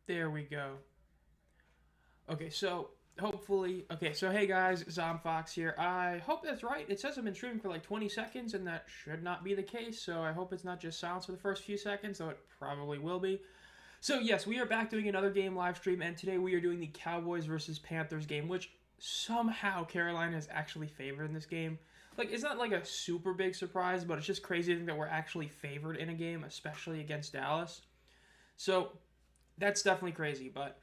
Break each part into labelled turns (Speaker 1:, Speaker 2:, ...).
Speaker 1: There we go. Okay, so hopefully, okay, so hey guys, Zomb Phox here. I hope that's right. It says I've been streaming for like 20 seconds, and that should not be the case. So I hope it's not just silence for the first few seconds, though it probably will be. So yes, we are back doing another game live stream, and today we are doing the Cowboys versus Panthers game, which somehow Carolina is actually favored in this game. Like, it's not like a super big surprise, but it's just crazy to think that we're actually favored in a game, especially against Dallas. So that's definitely crazy, but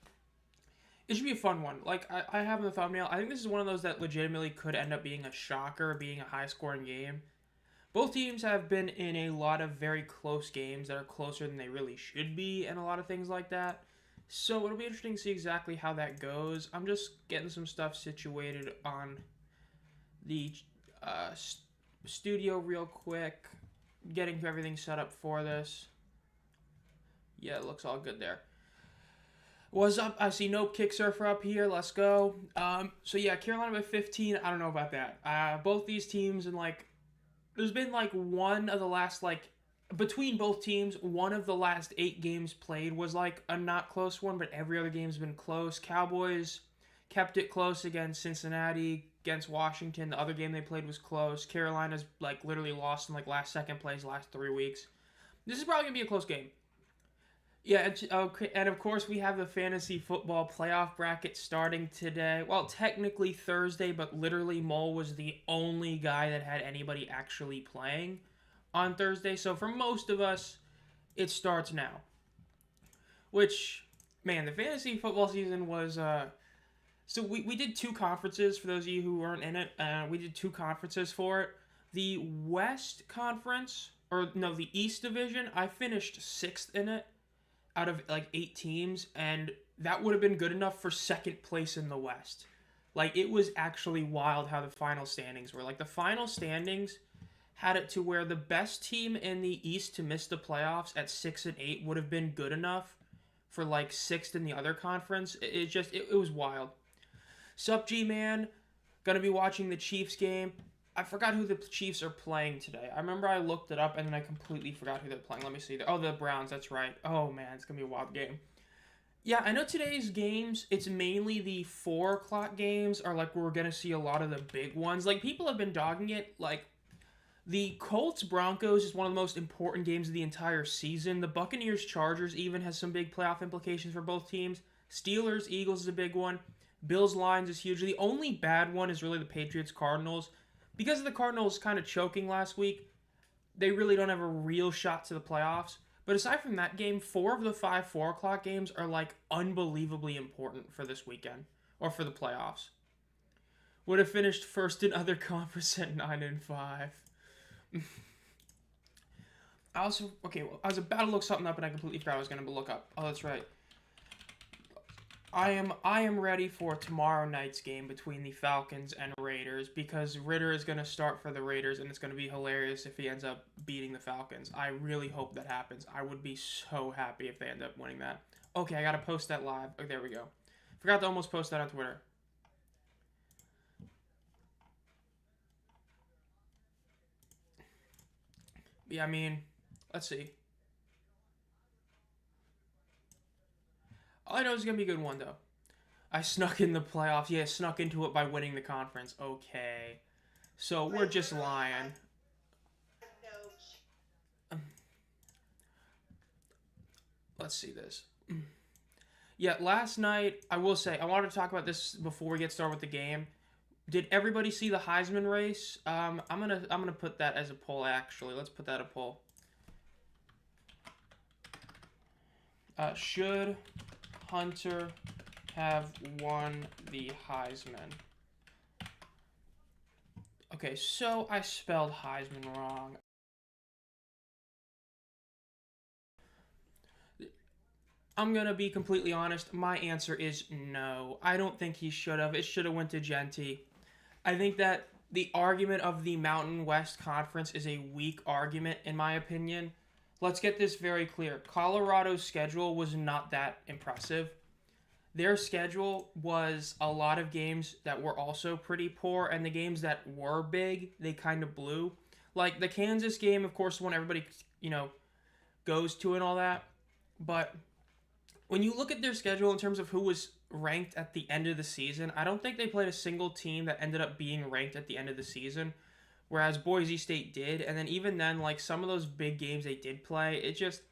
Speaker 1: it should be a fun one. Like I have in the thumbnail, I think this is one of those that legitimately could end up being a shocker, being a high scoring game. Both teams have been in a lot of very close games that are closer than they really should be, and a lot of things like that. So it'll be interesting to see exactly how that goes. I'm just getting some stuff situated on the uh, studio real quick, getting everything set up for this. Yeah, it looks all good there. What's up? I see no Kicksurfer up here. Let's go. So yeah, Carolina by 15. I don't know about that. Both these teams and like, there's been like one of the last like between both teams, one of the last 8 games played was like a not close one, but every other game's been close. Cowboys kept it close against Cincinnati, against Washington. The other game they played was close. Carolina's like literally lost in like last second plays last 3 weeks. This is probably gonna be a close game. Yeah, okay, and of course we have the fantasy football playoff bracket starting today. Well, technically Thursday, but literally Mole was the only guy that had anybody actually playing on Thursday. So for most of us, it starts now. Which, man, the fantasy football season was. So we did 2 conferences for those of you who weren't in it. We did 2 conferences for it. The West Conference, or no, the East Division, I finished 6th in it out of like 8 teams, and that would have been good enough for second place in the West. Like, it was actually wild how the final standings were. Like, the final standings had it to where the best team in the East to miss the playoffs at 6 and 8 would have been good enough for like 6th in the other conference. It was wild. Sup, G Man? Gonna be watching the Chiefs game. I forgot who the Chiefs are playing today. I remember I looked it up and then I completely forgot who they're playing. Let me see. Oh, the Browns. That's right. Oh man, it's gonna be a wild game. Yeah, I know today's games. It's mainly the 4 o'clock games are like we're gonna see a lot of the big ones. Like people have been dogging it. Like the Colts Broncos is one of the most important games of the entire season. The Buccaneers Chargers even has some big playoff implications for both teams. Steelers Eagles is a big one. Bills Lions is huge. The only bad one is really the Patriots Cardinals. Because of the Cardinals kind of choking last week, they really don't have a real shot to the playoffs. But aside from that game, 4 of the 5 4 o'clock games are like unbelievably important for this weekend or for the playoffs. Would have finished first in other conference at 9-5. I also I was about to look something up and I completely forgot I was going to look up. Oh, that's right. I am ready for tomorrow night's game between the Falcons and Raiders because Ritter is going to start for the Raiders and it's going to be hilarious if he ends up beating the Falcons. I really hope that happens. I would be so happy if they end up winning that. Okay, I got to post that live. Oh, there we go. Forgot to almost post that on Twitter. Yeah, I mean, let's see. All I know is it's going to be a good one though. I snuck in the playoffs. Yeah, snuck into it by winning the conference. Okay. So we're just lying. Let's see this. Yeah, last night, I will say, I wanted to talk about this before we get started with the game. Did everybody see the Heisman race? I'm gonna put that as a poll. Actually, let's put that a poll. Should Hunter have won the Heisman? Okay, so I spelled Heisman wrong. I'm gonna be completely honest. My answer is no. I don't think he should have. It should have went to Genty. I think that the argument of the Mountain West Conference is a weak argument, in my opinion. Let's get this very clear. Colorado's schedule was not that impressive. Their schedule was a lot of games that were also pretty poor, and the games that were big, they kind of blew. Like the Kansas game, of course, one everybody, goes to and all that. But when you look at their schedule in terms of who was ranked at the end of the season, I don't think they played a single team that ended up being ranked at the end of the season, whereas Boise State did. And then even then, like some of those big games they did play, it just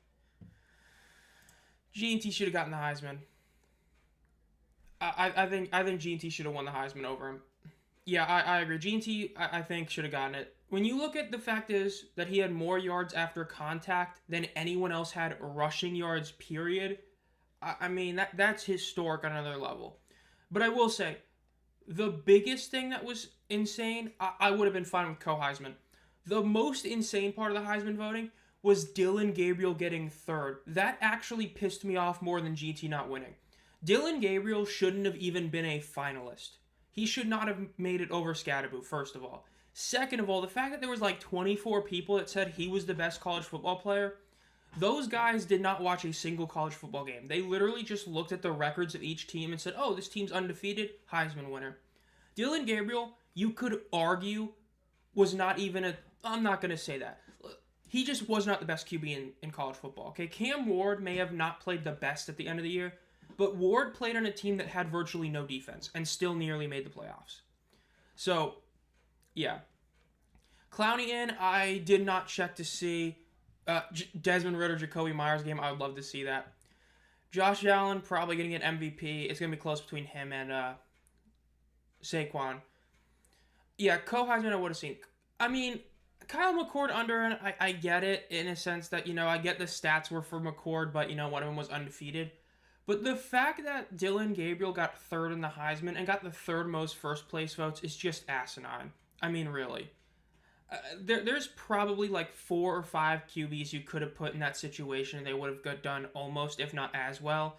Speaker 1: G&T should have gotten the Heisman. I think G&T should have won the Heisman over him. Yeah, I agree. G&T I think should have gotten it. When you look at the fact is that he had more yards after contact than anyone else had rushing yards, period. I mean that's historic on another level. But I will say, the biggest thing that was insane, I would have been fine with co-Heisman. The most insane part of the Heisman voting was Dylan Gabriel getting third. That actually pissed me off more than GT not winning. Dylan Gabriel shouldn't have even been a finalist. He should not have made it over Scadaboo, first of all. Second of all, the fact that there was like 24 people that said he was the best college football player, those guys did not watch a single college football game. They literally just looked at the records of each team and said, oh, this team's undefeated, Heisman winner. Dylan Gabriel, you could argue, was not even a... I'm not going to say that. He just was not the best QB in college football. Okay, Cam Ward may have not played the best at the end of the year, but Ward played on a team that had virtually no defense and still nearly made the playoffs. So, yeah. Clowney in, I did not check to see Desmond Ridder, Jacoby Myers game. I would love to see that. Josh Allen probably going to get MVP. It's going to be close between him and Saquon. Yeah, co-Heisman I would have seen. I mean, Kyle McCord under, and I get it in a sense that, I get the stats were for McCord, but, one of them was undefeated. But the fact that Dylan Gabriel got third in the Heisman and got the third most first place votes is just asinine. I mean, really. There's probably like 4 or 5 QBs you could have put in that situation and they would have done almost, if not as well.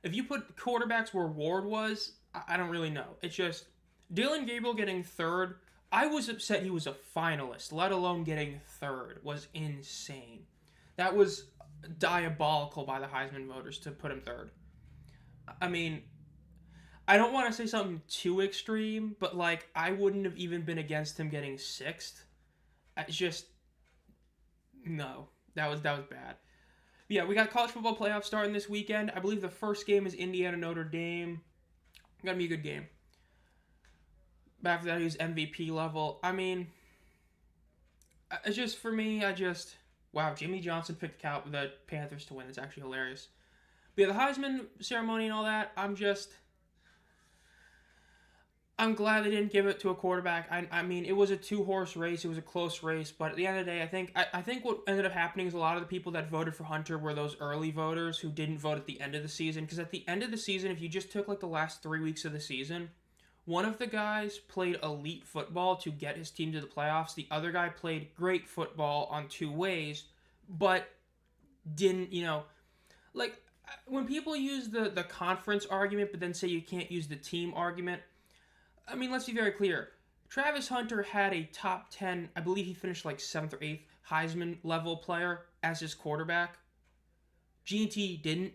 Speaker 1: If you put quarterbacks where Ward was, I don't really know. It's just Dylan Gabriel getting third. I was upset he was a finalist, let alone getting third, was insane. That was diabolical by the Heisman voters to put him third. I mean, I don't want to say something too extreme, but like I wouldn't have even been against him getting sixth. It's just no, that was bad. Yeah, we got college football playoffs starting this weekend. I believe the first game is Indiana Notre Dame. Gonna be a good game. But after that, he's MVP level. I mean, it's just for me. Wow, Jimmy Johnson picked the Panthers to win. It's actually hilarious. But yeah, the Heisman ceremony and all that, I'm glad they didn't give it to a quarterback. I mean, it was a 2-horse race. It was a close race. But at the end of the day, I think what ended up happening is a lot of the people that voted for Hunter were those early voters who didn't vote at the end of the season. Because at the end of the season, if you just took like the last 3 weeks of the season, one of the guys played elite football to get his team to the playoffs. The other guy played great football on 2 ways, but didn't, like when people use the conference argument, but then say you can't use the team argument. I mean, let's be very clear. Travis Hunter had a top 10, I believe he finished like 7th or 8th Heisman level player as his quarterback. G&T didn't.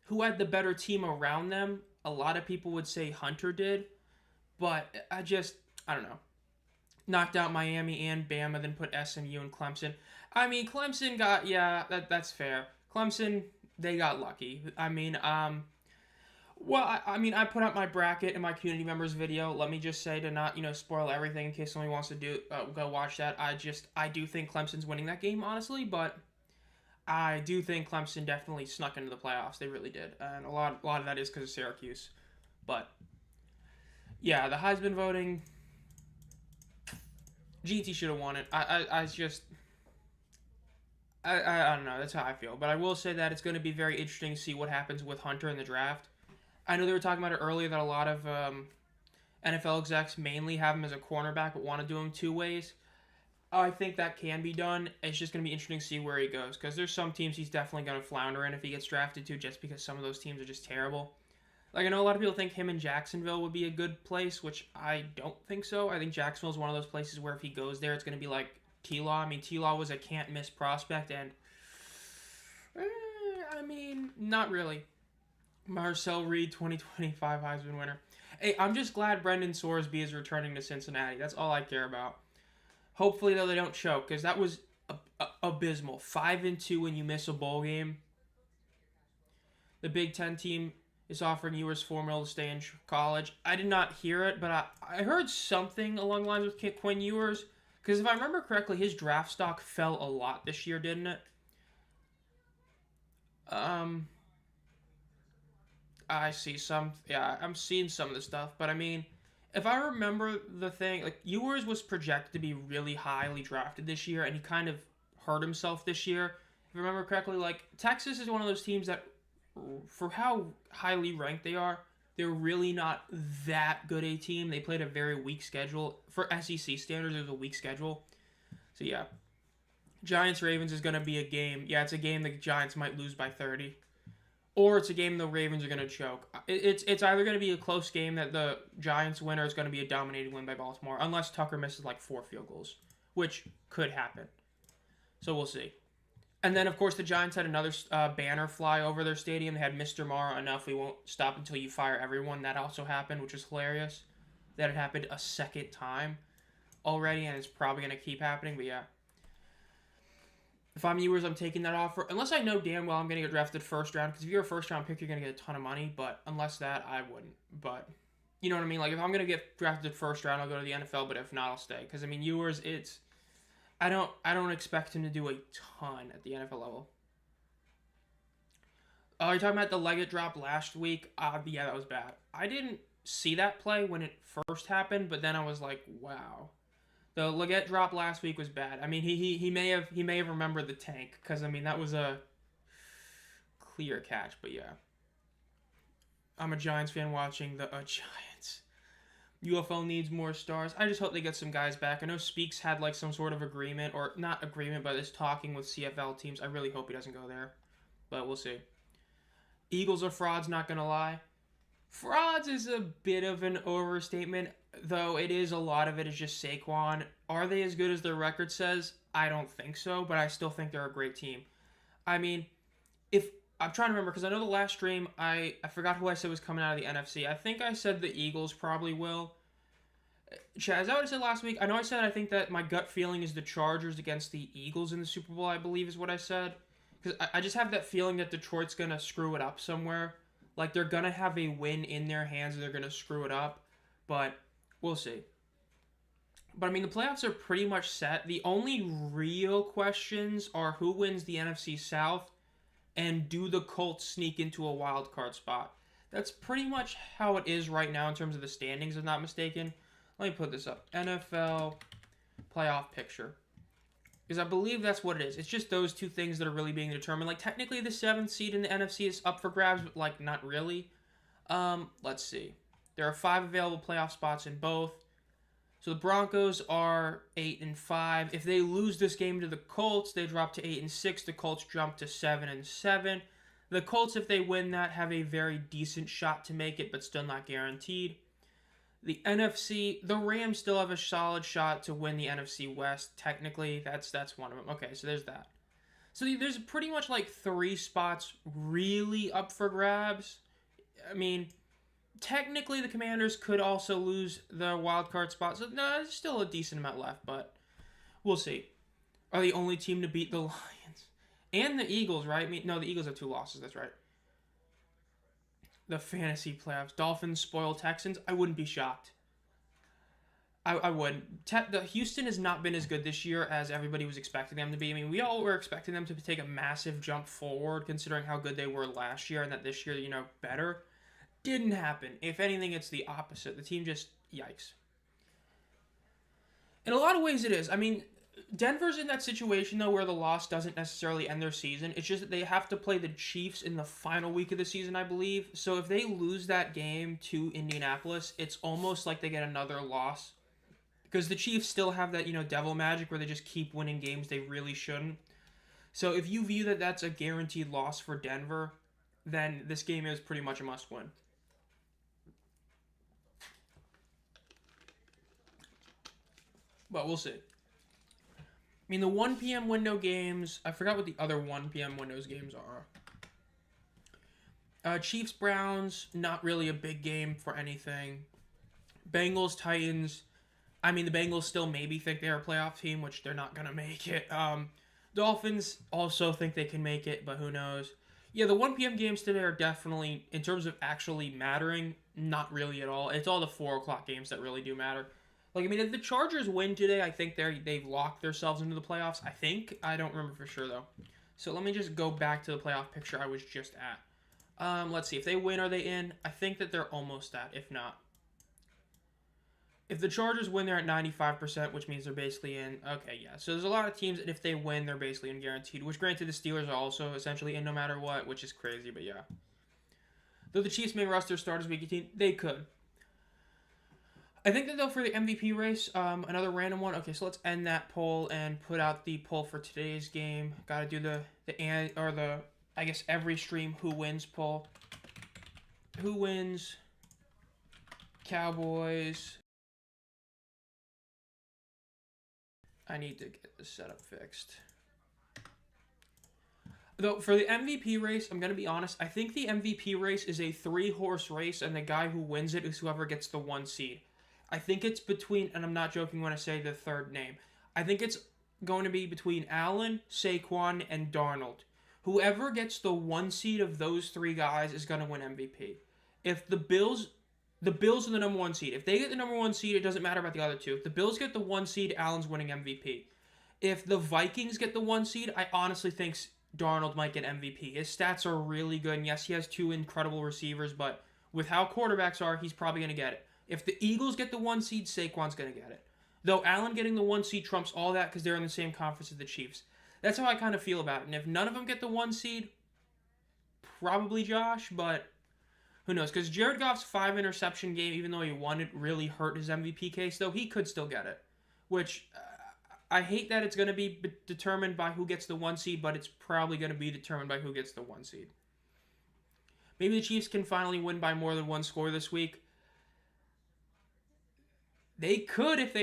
Speaker 1: Who had the better team around them? A lot of people would say Hunter did. But I don't know. Knocked out Miami and Bama, then put SMU and Clemson. I mean, Clemson got, that's fair. Clemson, they got lucky. I mean, I put out my bracket in my community members video. Let me just say to not, spoil everything in case somebody wants to go watch that. I do think Clemson's winning that game, honestly, but I do think Clemson definitely snuck into the playoffs. They really did. And a lot of that is because of Syracuse. But yeah, the Heisman voting, GT should have won it. I don't know. That's how I feel. But I will say that it's going to be very interesting to see what happens with Hunter in the draft. I know they were talking about it earlier that a lot of NFL execs mainly have him as a cornerback but want to do him 2 ways. I think that can be done. It's just going to be interesting to see where he goes because there's some teams he's definitely going to flounder in if he gets drafted to just because some of those teams are just terrible. Like, I know a lot of people think him in Jacksonville would be a good place, which I don't think so. I think Jacksonville is one of those places where if he goes there, it's going to be like T-Law. I mean, T-Law was a can't-miss prospect, and not really. Marcel Reed, 2025 Heisman winner. Hey, I'm just glad Brendan Sorsby is returning to Cincinnati. That's all I care about. Hopefully, though, they don't choke, because that was abysmal. 5-2 when you miss a bowl game. The Big Ten team is offering Ewers $4 million to stay in college. I did not hear it, but I heard something along the lines with Quinn Ewers. Because if I remember correctly, his draft stock fell a lot this year, didn't it? Um, I see some. Yeah, I'm seeing some of the stuff. But I mean, if I remember the thing, like Ewers was projected to be really highly drafted this year, and he kind of hurt himself this year. If I remember correctly, like Texas is one of those teams that, for how highly ranked they are, they're really not that good a team. They played a very weak schedule. For SEC standards, it was a weak schedule. So yeah, Giants-Ravens is going to be a game. Yeah, it's a game the Giants might lose by 30. Or it's a game the Ravens are going to choke. It's either going to be a close game that the Giants win, or it's going to be a dominating win by Baltimore, unless Tucker misses like 4 field goals, which could happen. So we'll see. And then, of course, the Giants had another banner fly over their stadium. They had Mr. Mara, enough, we won't stop until you fire everyone. That also happened, which is hilarious. That it happened a second time already, and it's probably going to keep happening. But yeah, if I'm Ewers, I'm taking that offer. Unless I know damn well I'm going to get drafted first round. Because if you're a first round pick, you're going to get a ton of money. But unless that, I wouldn't. But you know what I mean? Like, if I'm going to get drafted first round, I'll go to the NFL. But if not, I'll stay. Because, I mean, Ewers, it's... I don't expect him to do a ton at the NFL level. You're talking about the Leggett drop last week? Yeah, that was bad. I didn't see that play when it first happened, but then I was like, wow. The Leggett drop last week was bad. I mean, he may have remembered the tank, because I mean that was a clear catch. But yeah, I'm a Giants fan watching the Giants. UFL needs more stars. I just hope they get some guys back. I know Speaks had like some sort of agreement, or not agreement, but is talking with CFL teams. I really hope he doesn't go there, but we'll see. Eagles are frauds, not gonna lie. Frauds is a bit of an overstatement, though it is a lot of it is just Saquon. Are they as good as their record says? I don't think so, but I still think they're a great team. I mean, if I'm trying to remember, because I know the last stream, I forgot who I said was coming out of the NFC. I think I said the Eagles probably will. Chad, is that what I said last week? I know I said I think that my gut feeling is the Chargers against the Eagles in the Super Bowl, I believe is what I said. Because I just have that feeling that Detroit's going to screw it up somewhere. Like, they're going to have a win in their hands and they're going to screw it up. But we'll see. But, I mean, the playoffs are pretty much set. The only real questions are who wins the NFC South and do the Colts sneak into a wild card spot. That's pretty much how it is right now in terms of the standings, if I'm not mistaken. Let me put this up. NFL playoff picture. Because I believe that's what it is. It's just those two things that are really being determined. Like, technically the 7th seed in the NFC is up for grabs, but, like, not really. Let's see. There are 5 available playoff spots in both. So the Broncos are 8-5. If they lose this game to the Colts, they drop to 8-6. The Colts jump to 7-7. The Colts, if they win that, have a very decent shot to make it, but still not guaranteed. The NFC, the Rams still have a solid shot to win the NFC West. Technically, that's one of them. Okay, so there's that. So there's pretty much like 3 spots really up for grabs. I mean, technically the Commanders could also lose the wild card spot. So no, there's still a decent amount left, but we'll see. Are the only team to beat the Lions and the Eagles, right? I mean, no, the Eagles have 2 losses. That's right. The fantasy playoffs. Dolphins spoil Texans. I wouldn't be shocked. I wouldn't. The Houston has not been as good this year as everybody was expecting them to be. I mean, we all were expecting them to take a massive jump forward considering how good they were last year and that this year, better. Didn't happen. If anything, it's the opposite. The team just, yikes. In a lot of ways it is. I mean, Denver's in that situation, though, where the loss doesn't necessarily end their season. It's just that they have to play the Chiefs in the final week of the season, I believe. So if they lose that game to Indianapolis, it's almost like they get another loss. Because the Chiefs still have that, devil magic where they just keep winning games they really shouldn't. So if you view that that's a guaranteed loss for Denver, then this game is pretty much a must-win. But we'll see. I mean, the 1 p.m. window games, I forgot what the other 1 p.m. windows games are. Chiefs-Browns, not really a big game for anything. Bengals-Titans, I mean, the Bengals still maybe think they're a playoff team, which they're not going to make it. Dolphins also think they can make it, but who knows. Yeah, the 1 p.m. games today are definitely, in terms of actually mattering, not really at all. It's all the 4 o'clock games that really do matter. Like, I mean, if the Chargers win today, I think they've locked themselves into the playoffs. I think. I don't remember for sure, though. So let me just go back to the playoff picture I was just at. Let's see. If they win, are they in? I think that they're almost at, if not. If the Chargers win, they're at 95%, which means they're basically in. Okay, yeah. So there's a lot of teams that if they win, they're basically in guaranteed. Which, granted, the Steelers are also essentially in no matter what, which is crazy, but yeah. Though the Chiefs may rest their starters week 18, they could. I think that though for the MVP race, another random one. Okay, so let's end that poll and put out the poll for today's game. Got to do the I guess every stream who wins poll. Who wins? Cowboys. I need to get this setup fixed. Though for the MVP race, I'm gonna be honest. I think the MVP race is a 3-horse race, and the guy who wins it is whoever gets the 1 seed. I think it's between, and I'm not joking when I say the third name. I think it's going to be between Allen, Saquon, and Darnold. Whoever gets the 1 seed of those 3 guys is going to win MVP. If the Bills are the number 1 seed. If they get the number 1 seed, it doesn't matter about the other 2. If the Bills get the 1 seed, Allen's winning MVP. If the Vikings get the 1 seed, I honestly think Darnold might get MVP. His stats are really good, and yes, he has 2 incredible receivers, but with how quarterbacks are, he's probably going to get it. If the Eagles get the 1 seed, Saquon's going to get it. Though Allen getting the 1 seed trumps all that because they're in the same conference as the Chiefs. That's how I kind of feel about it. And if none of them get the 1 seed, probably Josh, but who knows? Because Jared Goff's 5 interception game, even though he won it, really hurt his MVP case, though he could still get it. Which, I hate that it's going to be determined by who gets the 1 seed, but it's probably going to be determined by who gets the 1 seed. Maybe the Chiefs can finally win by more than 1 score this week. They could if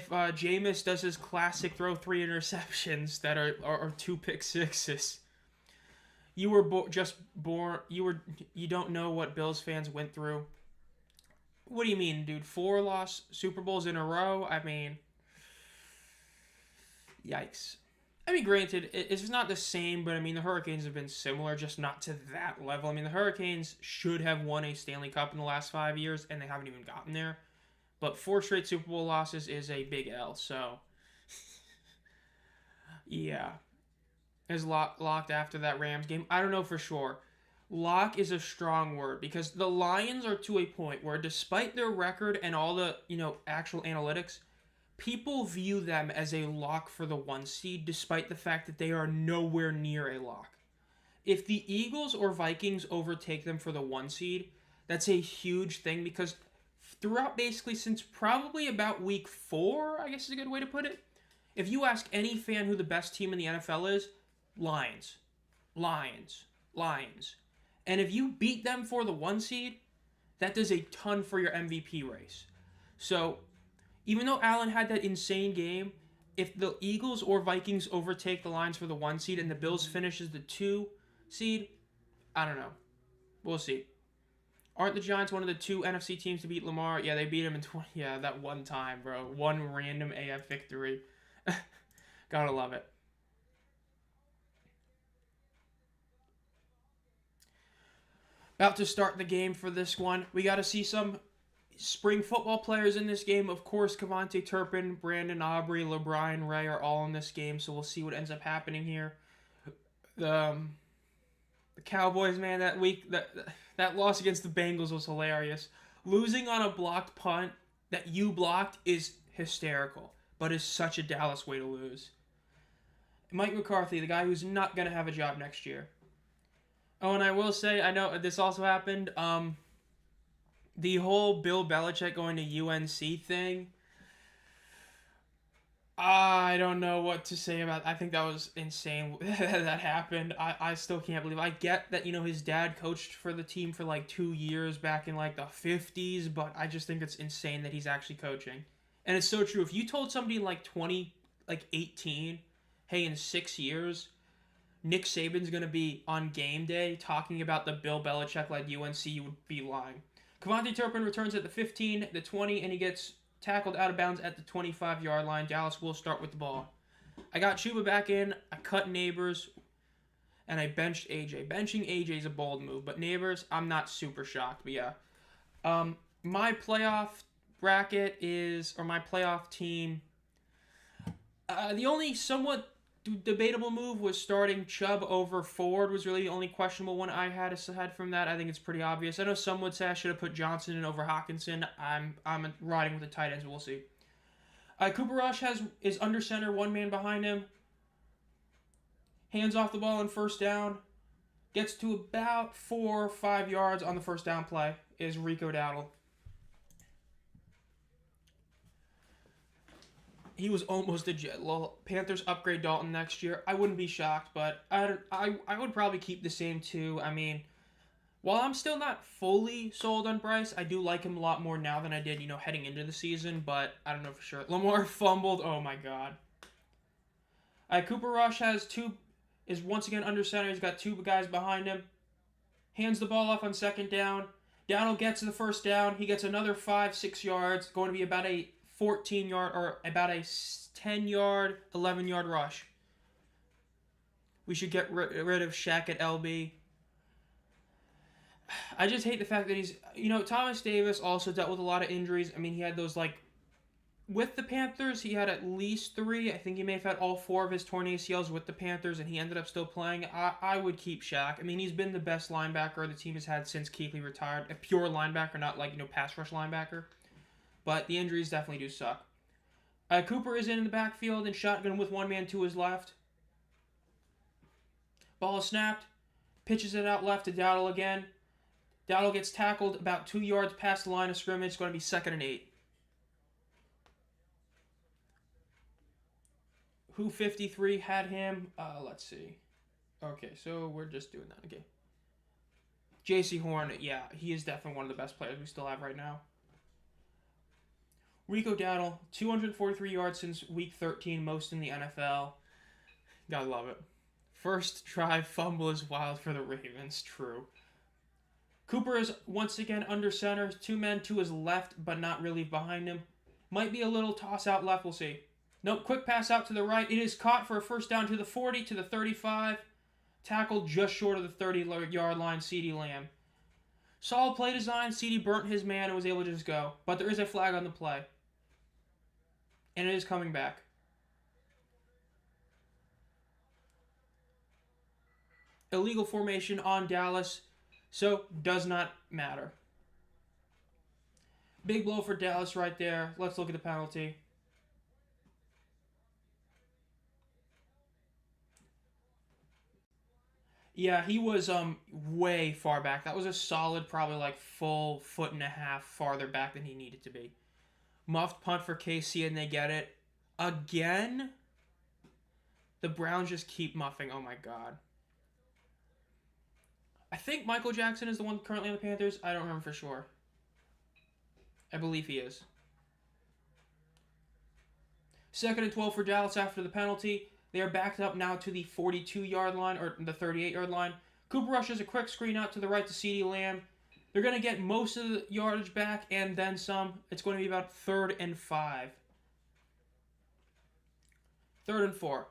Speaker 1: Jameis does his classic throw 3 interceptions that are 2 pick sixes. You were just born. You don't know what Bills fans went through. What do you mean, dude? 4 lost Super Bowls in a row? I mean, yikes. I mean, granted, it's not the same, but I mean, the Hurricanes have been similar, just not to that level. I mean, the Hurricanes should have won a Stanley Cup in the last 5 years, and they haven't even gotten there. But 4 straight Super Bowl losses is a big L, so yeah. Is locked after that Rams game? I don't know for sure. Lock is a strong word because the Lions are to a point where despite their record and all the, actual analytics, people view them as a lock for the 1 seed despite the fact that they are nowhere near a lock. If the Eagles or Vikings overtake them for the 1 seed, that's a huge thing because throughout basically since probably about week 4, I guess is a good way to put it. If you ask any fan who the best team in the NFL is, Lions. And if you beat them for the 1 seed, that does a ton for your MVP race. So, even though Allen had that insane game, if the Eagles or Vikings overtake the Lions for the 1 seed and the Bills finishes the 2 seed, I don't know. We'll see. Aren't the Giants one of the 2 NFC teams to beat Lamar? Yeah, they beat him in 20. Yeah, that one time, bro. One random AF victory. Gotta love it. About to start the game for this one. We got to see some spring football players in this game. Of course, Cavante Turpin, Brandon Aubrey, LeBron Ray are all in this game, so we'll see what ends up happening here. The Cowboys, man, that week, that loss against the Bengals was hilarious. Losing on a blocked punt that you blocked is hysterical, but is such a Dallas way to lose. Mike McCarthy, the guy who's not going to have a job next year. Oh, and I will say, I know this also happened, the whole Bill Belichick going to UNC thing, I don't know what to say about it. I think that was insane that happened. I still can't believe it. I get that, his dad coached for the team for like 2 years back in like the 50s, but I just think it's insane that he's actually coaching. And it's so true. If you told somebody like 18, hey, in 6 years, Nick Saban's going to be on game day talking about the Bill Belichick-led UNC, you would be lying. Cavante Turpin returns at the 15, the 20, and he gets tackled out of bounds at the 25-yard line. Dallas will start with the ball. I got Chuba back in. I cut Neighbors. and I benched AJ. Benching AJ is a bold move, but Neighbors, I'm not super shocked. But yeah, my playoff bracket is, or my playoff team. The only somewhat debatable move was starting Chubb over Ford. Was really the only questionable one I had. Aside from that, I think it's pretty obvious. I know some would say I should have put Johnson in over Hawkinson. I'm riding with the tight ends. We'll see. Cooper Rush is under center, one man behind him. Hands off the ball on first down. Gets to about 4 or 5 yards on the first down play. Is Rico Dowdle. He was almost a jet. Well, Panthers upgrade Dalton next year. I wouldn't be shocked, but I would probably keep the same too. I mean, while I'm still not fully sold on Bryce, I do like him a lot more now than I did, heading into the season, but I don't know for sure. Lamar fumbled. Oh my god. Cooper Rush is once again under center. He's got 2 guys behind him. Hands the ball off on second down. Dowdle gets the first down. He gets another 5-6 yards. Going to be about a 14-yard or about a 10-yard, 11-yard rush. We should get rid of Shaq at LB. I just hate the fact that he's... Thomas Davis also dealt with a lot of injuries. I mean, he had those, with the Panthers, he had at least 3. I think he may have had all 4 of his torn ACLs with the Panthers, and he ended up still playing. I would keep Shaq. I mean, he's been the best linebacker the team has had since Kuechly retired. A pure linebacker, not pass rush linebacker. But the injuries definitely do suck. Cooper is in the backfield and shotgun with one man to his left. Ball is snapped. Pitches it out left to Dowdle again. Dowdle gets tackled about 2 yards past the line of scrimmage. It's going to be 2nd and 8. Who 53 had him? Let's see. Okay, so we're just doing that. Okay. J.C. Horn, yeah, he is definitely one of the best players we still have right now. Rico Dowdle, 243 yards since week 13, most in the NFL. Gotta love it. First try fumble is wild for the Ravens, true. Cooper is once again under center, 2 men to his left, but not really behind him. Might be a little toss out left, we'll see. Nope, quick pass out to the right. It is caught for a first down to the 40, to the 35. Tackled just short of the 30-yard line, CeeDee Lamb. Solid play design, CeeDee burnt his man and was able to just go. But there is a flag on the play. And it is coming back. Illegal formation on Dallas, so does not matter. Big blow for Dallas right there. Let's look at the penalty. Yeah, he was way far back. That was a solid, probably full 1.5 feet farther back than he needed to be. Muffed punt for KC, and they get it. Again? The Browns just keep muffing. Oh, my God. I think Michael Jackson is the one currently on the Panthers. I don't remember for sure. I believe he is. 2nd and 12 for Dallas after the penalty. They are backed up now to the 42-yard line, or the 38-yard line. Cooper Rush has a quick screen out to the right to CeeDee Lamb. They're going to get most of the yardage back and then some. It's going to be about 3rd and 5. 3rd and 4.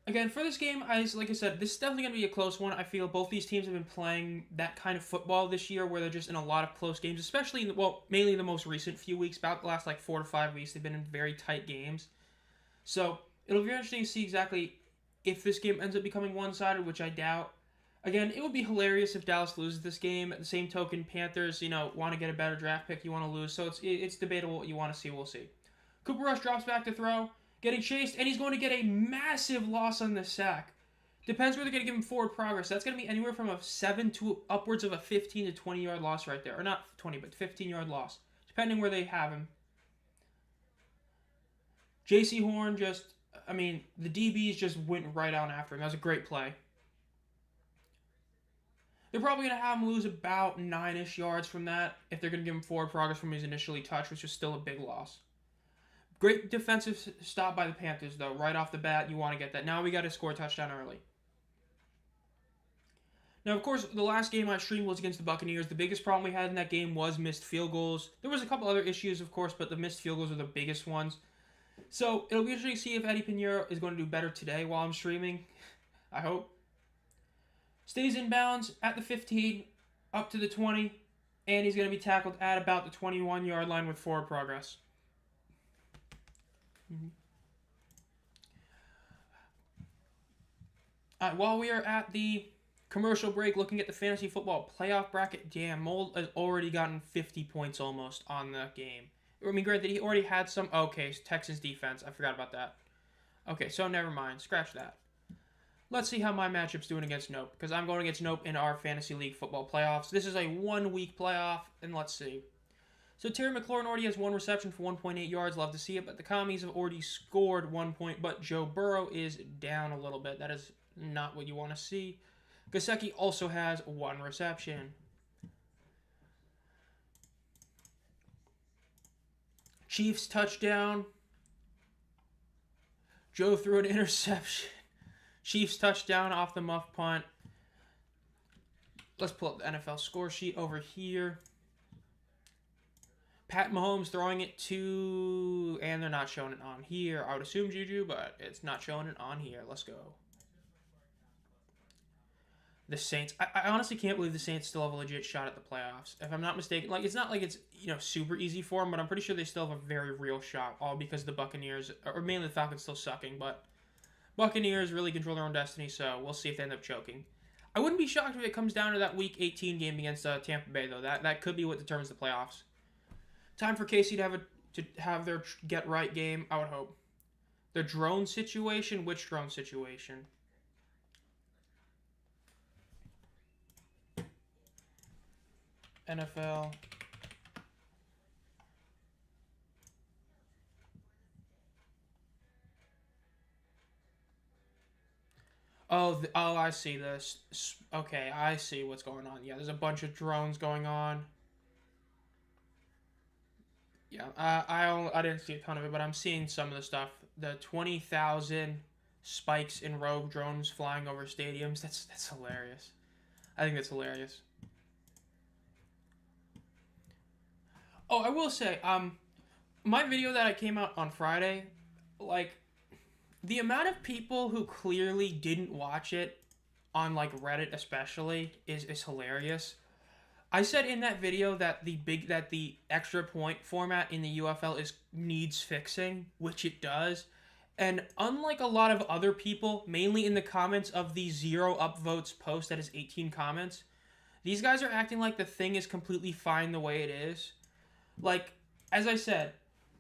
Speaker 1: Again, for this game, like I said, this is definitely going to be a close one. I feel both these teams have been playing that kind of football this year where they're just in a lot of close games, especially, mainly the most recent few weeks. About the last 4 to 5 weeks, they've been in very tight games. So it'll be interesting to see exactly if this game ends up becoming one-sided, which I doubt. Again, it would be hilarious if Dallas loses this game. At the same token, Panthers, want to get a better draft pick, you want to lose. So it's debatable what you want to see. We'll see. Cooper Rush drops back to throw, getting chased, and he's going to get a massive loss on the sack. Depends where they're going to give him forward progress. That's going to be anywhere from a 7 to upwards of a 15 to 20-yard loss right there. Or not 20, but 15-yard loss, depending where they have him. J.C. Horn the DBs just went right on after him. That was a great play. They're probably going to have him lose about 9-ish yards from that if they're going to give him forward progress from his initially touch, which is still a big loss. Great defensive stop by the Panthers, though. Right off the bat, you want to get that. Now we got to score a touchdown early. Now, of course, the last game I streamed was against the Buccaneers. The biggest problem we had in that game was missed field goals. There was a couple other issues, of course, but the missed field goals are the biggest ones. So it'll be interesting to see if Eddie Pinheiro is going to do better today while I'm streaming. I hope. Stays in bounds at the 15, up to the 20, and he's going to be tackled at about the 21-yard line with forward progress. Mm-hmm. While we are at the commercial break, looking at the fantasy football playoff bracket, damn, Mold has already gotten 50 points almost on the game. I mean, granted, he already had some... Okay, Texans defense. I forgot about that. Okay, so never mind. Scratch that. Let's see how my matchup's doing against Nope, because I'm going against Nope in our Fantasy League football playoffs. This is a one-week playoff, and let's see. So Terry McLaurin already has one reception for 1.8 yards. Love to see it, but the Commies have already scored 1 point, but Joe Burrow is down a little bit. That is not what you want to see. Gesicki also has one reception. Chiefs touchdown. Joe threw an interception. Chiefs touchdown off the muff punt. Let's pull up the NFL score sheet over here. Pat Mahomes throwing it to... And they're not showing it on here. I would assume Juju, but it's not showing it on here. Let's go. The Saints. I honestly can't believe the Saints still have a legit shot at the playoffs. If I'm not mistaken, like, it's not like it's, super easy for them, but I'm pretty sure they still have a very real shot, all because the Buccaneers, or mainly the Falcons, still sucking, but Buccaneers really control their own destiny, so we'll see if they end up choking. I wouldn't be shocked if it comes down to that Week 18 game against Tampa Bay, though. That could be what determines the playoffs. Time for KC to have their get-right game, I would hope. The drone situation? Which drone situation? NFL. Oh, I see this. Okay, I see what's going on. Yeah, there's a bunch of drones going on. Yeah, I didn't see a ton of it, but I'm seeing some of the stuff. The 20,000 spikes in rogue drones flying over stadiums. That's hilarious. I think that's hilarious. Oh, I will say, my video that I came out on Friday, like, the amount of people who clearly didn't watch it on, like, Reddit especially is hilarious. I said in that video that the extra point format in the UFL needs fixing, which it does. And unlike a lot of other people, mainly in the comments of the 0 upvotes post that is 18 comments, these guys are acting like the thing is completely fine the way it is. Like, as I said,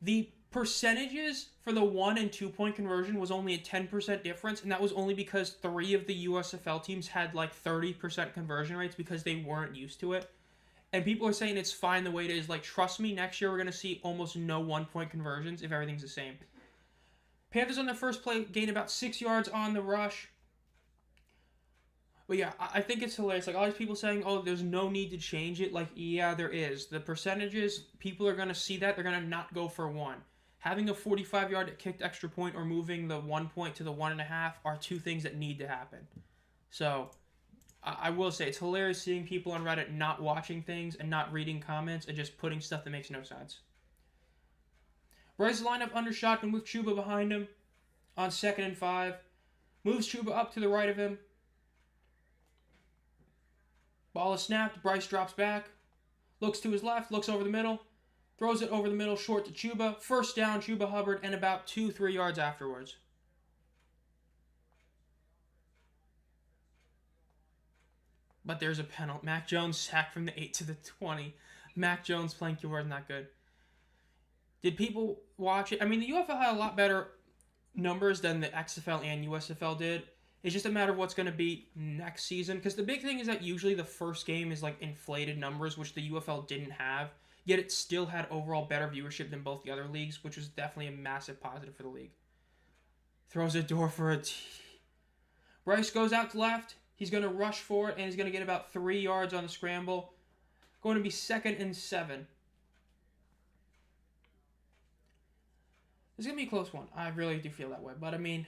Speaker 1: the percentages for the 1 and 2 point conversion was only a 10% difference, and that was only because 3 of the USFL teams had like 30% conversion rates because they weren't used to it. And people are saying it's fine the way it is. Like, trust me, next year we're going to see almost no 1 point conversions if everything's the same. Panthers on their first play gain about 6 yards on the rush. But yeah, I think it's hilarious. Like, all these people saying, oh, there's no need to change it. Like, yeah, there is. The percentages, people are going to see that. They're going to not go for 1. Having a 45-yard kicked extra point or moving the 1 point to the 1.5 are two things that need to happen. So, I will say, it's hilarious seeing people on Reddit not watching things and not reading comments and just putting stuff that makes no sense. Bryce lined up under shotgun with Chuba behind him on 2nd and 5. Moves Chuba up to the right of him. Ball is snapped. Bryce drops back. Looks to his left. Looks over the middle. Throws it over the middle short to Chuba. First down, Chuba Hubbard, and about 2-3 yards afterwards. But there's a penalty. Mac Jones sacked from the 8 to the 20. Mac Jones playing keyword not good. Did people watch it? I mean, the UFL had a lot better numbers than the XFL and USFL did. It's just a matter of what's going to be next season. Because the big thing is that usually the first game is like inflated numbers, which the UFL didn't have. Yet it still had overall better viewership than both the other leagues, which was definitely a massive positive for the league. Throws a door for a T. Bryce goes out to left. He's going to rush for it, and he's going to get about 3 yards on the scramble. Going to be 2nd and 7. This is going to be a close one. I really do feel that way. But, I mean,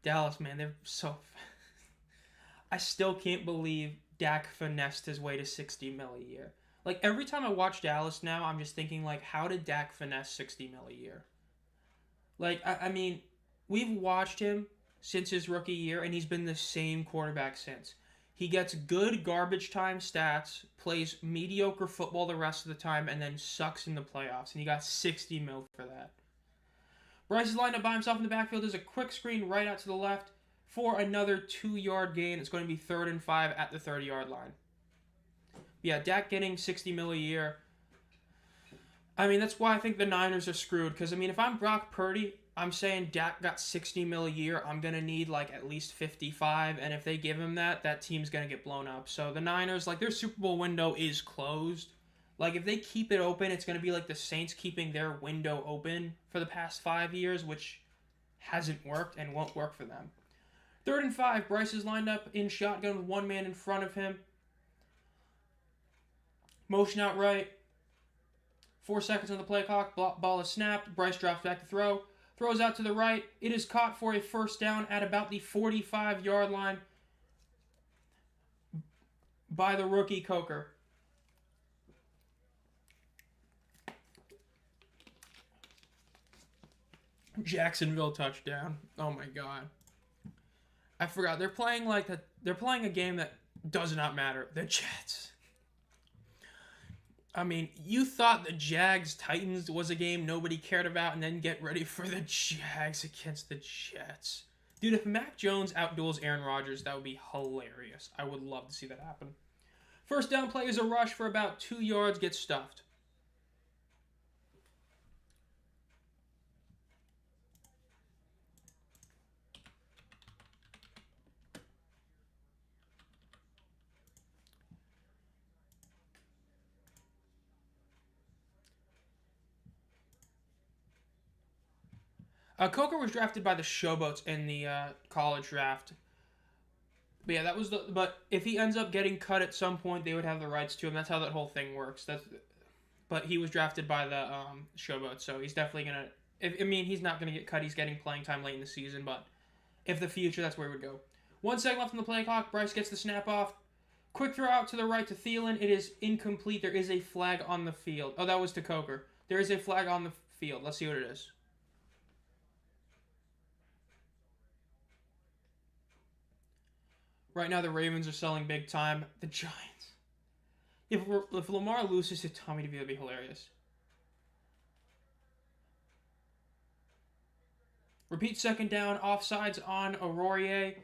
Speaker 1: Dallas, man, they're so... I still can't believe Dak finessed his way to $60 million a year. Like, every time I watch Dallas now, I'm just thinking, like, how did Dak finesse $60 million a year? Like, I mean, we've watched him since his rookie year, and he's been the same quarterback since. He gets good garbage time stats, plays mediocre football the rest of the time, and then sucks in the playoffs. And he got 60 mil for that. Bryce is lined up by himself in the backfield. There's a quick screen right out to the left for another 2-yard gain. It's going to be 3rd and 5 at the 30-yard line. Yeah, Dak getting 60 mil a year. I mean, that's why I think the Niners are screwed. Because, I mean, if I'm Brock Purdy, I'm saying Dak got 60 mil a year. I'm going to need, like, at least 55. And if they give him that, that team's going to get blown up. So the Niners, like, their Super Bowl window is closed. Like, if they keep it open, it's going to be like the Saints keeping their window open for the past 5 years, which hasn't worked and won't work for them. 3rd and 5, Bryce is lined up in shotgun with one man in front of him. Motion out right. 4 seconds on the play clock. Ball is snapped. Bryce drops back to throw. Throws out to the right. It is caught for a first down at about the 45-yard line by the rookie Coker. Jacksonville touchdown. Oh my god. I forgot. They're playing like that. They're playing a game that does not matter. The Jets. I mean, you thought the Jags-Titans was a game nobody cared about, and then get ready for the Jags against the Jets. Dude, if Mac Jones outduels Aaron Rodgers, that would be hilarious. I would love to see that happen. First down play is a rush for about 2 yards, gets stuffed. Coker was drafted by the Showboats in the college draft. But yeah, that was the. But if he ends up getting cut at some point, they would have the rights to him. That's how that whole thing works. But he was drafted by the Showboats, so he's definitely gonna. He's not gonna get cut. He's getting playing time late in the season, but if the future, that's where he would go. 1 second left on the play clock. Bryce gets the snap off. Quick throw out to the right to Thielen. It is incomplete. There is a flag on the field. Oh, that was to Coker. There is a flag on the field. Let's see what it is. Right now, the Ravens are selling big time. The Giants. If Lamar loses to Tommy DeVito, it'd be hilarious. Repeat second down. Offsides on Aurier.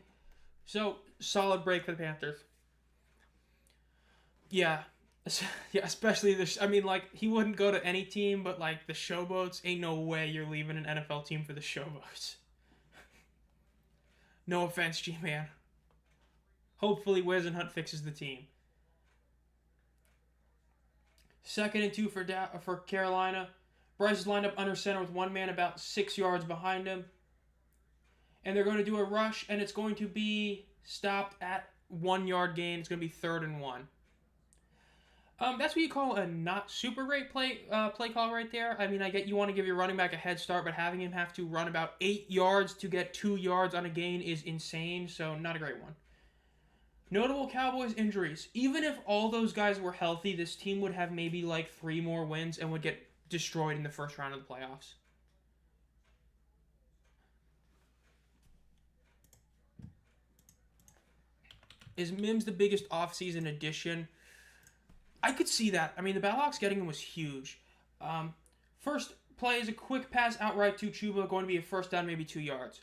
Speaker 1: So, solid break for the Panthers. Yeah. Yeah, especially he wouldn't go to any team, but, like, the Showboats, ain't no way you're leaving an NFL team for the Showboats. No offense, G-Man. Hopefully, Wisenhunt fixes the team. 2nd and 2 for Carolina. Bryce is lined up under center with one man about 6 yards behind him. And they're going to do a rush, and it's going to be stopped at 1 yard gain. It's going to be 3rd and 1. That's what you call a not super great play call right there. I mean, I get you want to give your running back a head start, but having him have to run about 8 yards to get 2 yards on a gain is insane, so not a great one. Notable Cowboys injuries. Even if all those guys were healthy, this team would have maybe like 3 more wins and would get destroyed in the first round of the playoffs. Is Mims the biggest offseason addition? I could see that. I mean, the Battlehawks getting him was huge. First play is a quick pass outright to Chuba, going to be a first down, maybe 2 yards.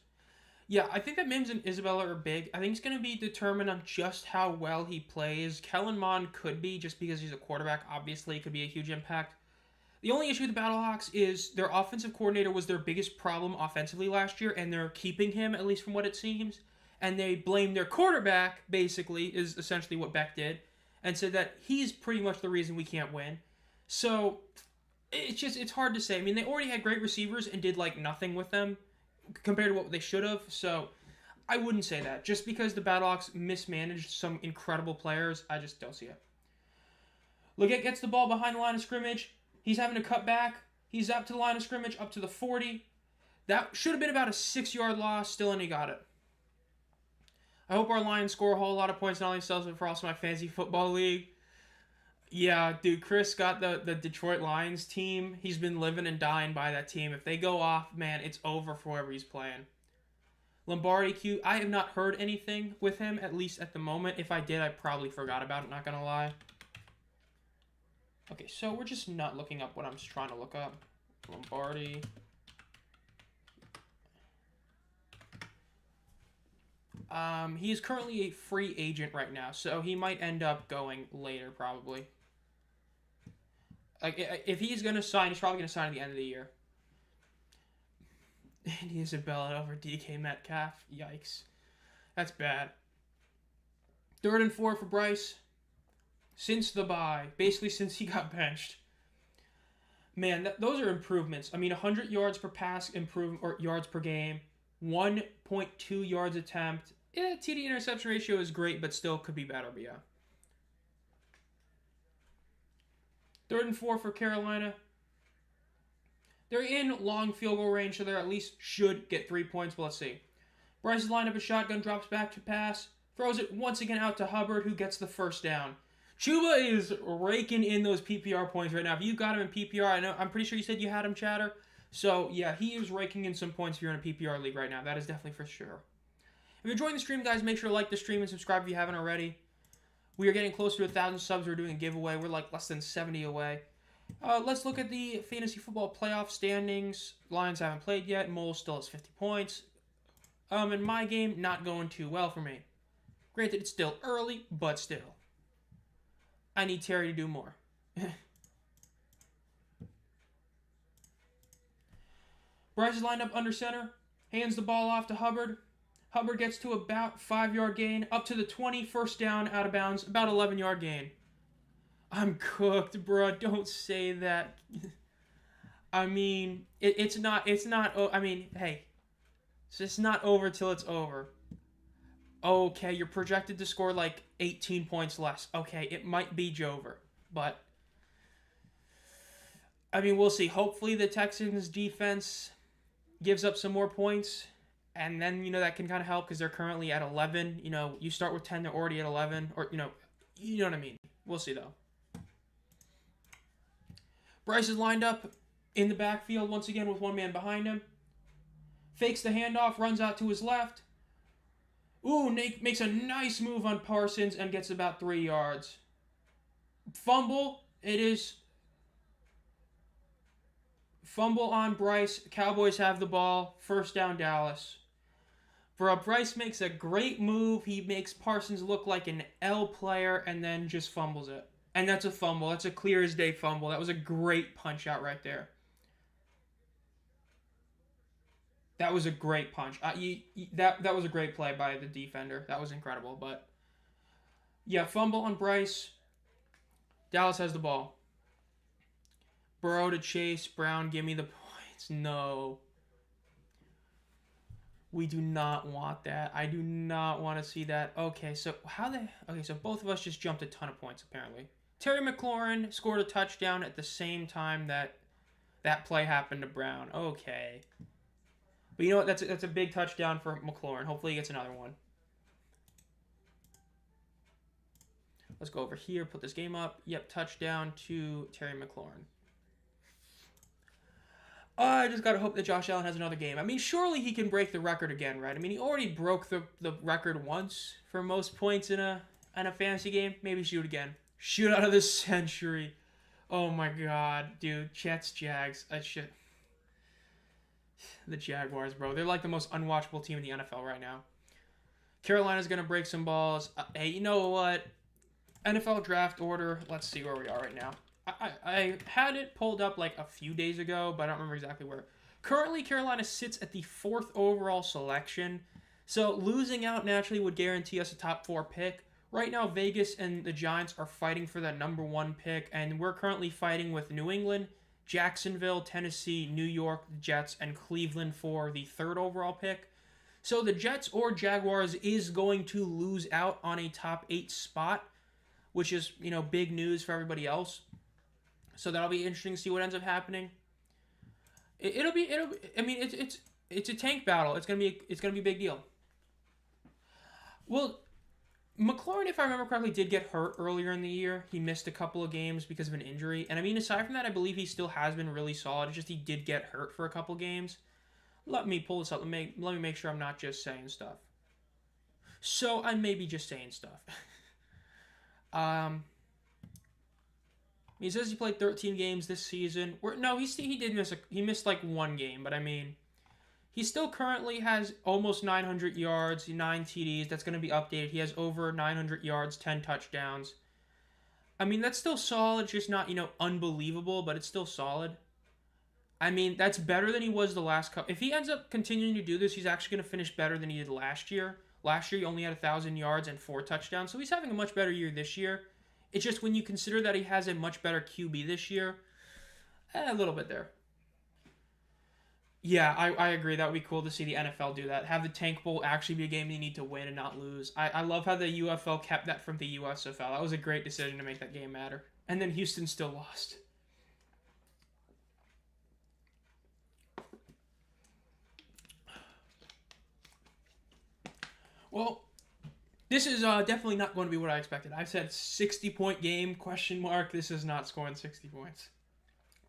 Speaker 1: Yeah, I think that Mims and Isabella are big. I think it's going to be determined on just how well he plays. Kellen Mond could be, just because he's a quarterback, obviously, it could be a huge impact. The only issue with the Battlehawks is their offensive coordinator was their biggest problem offensively last year, and they're keeping him, at least from what it seems. And they blame their quarterback, basically, is essentially what Beck did, and said that he's pretty much the reason we can't win. So, it's hard to say. I mean, they already had great receivers and did, like, nothing with them compared to what they should have, so I wouldn't say that. Just because the Battlehawks mismanaged some incredible players, I just don't see it. Leggett gets the ball behind the line of scrimmage. He's having to cut back. He's up to the line of scrimmage, up to the 40. That should have been about a 6-yard loss, still, and he got it. I hope our Lions score a whole lot of points, not only themselves, but for also my fantasy football league. Yeah, dude, Chris got the Detroit Lions team. He's been living and dying by that team. If they go off, man, it's over for whoever he's playing. Lombardi Q, I have not heard anything with him, at least at the moment. If I did, I probably forgot about it, not going to lie. Okay, so we're just not looking up what I'm just trying to look up. Lombardi. He is currently a free agent right now, so he might end up going later, probably. Like, if he's going to sign, he's probably going to sign at the end of the year. And Isabella over DK Metcalf. Yikes. That's bad. 3rd and 4 for Bryce. Since the bye. Basically, since he got benched. Man, those are improvements. I mean, 100 yards per pass or yards per game. 1.2 yards attempt. Yeah, TD interception ratio is great, but still could be better, but yeah. 3rd and 4 for Carolina. They're in long field goal range, so they at least should get 3 points, but let's see. Bryce is lined up a shotgun, drops back to pass, throws it once again out to Hubbard, who gets the first down. Chuba is raking in those PPR points right now. If you got him in PPR, I'm pretty sure you said you had him, Chatter. So, yeah, he is raking in some points if you're in a PPR league right now. That is definitely for sure. If you're enjoying the stream, guys, make sure to like the stream and subscribe if you haven't already. We are getting close to 1,000 subs. We're doing a giveaway. We're like less than 70 away. Let's look at the fantasy football playoff standings. Lions haven't played yet. Mole still has 50 points. In my game, not going too well for me. Granted, it's still early, but still. I need Terry to do more. Bryce is lined up under center. Hands the ball off to Hubbard. Hubbard gets to about 5-yard gain. Up to the 20. First down, out of bounds. About 11-yard gain. I'm cooked, bro. Don't say that. I mean, it's not, I mean, hey. It's just not over till it's over. Okay, you're projected to score like 18 points less. Okay, it might be Jover, but I mean, we'll see. Hopefully the Texans defense gives up some more points, and then, that can kind of help because they're currently at 11. You start with 10, they're already at 11, or, you know what I mean. We'll see, though. Bryce is lined up in the backfield once again with one man behind him. Fakes the handoff, runs out to his left. Ooh, Nate makes a nice move on Parsons and gets about 3 yards. Fumble. It is fumble on Bryce. Cowboys have the ball. First down, Dallas. Bryce makes a great move. He makes Parsons look like an L player and then just fumbles it. And that's a fumble. That's a clear as day fumble. That was a great punch out right there. That was a great punch. That was a great play by the defender. That was incredible. But, yeah, fumble on Bryce. Dallas has the ball. Burrow to Chase. Brown, give me the points. No. We do not want that. I do not want to see that. Okay, so so both of us just jumped a ton of points, apparently. Terry McLaurin scored a touchdown at the same time that play happened to Brown. Okay. But you know what? That's a big touchdown for McLaurin. Hopefully he gets another one. Let's go over here, put this game up. Yep, touchdown to Terry McLaurin. I just got to hope that Josh Allen has another game. I mean, surely he can break the record again, right? I mean, he already broke the record once for most points in a fantasy game. Maybe shoot again. Shoot out of the century. Oh my god, dude. Jets, Jags. The Jaguars, bro. They're like the most unwatchable team in the NFL right now. Carolina's going to break some balls. Hey, you know what? NFL draft order. Let's see where we are right now. I had it pulled up like a few days ago, but I don't remember exactly where. Currently, Carolina sits at the 4th overall selection. So losing out naturally would guarantee us a top 4 pick. Right now, Vegas and the Giants are fighting for that number 1 pick, and we're currently fighting with New England, Jacksonville, Tennessee, New York, Jets, and Cleveland for the 3rd overall pick. So the Jets or Jaguars is going to lose out on a top 8 spot, which is, big news for everybody else. So that'll be interesting to see what ends up happening. It'll be. I mean, it's a tank battle. It's gonna be a big deal. Well, McLaurin, if I remember correctly, did get hurt earlier in the year. He missed a couple of games because of an injury. And I mean, aside from that, I believe he still has been really solid. It's just he did get hurt for a couple games. Let me pull this up. Let me make sure I'm not just saying stuff. So I may be just saying stuff. He says he played 13 games this season. No, he did miss he missed like one game, but I mean, he still currently has almost 900 yards, 9 TDs. That's going to be updated. He has over 900 yards, 10 touchdowns. I mean, that's still solid. Just not, unbelievable, but it's still solid. I mean, that's better than he was the last couple. If he ends up continuing to do this, he's actually going to finish better than he did last year. Last year, he only had 1,000 yards and 4 touchdowns, so he's having a much better year this year. It's just when you consider that he has a much better QB this year, a little bit there. Yeah, I agree. That would be cool to see the NFL do that. Have the Tank Bowl actually be a game you need to win and not lose. I love how the UFL kept that from the USFL. That was a great decision to make that game matter. And then Houston still lost. Well, this is definitely not going to be what I expected. I said 60-point game, question mark. This is not scoring 60 points.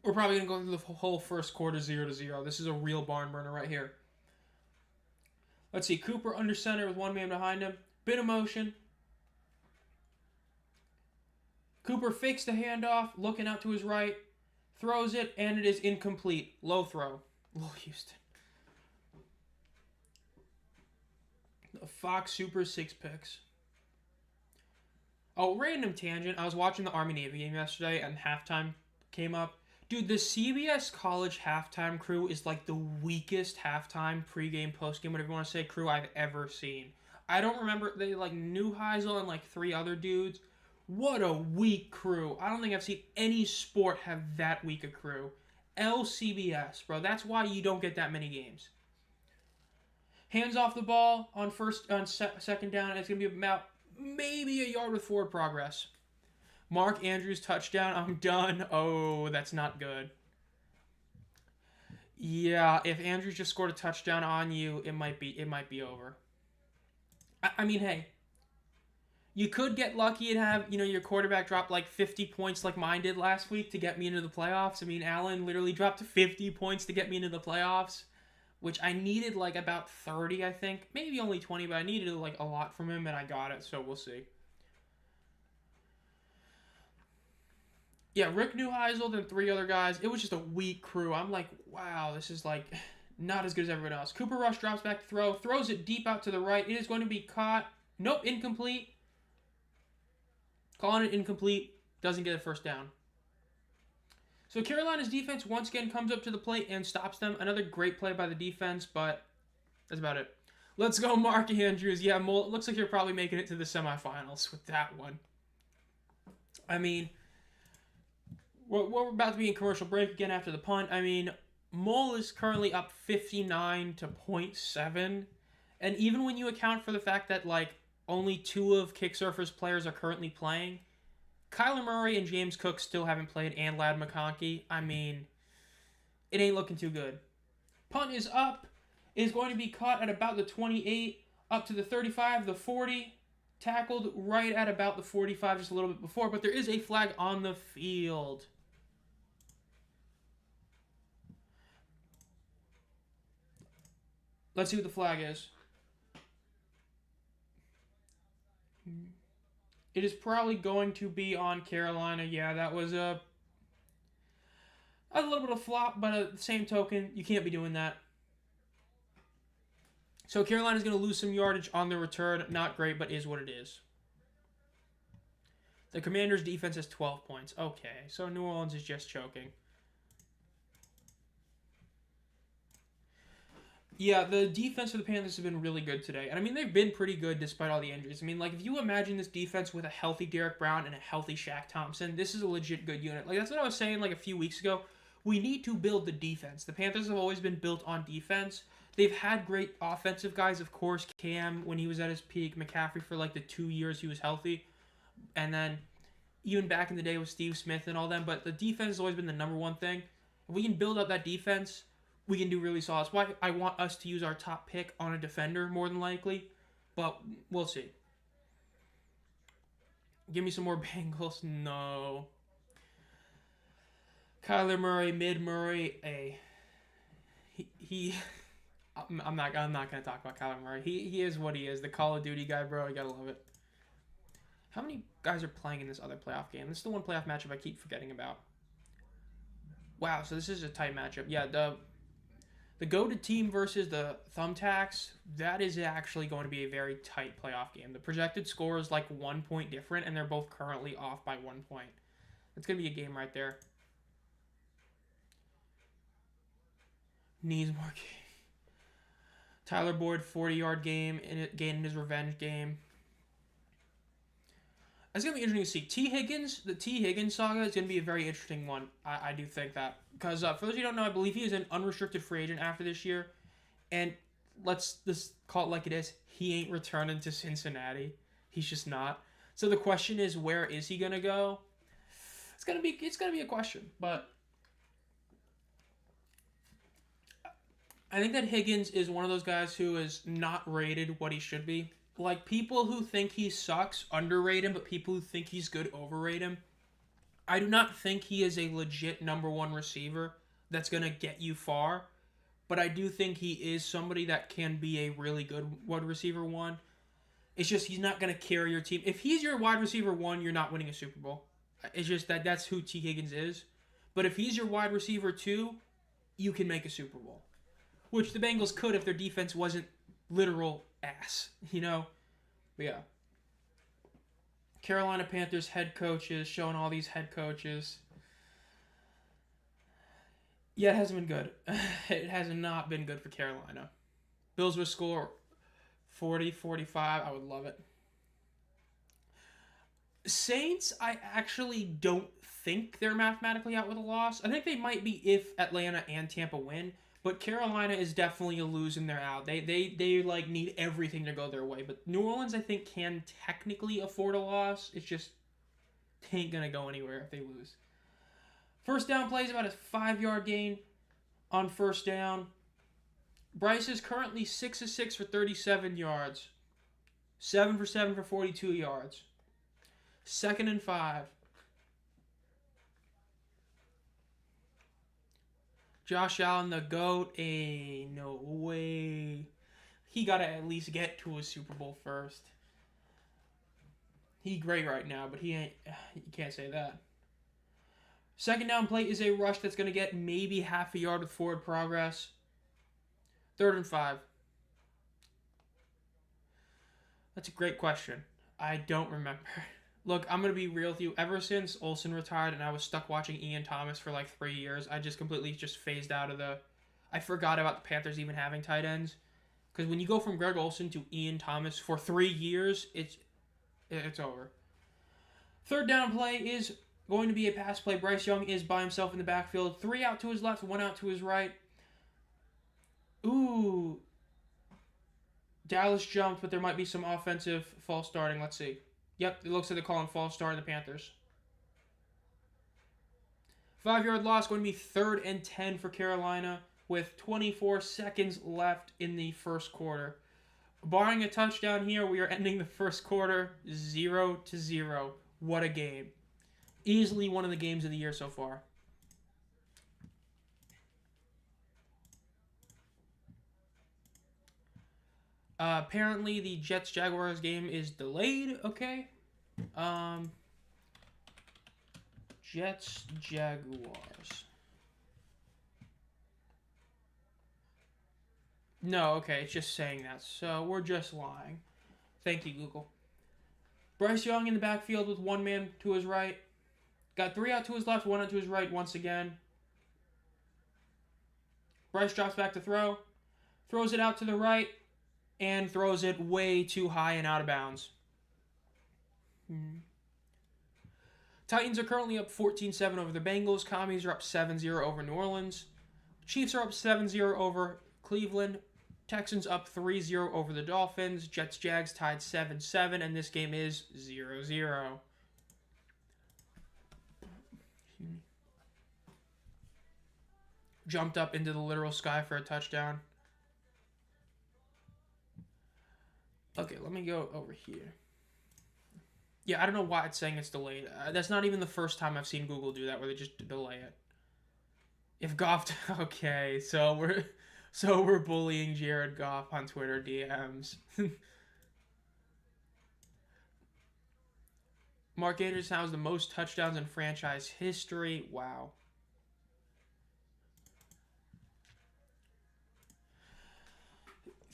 Speaker 1: We're probably going to go through the whole first quarter 0-0. This is a real barn burner right here. Let's see. Cooper under center with one man behind him. Bit of motion. Cooper fakes the handoff, looking out to his right. Throws it, and it is incomplete. Low throw. Low Houston. Fox Super 6 picks. Oh, random tangent. I was watching the Army-Navy game yesterday, and halftime came up. Dude, the CBS College halftime crew is like the weakest halftime, pregame, postgame, whatever you want to say, crew I've ever seen. I don't remember. They like Neuheisel and like 3 other dudes. What a weak crew. I don't think I've seen any sport have that weak a crew. LCBS, bro. That's why you don't get that many games. Hands off the ball on second down. It's going to be about maybe a yard with forward progress. Mark Andrews touchdown. I'm done. Oh, that's not good. Yeah, if Andrews just scored a touchdown on you, it might be over. I mean, hey, you could get lucky and have, your quarterback drop like 50 points like mine did last week to get me into the playoffs. I mean, Allen literally dropped 50 points to get me into the playoffs, which I needed like about 30, I think. Maybe only 20, but I needed like a lot from him, and I got it, so we'll see. Yeah, Rick Neuheisel, then 3 other guys. It was just a weak crew. I'm like, wow, this is like not as good as everyone else. Cooper Rush drops back to throw, throws it deep out to the right. It is going to be caught. Nope, incomplete. Calling it incomplete. Doesn't get a first down. So Carolina's defense once again comes up to the plate and stops them. Another great play by the defense, but that's about it. Let's go, Mark Andrews. Yeah, Mole, it looks like you're probably making it to the semifinals with that one. I mean, we're about to be in commercial break again after the punt. I mean, Mole is currently up 59-0.7. And even when you account for the fact that, like, only 2 of Kicksurfer's players are currently playing, Kyler Murray and James Cook still haven't played, and Ladd McConkey. I mean, it ain't looking too good. Punt is up. It is going to be caught at about the 28, up to the 35, the 40. Tackled right at about the 45, just a little bit before, but there is a flag on the field. Let's see what the flag is. It is probably going to be on Carolina. Yeah, that was a little bit of flop, but at the same token, you can't be doing that. So Carolina's going to lose some yardage on the return. Not great, but is what it is. The Commanders' defense has 12 points. Okay, so New Orleans is just choking. Yeah, the defense for the Panthers has been really good today. And I mean, they've been pretty good despite all the injuries. I mean, like, if you imagine this defense with a healthy Derek Brown and a healthy Shaq Thompson, this is a legit good unit. Like, that's what I was saying, like, a few weeks ago. We need to build the defense. The Panthers have always been built on defense. They've had great offensive guys, of course. Cam, when he was at his peak. McCaffrey for, like, the 2 years he was healthy. And then, even back in the day with Steve Smith and all them. But the defense has always been the number one thing. If we can build up that defense, we can do really solid. That's why I want us to use our top pick on a defender more than likely. But we'll see. Give me some more Bengals. No. Kyler Murray, mid Murray, he I'm not gonna talk about Kyler Murray. He is what he is. The Call of Duty guy, bro. You gotta love it. How many guys are playing in this other playoff game? This is the one playoff matchup I keep forgetting about. Wow, so this is a tight matchup. Yeah, the goated team versus the Thumbtacks, that is actually going to be a very tight playoff game. The projected score is like 1 point different, and they're both currently off by 1 point. It's going to be a game right there. Needs more game. Tyler Boyd, 40-yard game, gaining his revenge game. It's going to be interesting to see. The T. Higgins saga is going to be a very interesting one. I do think that. Because for those of you who don't know, I believe he is an unrestricted free agent after this year. And let's just call it like it is. He ain't returning to Cincinnati. He's just not. So the question is, where is he going to go? It's going to be a question. But I think that Higgins is one of those guys who is not rated what he should be. Like, people who think he sucks underrate him, but people who think he's good overrate him. I do not think he is a legit number one receiver that's going to get you far, but I do think he is somebody that can be a really good wide receiver one. It's just he's not going to carry your team. If he's your wide receiver one, you're not winning a Super Bowl. It's just that's who T. Higgins is. But if he's your wide receiver two, you can make a Super Bowl, which the Bengals could if their defense wasn't literal ass, you know? But yeah. Carolina Panthers head coaches, showing all these head coaches. Yeah, it hasn't been good. It has not been good for Carolina. Bills would score 40-45. I would love it. Saints, I actually don't think they're mathematically out with a loss. I think they might be if Atlanta and Tampa win. But Carolina is definitely a lose and they're out. They like need everything to go their way. But New Orleans, I think, can technically afford a loss. It's just ain't gonna go anywhere if they lose. First down play is about a 5-yard gain on first down. Bryce is currently 6 of 6 for 37 yards. 7 for 7 for 42 yards. 2nd and 5. Josh Allen, the GOAT, no way. He got to at least get to a Super Bowl first. He great right now, but he ain't. You can't say that. Second down play is a rush that's going to get maybe half a yard with forward progress. 3rd and 5. That's a great question. I don't remember. Look, I'm going to be real with you. Ever since Olsen retired and I was stuck watching Ian Thomas for like 3 years, I just completely phased out of the... I forgot about the Panthers even having tight ends. Because when you go from Greg Olsen to Ian Thomas for 3 years, it's over. 3rd down play is going to be a pass play. Bryce Young is by himself in the backfield. 3 out to his left, 1 out to his right. Ooh. Dallas jumped, but there might be some offensive false starting. Let's see. Yep, it looks like they're calling false start in the Panthers. 5-yard loss, going to be 3rd and 10 for Carolina with 24 seconds left in the first quarter. Barring a touchdown here, we are ending the first quarter 0-0. What a game. Easily one of the games of the year so far. Apparently, the Jets-Jaguars game is delayed. Okay. Jets-Jaguars. No, okay, it's just saying that. So, we're just lying. Thank you, Google. Bryce Young in the backfield with 1 man to his right. Got 3 out to his left, 1 out to his right once again. Bryce drops back to throw. Throws it out to the right. And throws it way too high and out of bounds. Titans are currently up 14-7 over the Bengals. Commies are up 7-0 over New Orleans. Chiefs are up 7-0 over Cleveland. Texans up 3-0 over the Dolphins. Jets-Jags tied 7-7, and this game is 0-0. Jumped up into the literal sky for a touchdown. Okay, let me go over here. Yeah, I don't know why it's saying it's delayed. That's not even the first time I've seen Google do that, where they just delay it. If Goff... Okay, so So we're bullying Jared Goff on Twitter DMs. Mark Andrews has the most touchdowns in franchise history. Wow.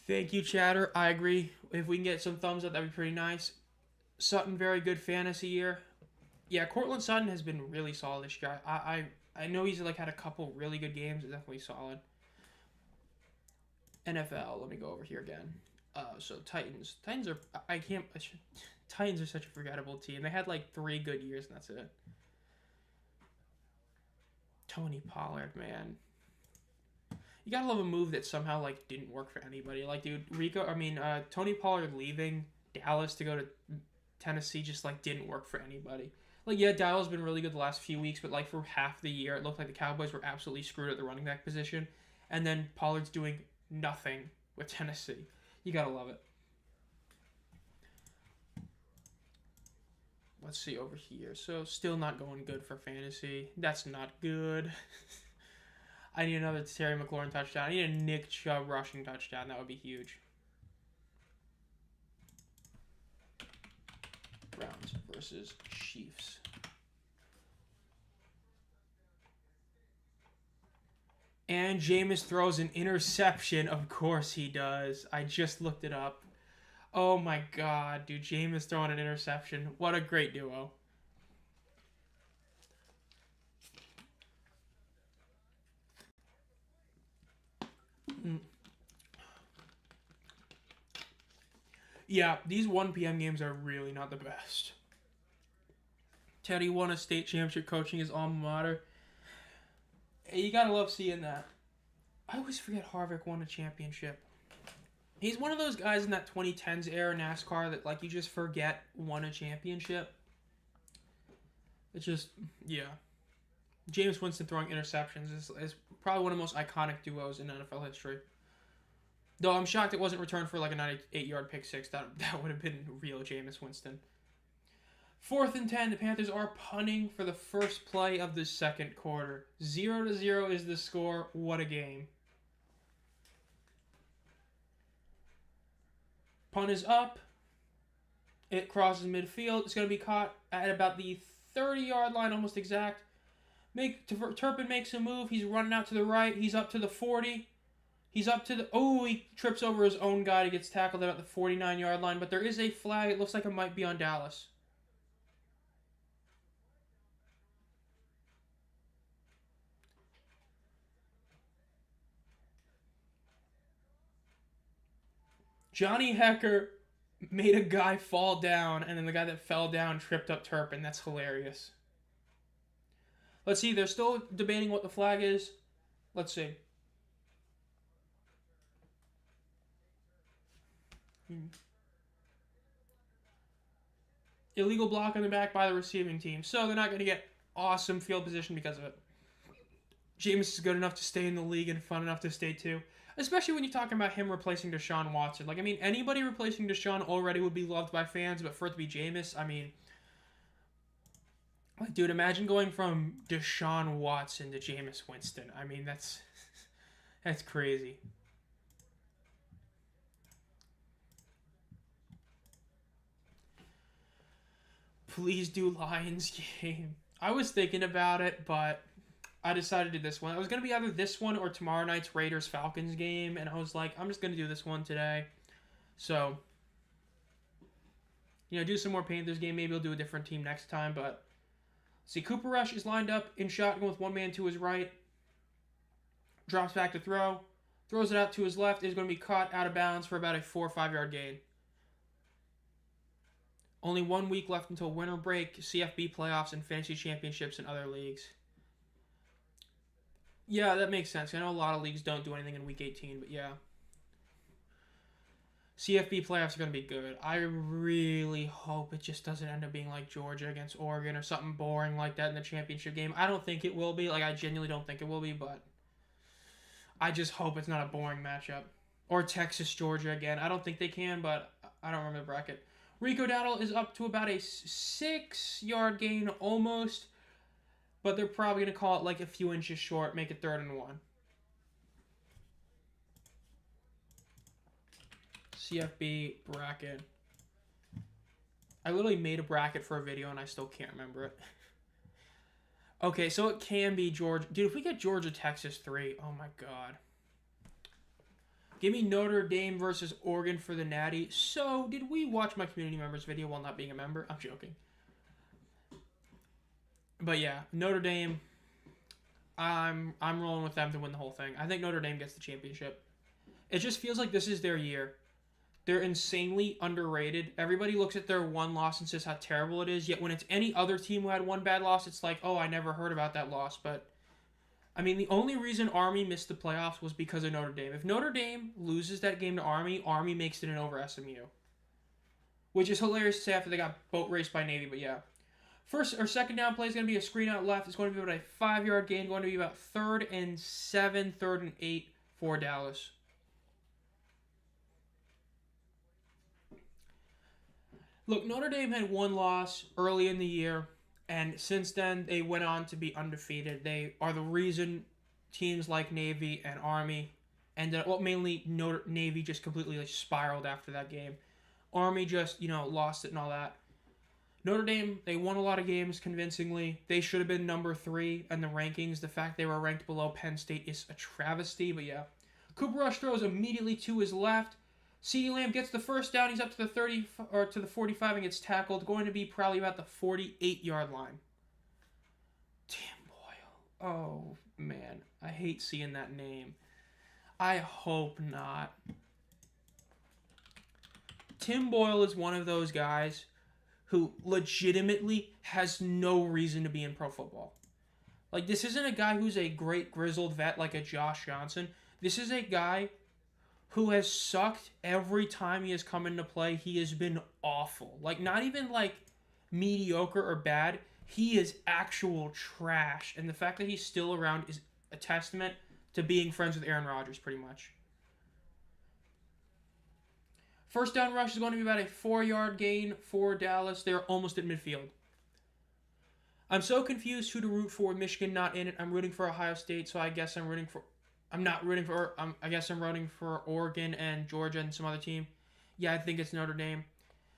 Speaker 1: Thank you, Chatter. I agree. If we can get some thumbs up, that'd be pretty nice. Sutton, very good fantasy year. Yeah, Cortland Sutton has been really solid this year. I know he's like had a couple really good games. Definitely solid. NFL. Let me go over here again. So Titans. Titans are I can't. Titans are such a forgettable team. They had like 3 good years and that's it. Tony Pollard, man. You gotta love a move that somehow like didn't work for anybody. Like, dude, Tony Pollard leaving Dallas to go to Tennessee just like didn't work for anybody. Like, yeah, Dallas has been really good the last few weeks, but like for half the year, it looked like the Cowboys were absolutely screwed at the running back position, and then Pollard's doing nothing with Tennessee. You gotta love it. Let's see over here. So still not going good for fantasy. That's not good. I need another Terry McLaurin touchdown. I need a Nick Chubb rushing touchdown. That would be huge. Browns versus Chiefs. And Jameis throws an interception. Of course he does. I just looked it up. Oh my god, dude. Jameis throwing an interception. What a great duo. Yeah, these 1 p.m. games are really not the best. Teddy won a state championship coaching his alma mater. You gotta love seeing that. I always forget Harvick won a championship. He's one of those guys in that 2010s era NASCAR that like you just forget won a championship. It's just, yeah. Jameis Winston throwing interceptions is probably one of the most iconic duos in NFL history. Though I'm shocked it wasn't returned for like a 98-yard pick six. That would have been real Jameis Winston. 4th and 10. The Panthers are punting for the first play of the second quarter. 0-0 is the score. What a game. Punt is up. It crosses midfield. It's going to be caught at about the 30-yard line, almost exact. Turpin makes a move. He's running out to the right. He's up to the 40. He's up to the... Oh, he trips over his own guy. He gets tackled at the 49-yard line. But there is a flag. It looks like it might be on Dallas. Johnny Hecker made a guy fall down, and then the guy that fell down tripped up Turpin. That's hilarious. Let's see. They're still debating what the flag is. Let's see. Illegal block on the back by the receiving team. So they're not going to get awesome field position because of it. Jameis is good enough to stay in the league and fun enough to stay too. Especially when you're talking about him replacing Deshaun Watson. Like, I mean, anybody replacing Deshaun already would be loved by fans, but for it to be Jameis, I mean... Like, dude, imagine going from Deshaun Watson to Jameis Winston. I mean, that's crazy. Please do Lions game. I was thinking about it, but I decided to do this one. It was going to be either this one or tomorrow night's Raiders-Falcons game, and I was like, I'm just going to do this one today. So, do some more Panthers game. Maybe we'll do a different team next time, but... See, Cooper Rush is lined up in shotgun with one man to his right. Drops back to throw. Throws it out to his left. Is going to be caught out of bounds for about a 4 or 5 yard gain. Only 1 week left until winter break, CFB playoffs, and fantasy championships in other leagues. Yeah, that makes sense. I know a lot of leagues don't do anything in week 18, but yeah. CFB playoffs are going to be good. I really hope it just doesn't end up being like Georgia against Oregon or something boring like that in the championship game. I don't think it will be. Like, I genuinely don't think it will be, but I just hope it's not a boring matchup. Or Texas-Georgia again. I don't think they can, but I don't remember the bracket. Rico Dowdle is up to about a 6 yard gain almost, but they're probably going to call it like a few inches short, make it 3rd and 1. CFB bracket. I literally made a bracket for a video and I still can't remember it. Okay, so it can be Georgia. Dude, if we get Georgia, Texas 3, oh my god. Give me Notre Dame versus Oregon for the Natty. So, did we watch my community members video while not being a member? I'm joking. But yeah, Notre Dame, I'm rolling with them to win the whole thing. I think Notre Dame gets the championship. It just feels like this is their year. They're insanely underrated. Everybody looks at their one loss and says how terrible it is, yet when it's any other team who had one bad loss, it's like, oh, I never heard about that loss. But, I mean, the only reason Army missed the playoffs was because of Notre Dame. If Notre Dame loses that game to Army, Army makes it in over SMU. Which is hilarious to say after they got boat raced by Navy, but yeah. First or second down play is going to be a screen out left. It's going to be about a 5-yard gain, going to be about 3rd and 7, 3rd and 8 for Dallas. Look, Notre Dame had one loss early in the year, and since then they went on to be undefeated. They are the reason teams like Navy and Army ended up, well, mainly Navy just completely spiraled after that game. Army just, lost it and all that. Notre Dame, they won a lot of games convincingly. They should have been number 3 in the rankings. The fact they were ranked below Penn State is a travesty, but yeah. Cooper Rush throws immediately to his left. CeeDee Lamb gets the first down. He's up to the 30 or to the 45 and gets tackled. Going to be probably about the 48-yard line. Tim Boyle. Oh, man. I hate seeing that name. I hope not. Tim Boyle is one of those guys who legitimately has no reason to be in pro football. Like, this isn't a guy who's a great grizzled vet like a Josh Johnson. This is a guy who has sucked every time he has come into play. He has been awful. Like, not even, mediocre or bad. He is actual trash. And the fact that he's still around is a testament to being friends with Aaron Rodgers, pretty much. First down rush is going to be about a 4-yard gain for Dallas. They're almost at midfield. I'm so confused who to root for. Michigan not in it. I'm rooting for Ohio State, so I guess I'm rooting for... I guess I'm rooting for Oregon and Georgia and some other team. Yeah, I think it's Notre Dame.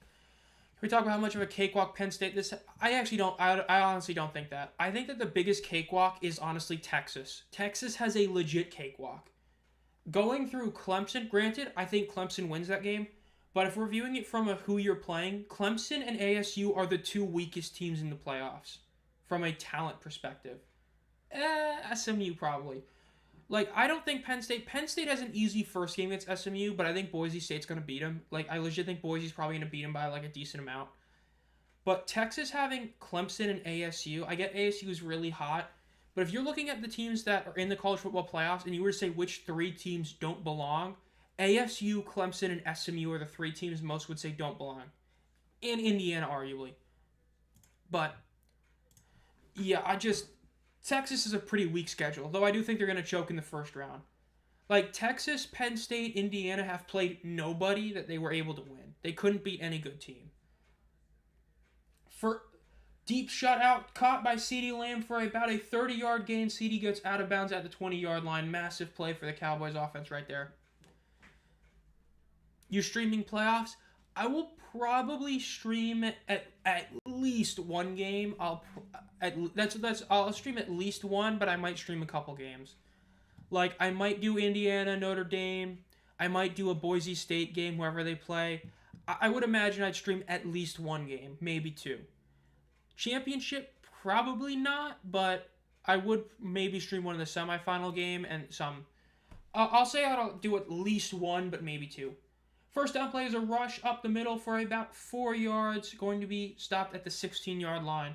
Speaker 1: Can we talk about how much of a cakewalk Penn State this... I honestly don't think that. I think that the biggest cakewalk is honestly Texas. Texas has a legit cakewalk. Going through Clemson, granted, I think Clemson wins that game. But if we're viewing it from a who you're playing, Clemson and ASU are the 2 weakest teams in the playoffs. From a talent perspective. SMU probably. I don't think Penn State has an easy first game against SMU, but I think Boise State's going to beat them. I legit think Boise's probably going to beat them by, a decent amount. But Texas having Clemson and ASU, I get ASU is really hot, but if you're looking at the teams that are in the college football playoffs and you were to say which 3 teams don't belong, ASU, Clemson, and SMU are the 3 teams most would say don't belong. And Indiana, arguably. But, yeah, Texas is a pretty weak schedule, though I do think they're going to choke in the first round. Texas, Penn State, Indiana have played nobody that they were able to win. They couldn't beat any good team. For deep shutout caught by CeeDee Lamb for about a 30-yard gain. CeeDee gets out of bounds at the 20-yard line. Massive play for the Cowboys offense right there. You streaming playoffs? I will probably stream at least one game. I'll stream at least one, but I might stream a couple games. I might do Indiana, Notre Dame. I might do a Boise State game, wherever they play. I would imagine I'd stream at least one game, maybe 2. Championship, probably not, but I would maybe stream one in the semifinal game and some. I'll say I'll do at least one, but maybe 2. First down play is a rush up the middle for about 4 yards, going to be stopped at the 16-yard line.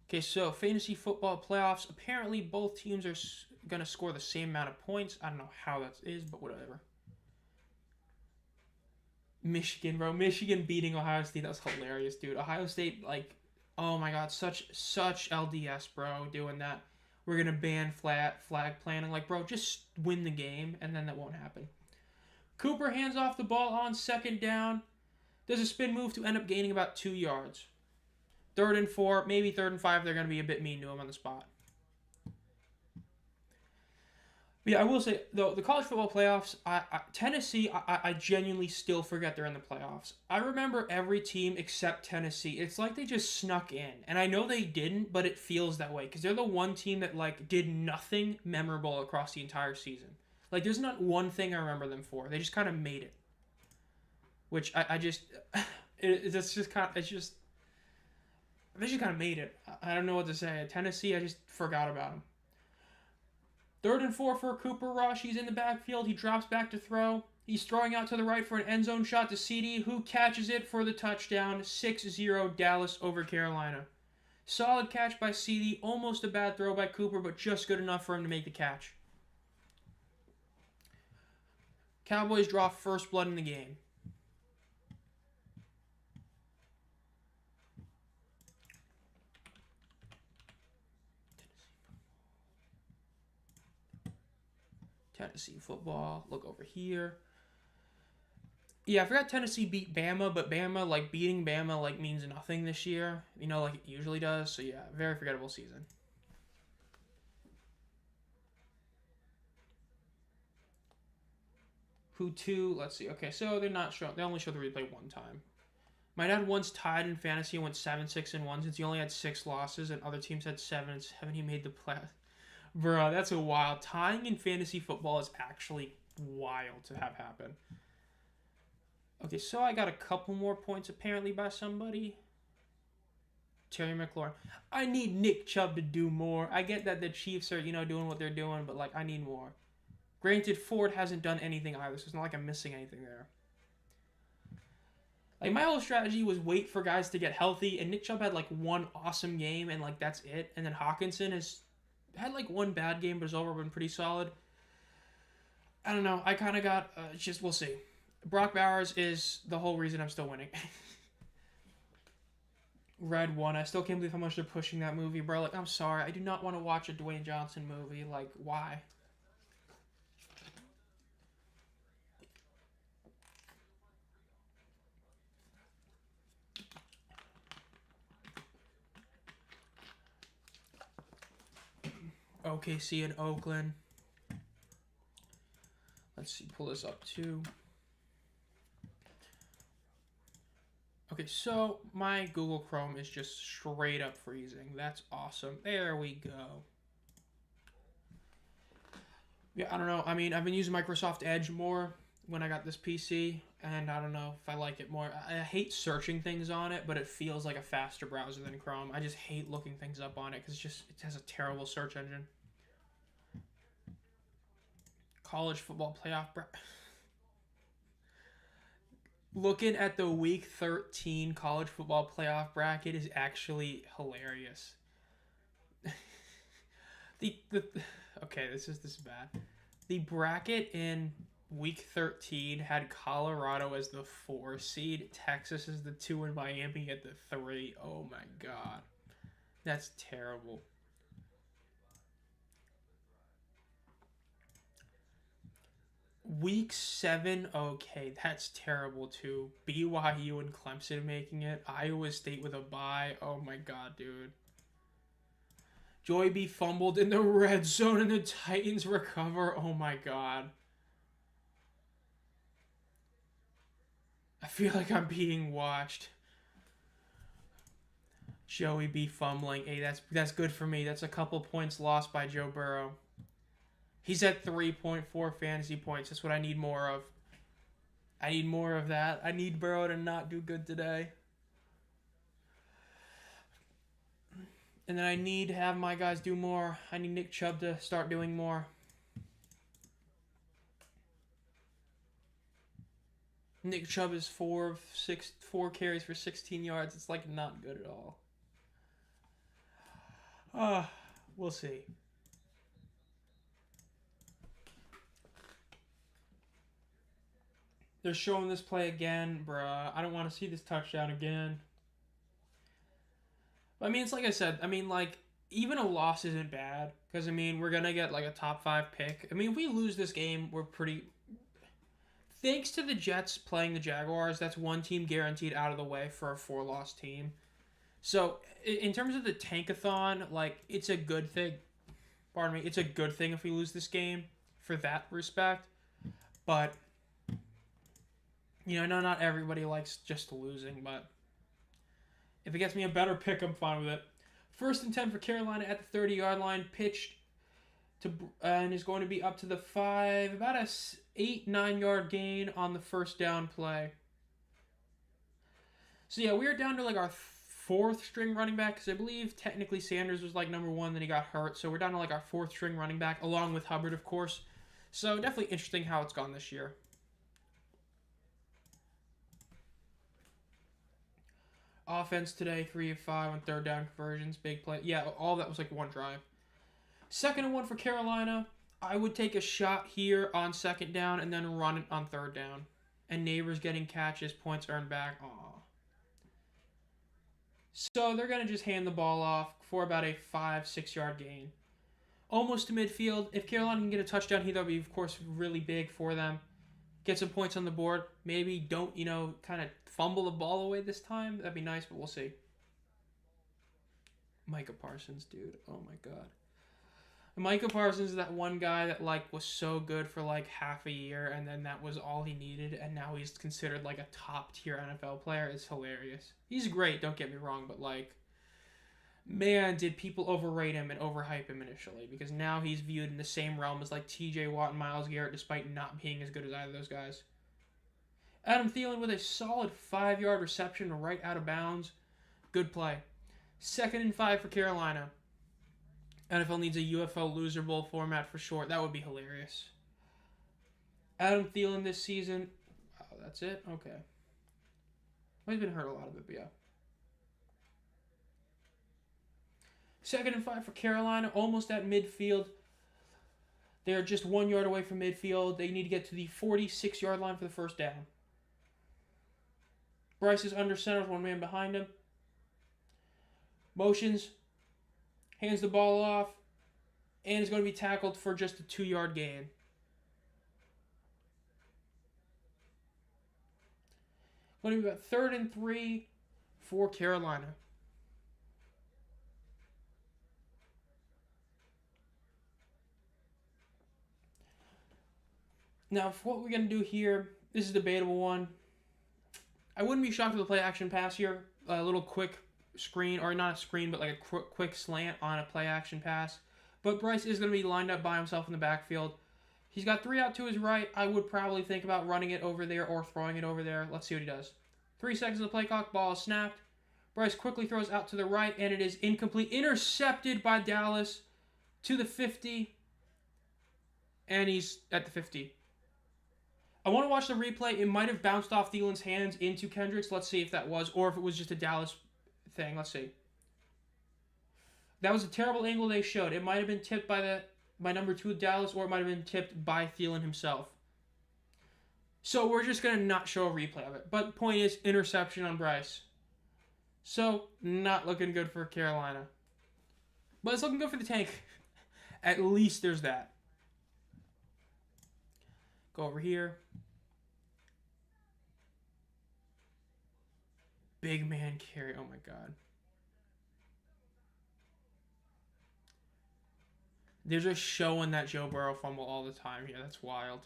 Speaker 1: Okay, so fantasy football playoffs. Apparently, both teams are going to score the same amount of points. I don't know how that is, but whatever. Michigan, bro. Michigan beating Ohio State. That was hilarious, dude. Ohio State, oh my god, such LDS, bro, doing that. We're going to ban flag planting. Bro, just win the game, and then that won't happen. Cooper hands off the ball on second down. Does a spin move to end up gaining about 2 yards. 3rd and 4, maybe 3rd and 5. They're going to be a bit mean to him on the spot. But yeah, I will say, though, the college football playoffs, Tennessee, I genuinely still forget they're in the playoffs. I remember every team except Tennessee. It's like they just snuck in. And I know they didn't, but it feels that way. Because they're the one team that, like, did nothing memorable across the entire season. Like, there's not one thing I remember them for. They just kind of made it. Which I just... it's just kind of... It's just... They just kind of made it. I don't know what to say. Tennessee, I just forgot about them. 3rd and 4 for Cooper Rush. He's in the backfield. He drops back to throw. He's throwing out to the right for an end zone shot to CD, who catches it for the touchdown. 6-0 Dallas over Carolina. Solid catch by CD. Almost a bad throw by Cooper, but just good enough for him to make the catch. Cowboys draw first blood in the game. Tennessee football. Look over here. Yeah, I forgot Tennessee beat Bama, but Bama, like, beating Bama, like, means nothing this year. You know, like it usually does. So, yeah, very forgettable season. Who two? Let's see. Okay, so they're not showing. They only show the replay one time. My dad once tied in fantasy and went 7-6-1 since he only had 6 losses and other teams had 7-7. He made the play. Bro, that's a wild. Tying in fantasy football is actually wild to have happen. Okay, so I got a couple more points apparently by somebody. Terry McLaurin. I need Nick Chubb to do more. I get that the Chiefs are, doing what they're doing, but, like, I need more. Granted, Ford hasn't done anything either, so it's not like I'm missing anything there. Like, my whole strategy was wait for guys to get healthy, and Nick Chubb had, like, one awesome game, and, like, that's it. And then Hawkinson has had, like, one bad game, but has overall been pretty solid. I don't know. I kind of got, we'll see. Brock Bowers is the whole reason I'm still winning. Red 1. I still can't believe how much they're pushing that movie, bro. Like, I'm sorry. I do not want to watch a Dwayne Johnson movie. Like, why? OKC and Oakland. Let's see, pull this up too. Okay, so my Google Chrome is just straight up freezing. That's awesome. There we go. Yeah, I don't know. I mean, I've been using Microsoft Edge more when I got this PC, and I don't know if I like it more. I hate searching things on it, but it feels like a faster browser than Chrome. I just hate looking things up on it because it has a terrible search engine. College football playoff looking at the week 13 college football playoff bracket is actually hilarious. Okay, this is bad. The bracket in week 13 had Colorado as the 4 seed, Texas as the 2, and Miami at the 3. Oh my god. That's terrible. Week 7, okay, that's terrible too. BYU and Clemson making it. Iowa State with a bye. Oh my god, dude. Joey B fumbled in the red zone and the Titans recover. Oh my god. I feel like I'm being watched. Joey B fumbling. Hey, that's good for me. That's a couple points lost by Joe Burrow. He's at 3.4 fantasy points. That's what I need more of. I need more of that. I need Burrow to not do good today. And then I need to have my guys do more. I need Nick Chubb to start doing more. Nick Chubb is 4 carries for 16 yards. It's like not good at all. We'll see. They're showing this play again, bruh. I don't want to see this touchdown again. I mean, it's like I said. I mean, like, even a loss isn't bad. Because, I mean, we're going to get, like, a top 5 pick. I mean, if we lose this game, we're pretty... Thanks to the Jets playing the Jaguars, that's one team guaranteed out of the way for a 4-loss team. So in terms of the tankathon, like it's a good thing. Pardon me, it's a good thing if we lose this game for that respect. But you know, no, not everybody likes just losing. But if it gets me a better pick, I'm fine with it. First and 10 for Carolina at the 30-yard line, pitched to and is going to be up to the 5, about a 8-9 yard gain on the first down play. So yeah, we are down to like our fourth string running back, because I believe technically Sanders was like number 1, then he got hurt. So we're down to like our fourth string running back, along with Hubbard, of course. So definitely interesting how it's gone this year. Offense today, 3 of 5 on third down conversions, big play. Yeah, all that was like one drive. 2nd and 1 for Carolina. I would take a shot here on 2nd down and then run it on 3rd down. And Neighbors getting catches, points earned back. Aww. So they're going to just hand the ball off for about a 5-6 yard gain. Almost to midfield. If Carolina can get a touchdown here, that would be, of course, really big for them. Get some points on the board. Maybe don't, kind of fumble the ball away this time. That'd be nice, but we'll see. Micah Parsons, dude. Oh, my God. Micah Parsons is that one guy that, like, was so good for, like, half a year, and then that was all he needed, and now he's considered, like, a top-tier NFL player. It's hilarious. He's great, don't get me wrong, but, like, man, did people overrate him and overhype him initially, because now he's viewed in the same realm as, like, T.J. Watt and Myles Garrett, despite not being as good as either of those guys. Adam Thielen with a solid 5-yard reception right out of bounds. Good play. 2nd and 5 for Carolina. NFL needs a UFO loser bowl format for short. That would be hilarious. Adam Thielen this season. Oh, that's it? Okay. Well, he's been hurt a lot of it, but yeah. 2nd and 5 for Carolina. Almost at midfield. They're just 1 yard away from midfield. They need to get to the 46-yard line for the first down. Bryce is under center with one man behind him. Motions. Hands the ball off, and is going to be tackled for just a 2-yard gain. Going to be about 3rd and 3 for Carolina. Now, for what we're going to do here, this is a debatable one. I wouldn't be shocked with a play action pass here. A little quick screen, or not a screen, but like a quick slant on a play action pass. But Bryce is going to be lined up by himself in the backfield. He's got 3 out to his right. I would probably think about running it over there or throwing it over there. Let's see what he does. 3 seconds of the play clock. Ball is snapped. Bryce quickly throws out to the right, and it is incomplete. Intercepted by Dallas to the 50. And he's at the 50. I want to watch the replay. It might have bounced off Thielen's hands into Kendricks. Let's see if that was, or if it was just a Dallas thing. Let's see. That was a terrible angle they showed. It might have been tipped by number 2 Dallas, or it might have been tipped by Thielen himself. So we're just going to not show a replay of it. But point is, interception on Bryce. So, not looking good for Carolina. But it's looking good for the tank. At least there's that. Go over here. Big man carry. Oh my God. They're just showing that Joe Burrow fumble all the time here. That's wild.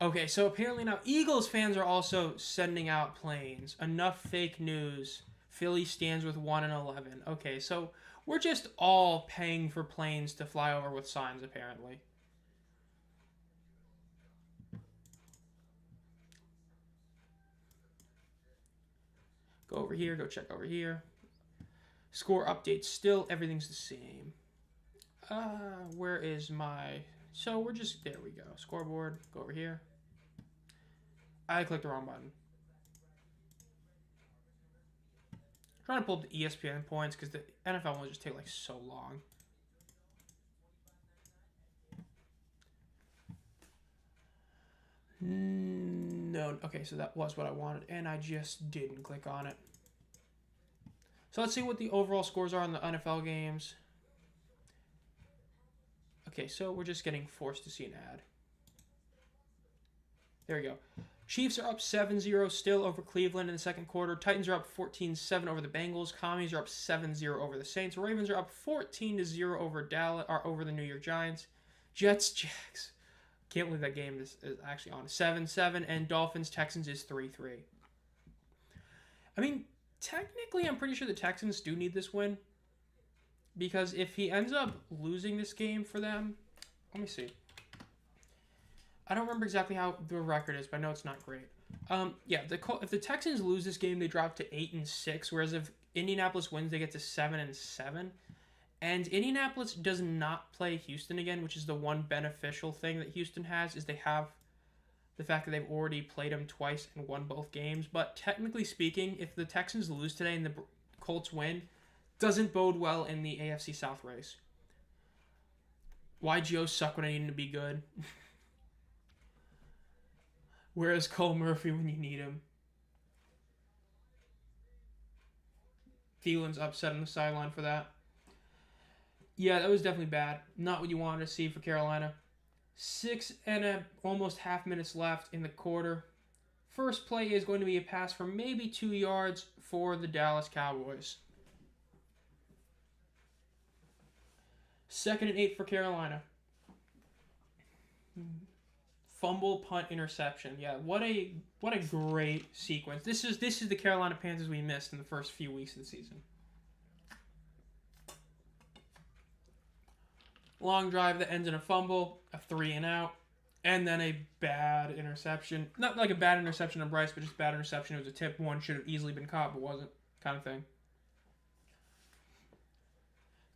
Speaker 1: Okay, so apparently now Eagles fans are also sending out planes. Enough fake news. Philly stands with 1-11. Okay, so we're just all paying for planes to fly over with signs, apparently. Go over here, go check over here. Score updates still, everything's the same. Where is my... So we're just... There we go. Scoreboard, go over here. I clicked the wrong button. I'm trying to pull up the ESPN points because the NFL ones just take like so long. No, okay, so that was what I wanted, and I just didn't click on it. So let's see what the overall scores are on the NFL games. Okay, so we're just getting forced to see an ad. There we go. Chiefs are up 7-0 still over Cleveland in the second quarter. Titans are up 14-7 over the Bengals. Commies are up 7-0 over the Saints. Ravens are up 14-0 over Dallas or over the New York Giants. Jets, Jags. Can't believe that game is actually on. 7-7, and Dolphins, Texans is 3-3. I mean, technically, I'm pretty sure the Texans do need this win. Because if he ends up losing this game for them, let me see. I don't remember exactly how the record is, but I know it's not great. If the Texans lose this game, they drop to 8-6, whereas if Indianapolis wins, they get to 7-7. And Indianapolis does not play Houston again, which is the one beneficial thing that Houston has, is they have the fact that they've already played them twice and won both games. But technically speaking, if the Texans lose today and the Colts win, doesn't bode well in the AFC South race. Why Joe suck when I need him to be good? Whereas Cole Murphy when you need him? Thielen's upset on the sideline for that. Yeah, that was definitely bad. Not what you wanted to see for Carolina. 6 and almost half minutes left in the quarter. First play is going to be a pass for maybe 2 yards for the Dallas Cowboys. 2nd and 8 for Carolina. Fumble, punt, interception. Yeah, what a great sequence. This is the Carolina Panthers we missed in the first few weeks of the season. Long drive that ends in a fumble, a 3-and-out, and then a bad interception. Not like a bad interception on Bryce, but just bad interception. It was a tip. One should have easily been caught, but wasn't, kind of thing.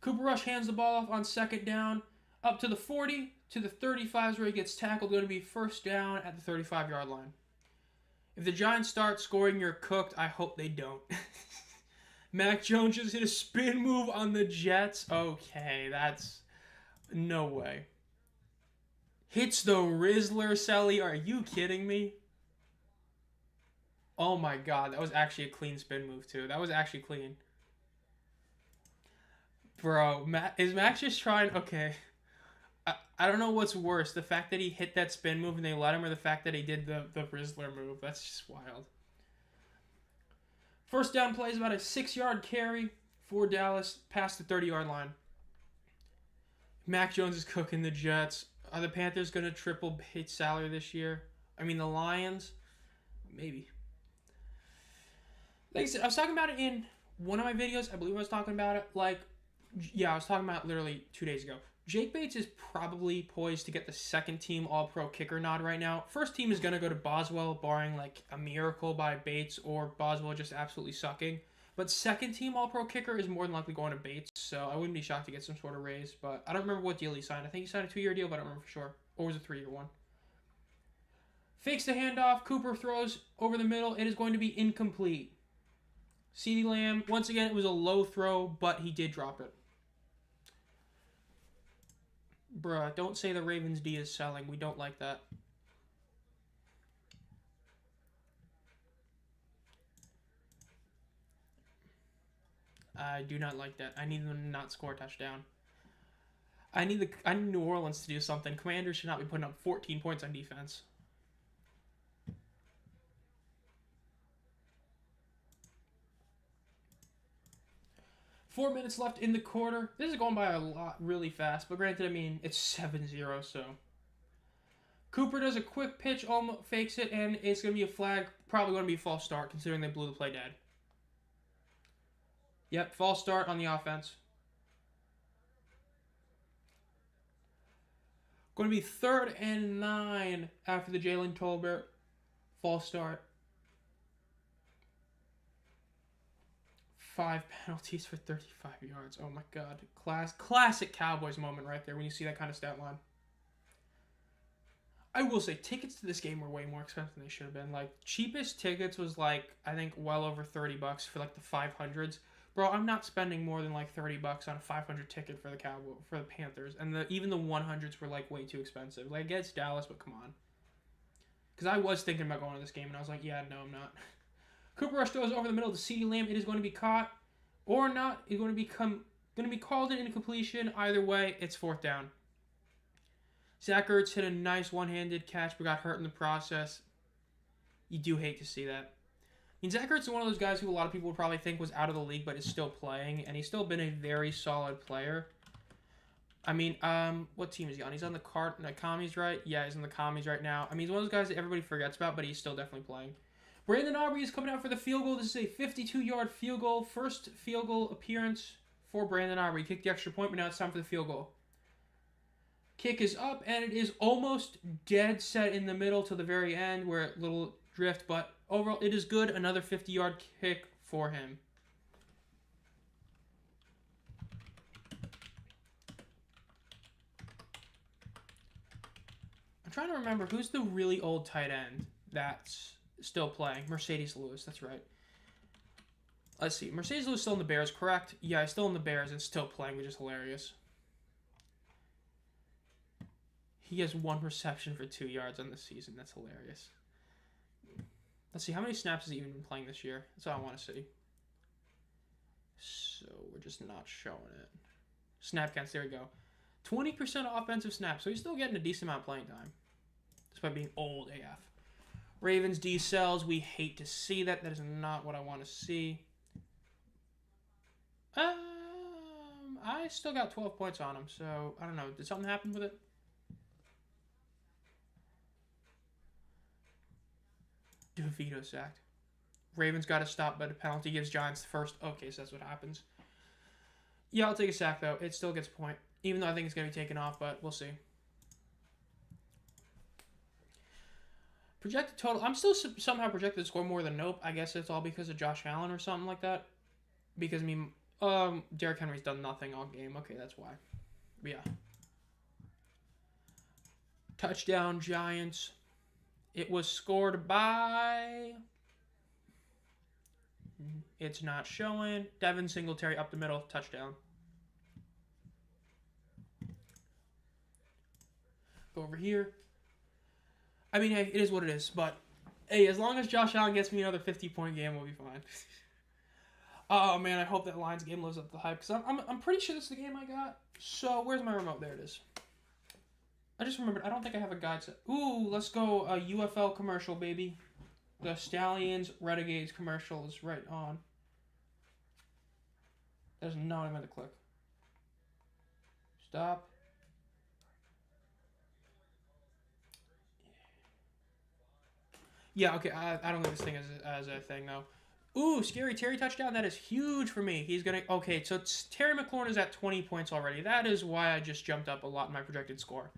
Speaker 1: Cooper Rush hands the ball off on 2nd down, up to the 40, to the 35 where he gets tackled. Going to be 1st down at the 35-yard line. If the Giants start scoring, you're cooked. I hope they don't. Mac Jones just hit a spin move on the Jets. Okay, that's... No way. Hits the Rizzler, Selly. Are you kidding me? Oh my god, that was actually a clean spin move too. That was actually clean. Bro, is Max just trying... Okay. I don't know what's worse. The fact that he hit that spin move and they let him, or the fact that he did the Rizzler move. That's just wild. 1st down play is about a 6-yard carry for Dallas past the 30-yard line. Mac Jones is cooking the Jets. Are the Panthers going to triple Bates' salary this year? I mean, the Lions? Maybe. Like I said, I was talking about it in one of my videos. I believe I was talking about it. I was talking about it literally 2 days ago. Jake Bates is probably poised to get the 2nd-team All-Pro kicker nod right now. 1st team is going to go to Boswell, barring like a miracle by Bates or Boswell just absolutely sucking. But 2nd-team All-Pro kicker is more than likely going to Bates, so I wouldn't be shocked to get some sort of raise. But I don't remember what deal he signed. I think he signed a 2-year deal, but I don't remember for sure. Or was it a 3-year one? Fakes the handoff. Cooper throws over the middle. It is going to be incomplete. CeeDee Lamb, once again, it was a low throw, but he did drop it. Bruh, don't say the Ravens D is selling. We don't like that. I do not like that. I need them to not score a touchdown. I need New Orleans to do something. Commanders should not be putting up 14 points on defense. Four minutes left in the quarter. This is going by a lot really fast, but granted, I mean, it's 7-0, so. Cooper does a quick pitch, almost fakes it, and it's going to be a flag. Probably going to be a false start, considering they blew the play dead. Yep, false start on the offense. Going to be 3rd and 9 after the Jalen Tolbert false start. 5 penalties for 35 yards. Oh my god. Classic Cowboys moment right there when you see that kind of stat line. I will say, tickets to this game were way more expensive than they should have been. Like, cheapest tickets was like, I think, well over $30 for like the 500s. Bro, I'm not spending more than like $30 on a 500 ticket for the Panthers. And even the 100s were like way too expensive. Like, I get it's Dallas, but come on. Because I was thinking about going to this game, and I was like, yeah, no, I'm not. Cooper Rush throws over the middle to CeeDee Lamb. It is going to be caught or not. It's going to be called an incompletion. Either way, it's 4th down. Zach Ertz hit a nice one-handed catch, but got hurt in the process. You do hate to see that. I mean, Zach Ertz is one of those guys who a lot of people would probably think was out of the league, but is still playing, and he's still been a very solid player. I mean, what team is he on? He's on the Commies, right? Yeah, he's on the Commies right now. I mean, he's one of those guys that everybody forgets about, but he's still definitely playing. Brandon Aubrey is coming out for the field goal. This is a 52-yard field goal. First field goal appearance for Brandon Aubrey. Kicked the extra point, but now it's time for the field goal. Kick is up, and it is almost dead set in the middle to the very end where it little drift, but overall it is good. Another 50-yard kick for him. I'm trying to remember who's the really old tight end that's still playing. Mercedes Lewis, that's right. Let's see. Mercedes Lewis still in the Bears, correct? Yeah, he's still in the Bears and still playing, which is hilarious. He has 1 reception for 2 yards on the season. That's hilarious. Let's see. How many snaps has he even been playing this year? That's all I want to see. So we're just not showing it. Snap counts. There we go. 20% offensive snaps. So he's still getting a decent amount of playing time. Despite being old AF. Ravens D cells. We hate to see that. That is not what I want to see. I still got 12 points on him. So I don't know. Did something happen with it? DeVito sacked. Ravens got to stop, but a penalty gives Giants the first. Okay, so that's what happens. Yeah, I'll take a sack, though. It still gets a point. Even though I think it's going to be taken off, but we'll see. Projected total. I'm still somehow projected to score more than Nope. I guess it's all because of Josh Allen or something like that. Because, I mean, Derrick Henry's done nothing all game. Okay, that's why. But yeah. Touchdown, Giants. It was scored by... It's not showing. Devin Singletary up the middle. Touchdown. Go over here. I mean, hey, it is what it is. But, hey, as long as Josh Allen gets me another 50-point game, we'll be fine. Oh, man, I hope that Lions game lives up to the hype. Because I'm pretty sure this is the game I got. So, where's my remote? There it is. I just remembered, I don't think I have a guide set. Ooh, let's go a UFL commercial, baby. The Stallions Renegades commercial is right on. There's no one I meant to click. Stop. Yeah, okay, I don't think this thing as a thing, though. Ooh, Scary Terry touchdown. That is huge for me. He's going to... Okay, so Terry McLaurin is at 20 points already. That is why I just jumped up a lot in my projected score.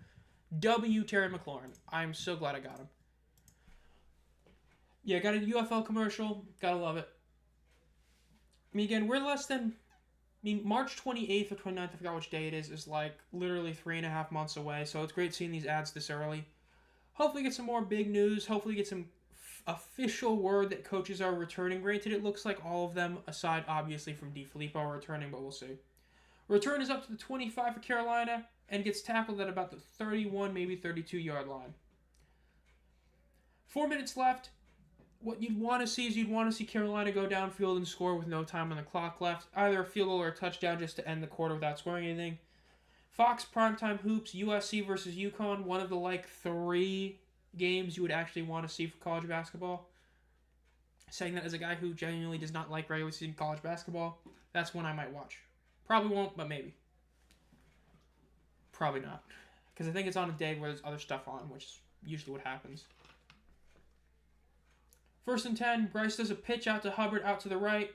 Speaker 1: W. Terry McLaurin. I'm so glad I got him. Yeah, got a UFL commercial. Gotta love it. I mean, again, we're less than... I mean, March 28th or 29th, I forgot which day it is like literally 3.5 months away. So it's great seeing these ads this early. Hopefully get some more big news. Hopefully get some official word that coaches are returning. Granted, it looks like all of them, aside obviously from DeFilippo, are returning, but we'll see. Return is up to the 25 for Carolina and gets tackled at about the 31, maybe 32-yard line. 4 minutes left. What you'd want to see is you'd want to see Carolina go downfield and score with no time on the clock left. Either a field goal or a touchdown just to end the quarter without scoring anything. Fox Primetime Hoops, USC versus UConn. One of the 3 games you would actually want to see for college basketball. Saying that as a guy who genuinely does not like regular season college basketball, that's one I might watch. Probably won't, but maybe. Probably not. Because I think it's on a day where there's other stuff on, which is usually what happens. 1st and 10. Bryce does a pitch out to Hubbard, out to the right.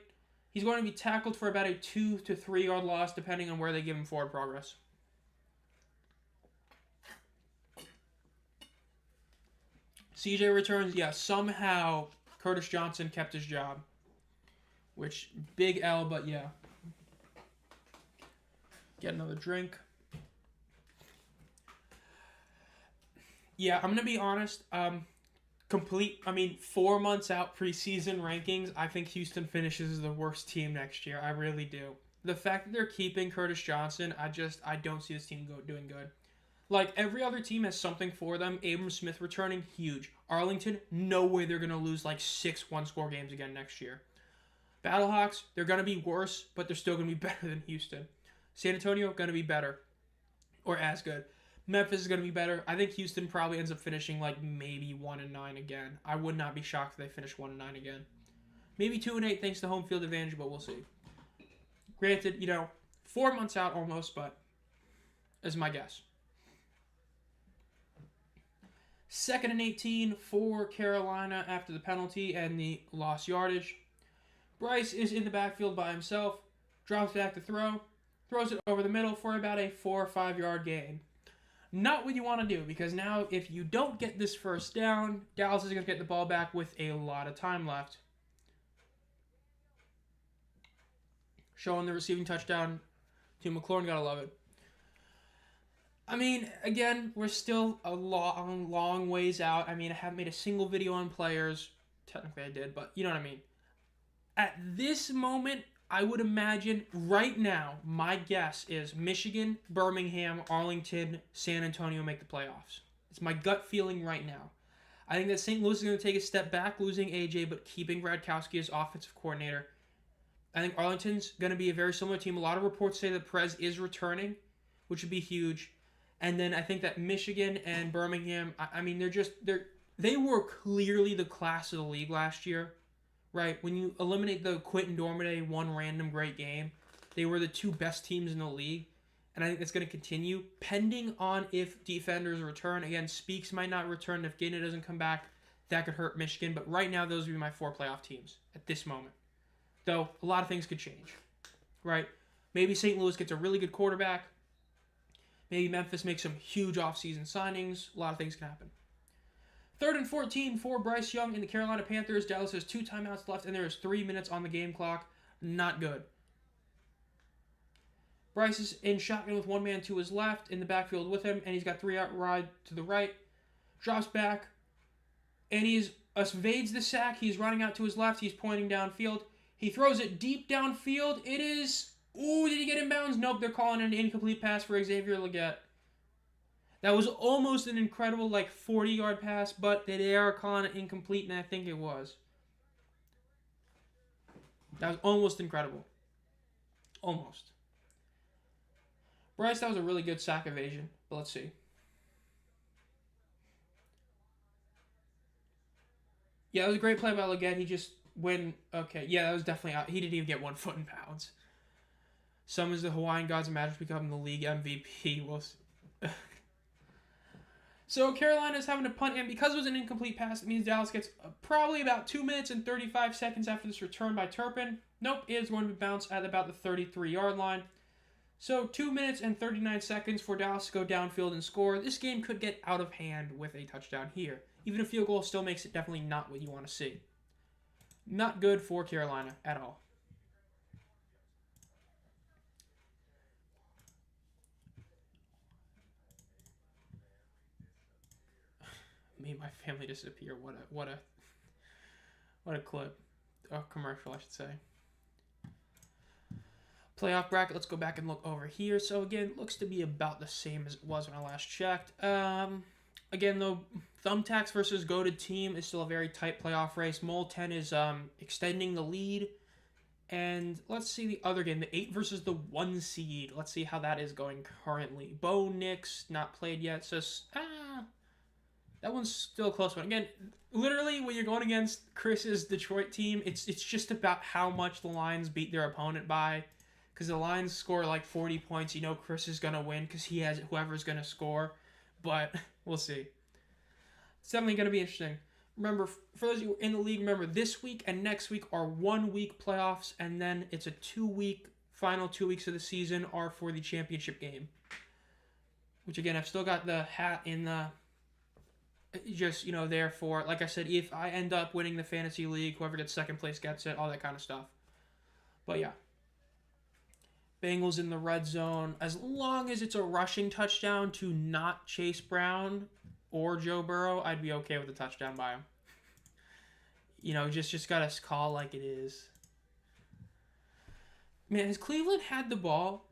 Speaker 1: He's going to be tackled for about a 2 to 3 yard loss, depending on where they give him forward progress. CJ returns. Yeah, somehow Curtis Johnson kept his job. Which, big L, but yeah. Get another drink. Yeah, I'm going to be honest. 4 months out preseason rankings, I think Houston finishes as the worst team next year. I really do. The fact that they're keeping Curtis Johnson, I don't see this team doing good. Every other team has something for them. Abram Smith returning, huge. Arlington, no way they're going to lose 6 one-score games again next year. Battlehawks, they're going to be worse, but they're still going to be better than Houston. San Antonio, going to be better. Or as good. Memphis is going to be better. I think Houston probably ends up finishing like maybe 1-9 again. I would not be shocked if they finish 1-9 again. Maybe 2-8 thanks to home field advantage, but we'll see. Granted, 4 months out almost, but is my guess. 2nd and 18 for Carolina after the penalty and the lost yardage. Bryce is in the backfield by himself, drops back to throw, throws it over the middle for about a 4 or 5 yard gain. Not what you want to do, because now if you don't get this first down, Dallas is going to get the ball back with a lot of time left. Showing the receiving touchdown to McLaurin, gotta love it. I mean, again, we're still a long ways out. I mean, I haven't made a single video on players. Technically I did, but you know what I mean. At this moment, I would imagine right now, my guess is Michigan, Birmingham, Arlington, San Antonio make the playoffs. It's my gut feeling right now. I think that St. Louis is going to take a step back, losing AJ, but keeping Radkowski as offensive coordinator. I think Arlington's going to be a very similar team. A lot of reports say that Perez is returning, which would be huge. And then I think that Michigan and Birmingham, I mean, they were clearly the class of the league last year. Right, when you eliminate the Quentin Dormade one random great game, they were the 2 best teams in the league, and I think that's going to continue, pending on if defenders return. Again, Speaks might not return. If Gaina doesn't come back, that could hurt Michigan, but right now, those would be my 4 playoff teams at this moment. Though, a lot of things could change, right? Maybe St. Louis gets a really good quarterback. Maybe Memphis makes some huge offseason signings. A lot of things can happen. 3rd and 14 for Bryce Young in the Carolina Panthers. Dallas has 2 timeouts left, and there is 3 minutes on the game clock. Not good. Bryce is in shotgun with 1 man to his left, in the backfield with him, and he's got 3-out ride to the right. Drops back, and he evades the sack. He's running out to his left. He's pointing downfield. He throws it deep downfield. It is... Ooh, did he get inbounds? Nope, they're calling an incomplete pass for Xavier Legette. That was almost an incredible, 40-yard pass, but they are calling it incomplete, and I think it was. That was almost incredible. Almost. Bryce, that was a really good sack evasion, but let's see. Yeah, that was a great play by Legette. He just went... Okay, yeah, that was definitely out. He didn't even get 1 foot in bounds. Summons the Hawaiian Gods of Magic, become the league MVP. So Carolina's having to punt, and because it was an incomplete pass, it means Dallas gets probably about 2 minutes and 35 seconds after this return by Turpin. Nope, it is going to bounce at about the 33-yard line. So 2 minutes and 39 seconds for Dallas to go downfield and score. This game could get out of hand with a touchdown here. Even a field goal still makes it definitely not what you want to see. Not good for Carolina at all. Made my family disappear. What a clip. A commercial, I should say. Playoff bracket. Let's go back and look over here. So again, looks to be about the same as it was when I last checked. Again, though, Thumbtacks versus Goated Team is still a very tight playoff race. Mole 10 is extending the lead. And let's see the other game, the 8 versus the 1 seed. Let's see how that is going currently. Bo Nix, not played yet. So, that one's still a close one. Again, literally, when you're going against Chris's Detroit team, it's just about how much the Lions beat their opponent by. Because the Lions score 40 points, you know Chris is going to win because he has whoever's going to score. But we'll see. It's definitely going to be interesting. Remember, for those of you in the league, remember this week and next week are 1 week playoffs, and then it's a 2-week, final 2 weeks of the season are for the championship game. Which again, I've still got the hat in the... Just, there for, like I said, if I end up winning the fantasy league, whoever gets second place gets it, all that kind of stuff. But yeah. Bengals in the red zone. As long as it's a rushing touchdown to not Chase Brown or Joe Burrow, I'd be okay with a touchdown by him. Just got to call like it is. Man, has Cleveland had the ball?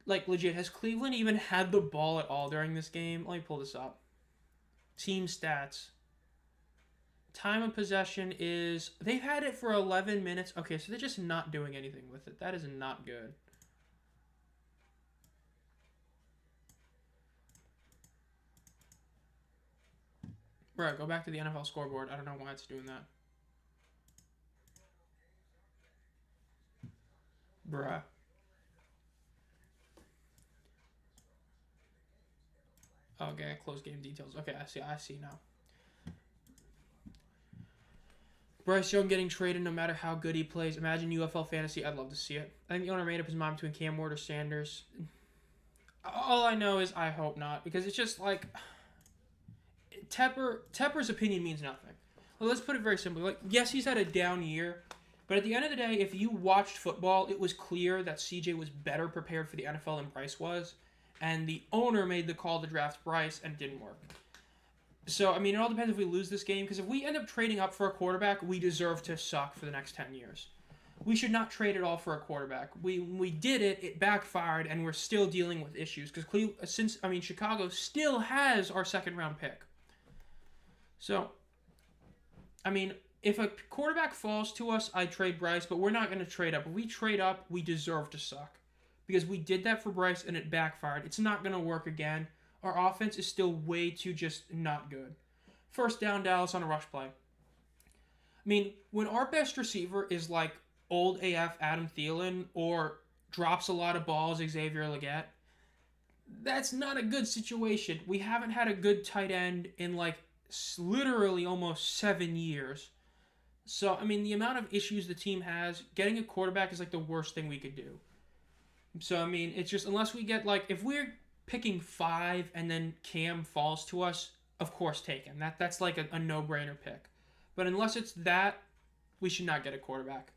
Speaker 1: Legit, has Cleveland even had the ball at all during this game? Let me pull this up. Team stats. Time of possession is... They've had it for 11 minutes. Okay, so they're just not doing anything with it. That is not good. Bruh, go back to the NFL scoreboard. I don't know why it's doing that. Bruh. Okay, close game details. Okay, I see now. Bryce Young getting traded no matter how good he plays. Imagine UFL fantasy. I'd love to see it. I think the owner made up his mind between Cam Ward or Sanders. All I know is I hope not, because it's just like Tepper's opinion means nothing. Well, let's put it very simply. Like, yes, he's had a down year, but at the end of the day, if you watched football, it was clear that CJ was better prepared for the NFL than Bryce was, and the owner made the call to draft Bryce, and it didn't work. So, I mean, it all depends if we lose this game, because if we end up trading up for a quarterback, we deserve to suck for the next 10 years. We should not trade it all for a quarterback. We did it, it backfired, and we're still dealing with issues, because Chicago still has our second-round pick. So, I mean, if a quarterback falls to us, I trade Bryce, but we're not going to trade up. If we trade up, we deserve to suck, because we did that for Bryce, and it backfired. It's not going to work again. Our offense is still way too just not good. First down, Dallas on a rush play. I mean, when our best receiver is like old AF Adam Thielen or drops a lot of balls Xavier Legette, that's not a good situation. We haven't had a good tight end in like literally almost 7 years. So, I mean, the amount of issues the team has, getting a quarterback is like the worst thing we could do. So, I mean, it's just, unless we get like, if we're picking 5 and then Cam falls to us, of course take him. That's like a no-brainer pick. But unless it's that, we should not get a quarterback.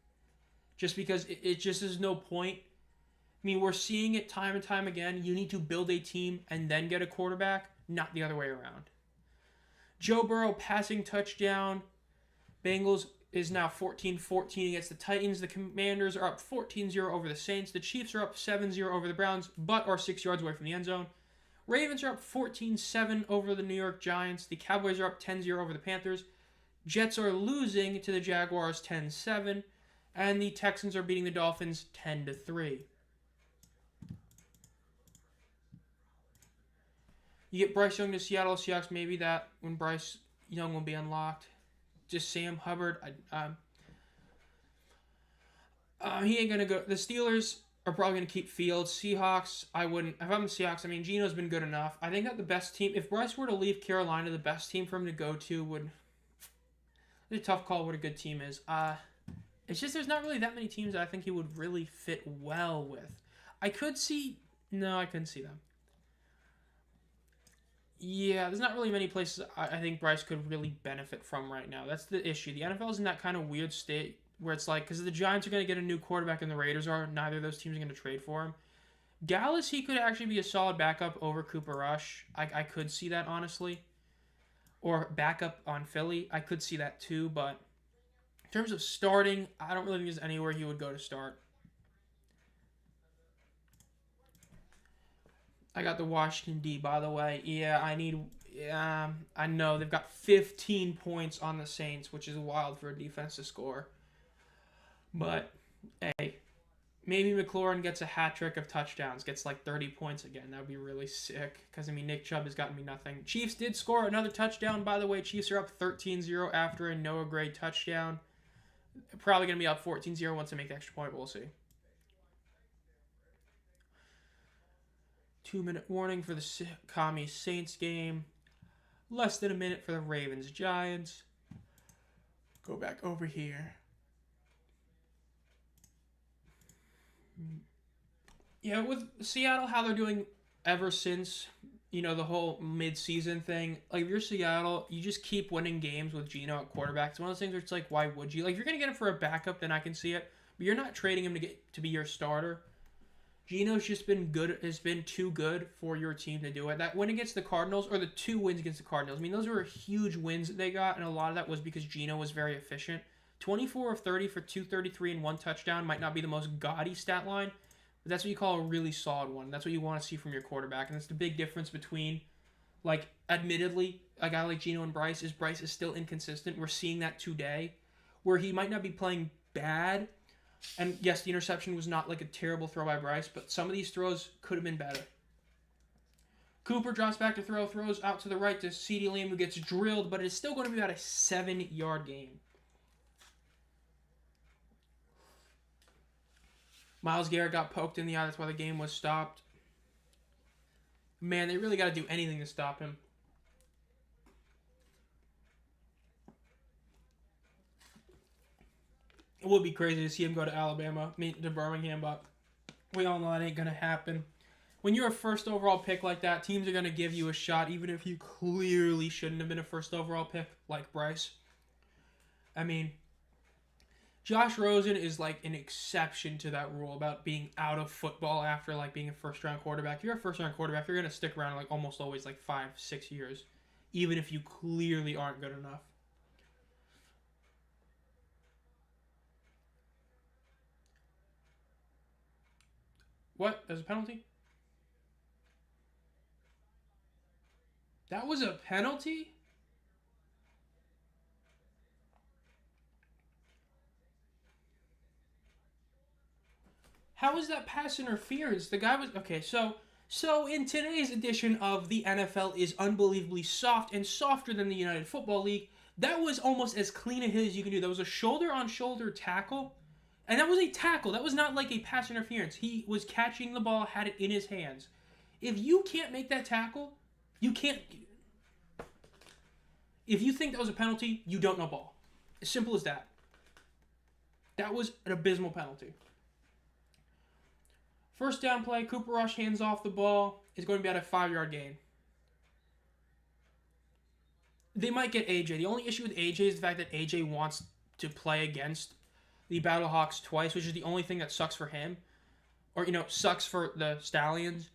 Speaker 1: Just because it just is no point. I mean, we're seeing it time and time again. You need to build a team and then get a quarterback, not the other way around. Joe Burrow passing touchdown. Bengals is now 14-14 against the Titans. The Commanders are up 14-0 over the Saints. The Chiefs are up 7-0 over the Browns, but are 6 yards away from the end zone. Ravens are up 14-7 over the New York Giants. The Cowboys are up 10-0 over the Panthers. Jets are losing to the Jaguars 10-7. And the Texans are beating the Dolphins 10-3. You get Bryce Young to Seattle Seahawks. Maybe that when Bryce Young will be unlocked. Just Sam Hubbard. He ain't going to go. The Steelers are probably going to keep Fields. Seahawks, I wouldn't. If I'm the Seahawks, I mean, Geno's been good enough. I think that the best team, if Bryce were to leave Carolina, the best team for him to go to would. It's a tough call what a good team is. It's just there's not really that many teams that I think he would really fit well with. I couldn't see them. Yeah, there's not really many places I think Bryce could really benefit from right now. That's the issue. The NFL is in that kind of weird state where it's like, because the Giants are going to get a new quarterback and the Raiders are, neither of those teams are going to trade for him. Dallas, he could actually be a solid backup over Cooper Rush. I could see that, honestly. Or backup on Philly. I could see that too, but in terms of starting, I don't really think there's anywhere he would go to start. I got the Washington D, by the way. Yeah, I know. They've got 15 points on the Saints, which is wild for a defense to score. But, hey, maybe McLaurin gets a hat trick of touchdowns, gets like 30 points again. That would be really sick, because, I mean, Nick Chubb has gotten me nothing. Chiefs did score another touchdown, by the way. Chiefs are up 13-0 after a Noah Gray touchdown. Probably going to be up 14-0 once they make the extra point, but we'll see. 2-minute warning for the Commies Saints game. Less than a minute for the Ravens Giants. Go back over here. Yeah, with Seattle, how they're doing ever since, the whole mid-season thing. Like, if you're Seattle, you just keep winning games with Geno at quarterback. It's one of those things where it's like, why would you? Like, if you're going to get him for a backup, then I can see it. But you're not trading him to be your starter. Geno's just been good, has been too good for your team to do it. That win against the Cardinals, or the 2 wins against the Cardinals, I mean, those were huge wins that they got, and a lot of that was because Geno was very efficient. 24 of 30 for 233 and 1 touchdown might not be the most gaudy stat line, but that's what you call a really solid one. That's what you want to see from your quarterback, and that's the big difference between, like, admittedly, a guy like Geno and Bryce is still inconsistent. We're seeing that today, where he might not be playing bad. And yes, the interception was not like a terrible throw by Bryce, but some of these throws could have been better. Cooper drops back to throw, throws out to the right to CeeDee Lamb, who gets drilled, but it is still going to be about a 7-yard gain. Myles Garrett got poked in the eye. That's why the game was stopped. Man, they really got to do anything to stop him. It would be crazy to see him go to Alabama, to Birmingham, but we all know that ain't going to happen. When you're a first overall pick like that, teams are going to give you a shot, even if you clearly shouldn't have been a first overall pick, like Bryce. I mean, Josh Rosen is like an exception to that rule about being out of football after like being a first-round quarterback. If you're a first-round quarterback, you're going to stick around like almost always like 5-6 years, even if you clearly aren't good enough. What? There's a penalty? That was a penalty? How is that pass interference? The guy was... Okay, so in today's edition of the NFL is unbelievably soft and softer than the United Football League, that was almost as clean a hit as you can do. That was a shoulder-on-shoulder tackle. And that was a tackle. That was not like a pass interference. He was catching the ball, had it in his hands. If you can't make that tackle, you can't... If you think that was a penalty, you don't know ball. As simple as that. That was an abysmal penalty. First down play, Cooper Rush hands off the ball. Is going to be at a 5-yard gain. They might get AJ. The only issue with AJ is the fact that AJ wants to play against the Battlehawks twice, which is the only thing that sucks for him. Or, sucks for the Stallions.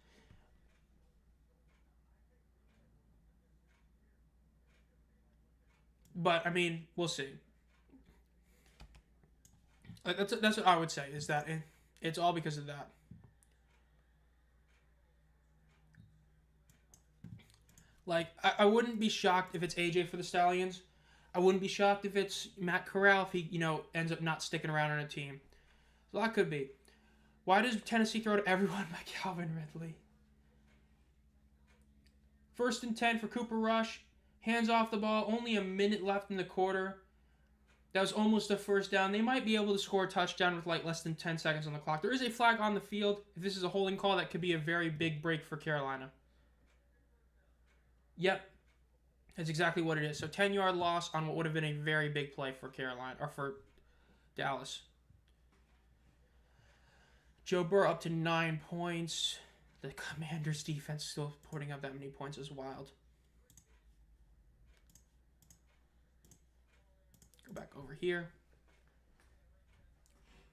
Speaker 1: But, I mean, we'll see. That's what I would say, is that it's all because of that. Like, I wouldn't be shocked if it's AJ for the Stallions. I wouldn't be shocked if it's Matt Corral if he, ends up not sticking around on a team. So that could be. Why does Tennessee throw to everyone by Calvin Ridley? 1st and 10 for Cooper Rush. Hands off the ball. Only a minute left in the quarter. That was almost a first down. They might be able to score a touchdown with like less than 10 seconds on the clock. There is a flag on the field. If this is a holding call, that could be a very big break for Carolina. Yep. That's exactly what it is. So 10-yard loss on what would have been a very big play for Carolina, or for Dallas. Joe Burrow up to 9 points. The Commanders' defense still putting up that many points is wild. Go back over here.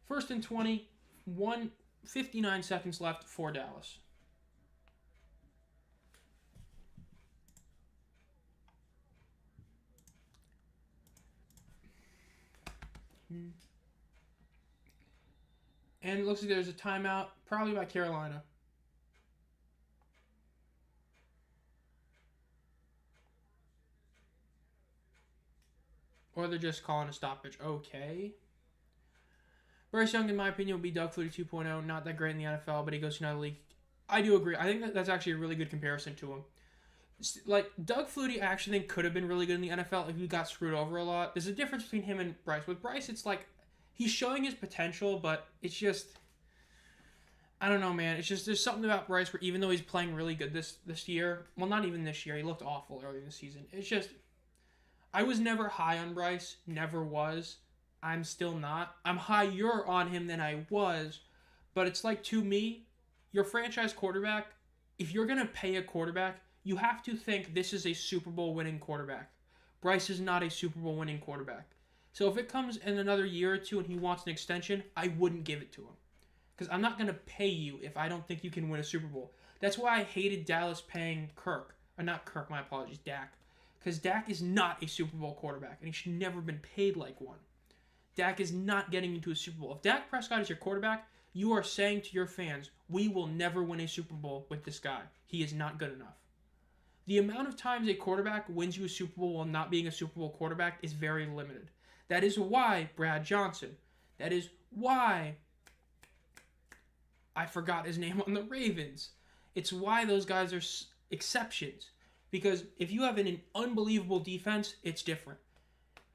Speaker 1: 1st and 20. 59 seconds left for Dallas. And it looks like there's a timeout, probably by Carolina. Or they're just calling a stoppage. Okay. Bryce Young, in my opinion, will be Doug Flutie 2.0. Not that great in the NFL, but he goes to another league. I do agree. I think that's actually a really good comparison to him. Like, Doug Flutie, I actually think could have been really good in the NFL if he got screwed over a lot. There's a difference between him and Bryce. With Bryce, it's like, he's showing his potential, but it's just, I don't know, man. It's just, there's something about Bryce where even though he's playing really good this year, well, not even this year, he looked awful early in the season. It's just, I was never high on Bryce, never was. I'm still not. I'm higher on him than I was, but it's like, to me, your franchise quarterback, if you're going to pay a quarterback, you have to think this is a Super Bowl winning quarterback. Bryce is not a Super Bowl winning quarterback. So if it comes in another year or two and he wants an extension, I wouldn't give it to him. Because I'm not going to pay you if I don't think you can win a Super Bowl. That's why I hated Dallas paying Kirk. Or not Kirk, my apologies, Dak. Because Dak is not a Super Bowl quarterback, and he should never have been paid like one. Dak is not getting into a Super Bowl. If Dak Prescott is your quarterback, you are saying to your fans, we will never win a Super Bowl with this guy. He is not good enough. The amount of times a quarterback wins you a Super Bowl while not being a Super Bowl quarterback is very limited. That is why Brad Johnson, that is why I forgot his name on the Ravens. It's why those guys are, exceptions. Because if you have an unbelievable defense, it's different.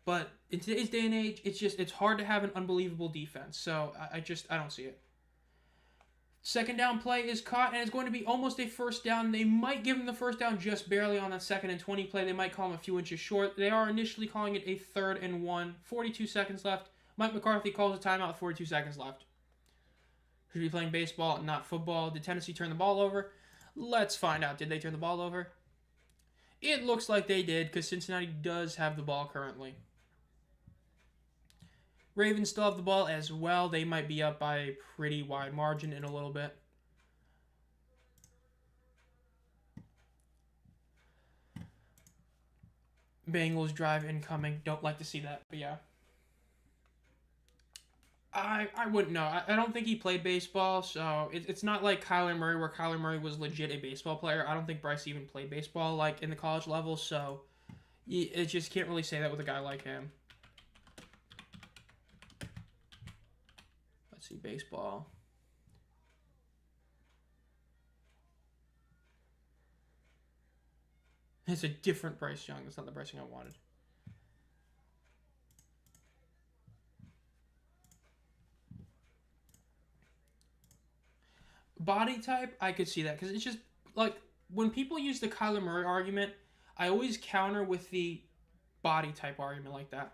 Speaker 1: But in today's day and age, it's hard to have an unbelievable defense. So I don't see it. Second down play is caught, and it's going to be almost a first down. They might give him the first down just barely on that 2nd and 20 play. They might call him a few inches short. They are initially calling it a 3rd and 1. 42 seconds left. Mike McCarthy calls a timeout with 42 seconds left. Should be playing baseball, not football. Did Tennessee turn the ball over? Let's find out. Did they turn the ball over? It looks like they did, because Cincinnati does have the ball currently. Ravens still have the ball as well. They might be up by a pretty wide margin in a little bit. Bengals drive incoming. Don't like to see that, but yeah. I wouldn't know. I don't think he played baseball, so it's not like Kyler Murray, where Kyler Murray was legit a baseball player. I don't think Bryce even played baseball like in the college level, so it just can't really say that with a guy like him. Let's see, baseball. It's a different Bryce Young. That's not the Bryce Young I wanted. Body type, I could see that, because it's just like when people use the Kyler Murray argument, I always counter with the body type argument like that.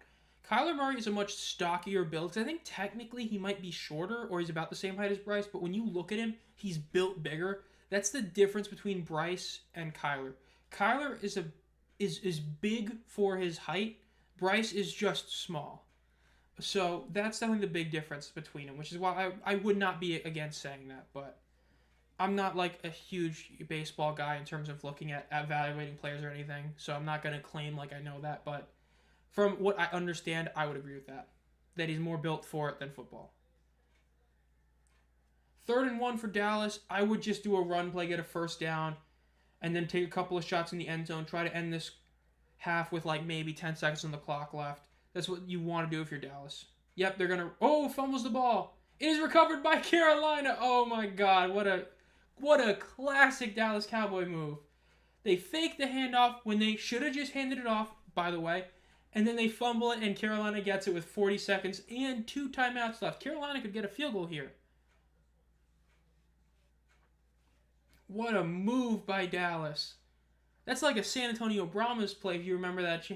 Speaker 1: Kyler Murray is a much stockier build, because I think technically he might be shorter, or he's about the same height as Bryce, but when you look at him, he's built bigger. That's the difference between Bryce and Kyler. Kyler is big for his height. Bryce is just small. So that's definitely the big difference between them, which is why I would not be against saying that, but I'm not like a huge baseball guy in terms of looking at evaluating players or anything, so I'm not going to claim like I know that, but from what I understand, I would agree with that. That he's more built for it than football. 3rd and 1 for Dallas. I would just do a run play, get a first down, and then take a couple of shots in the end zone. Try to end this half with like maybe 10 seconds on the clock left. That's what you want to do if you're Dallas. Yep, they're going to... Oh, fumbles the ball. It is recovered by Carolina. Oh my God, what a classic Dallas Cowboy move. They fake the handoff when they should have just handed it off, by the way. And then they fumble it, and Carolina gets it with 40 seconds and 2 timeouts left. Carolina could get a field goal here. What a move by Dallas. That's like a San Antonio Brahmas play, if you remember that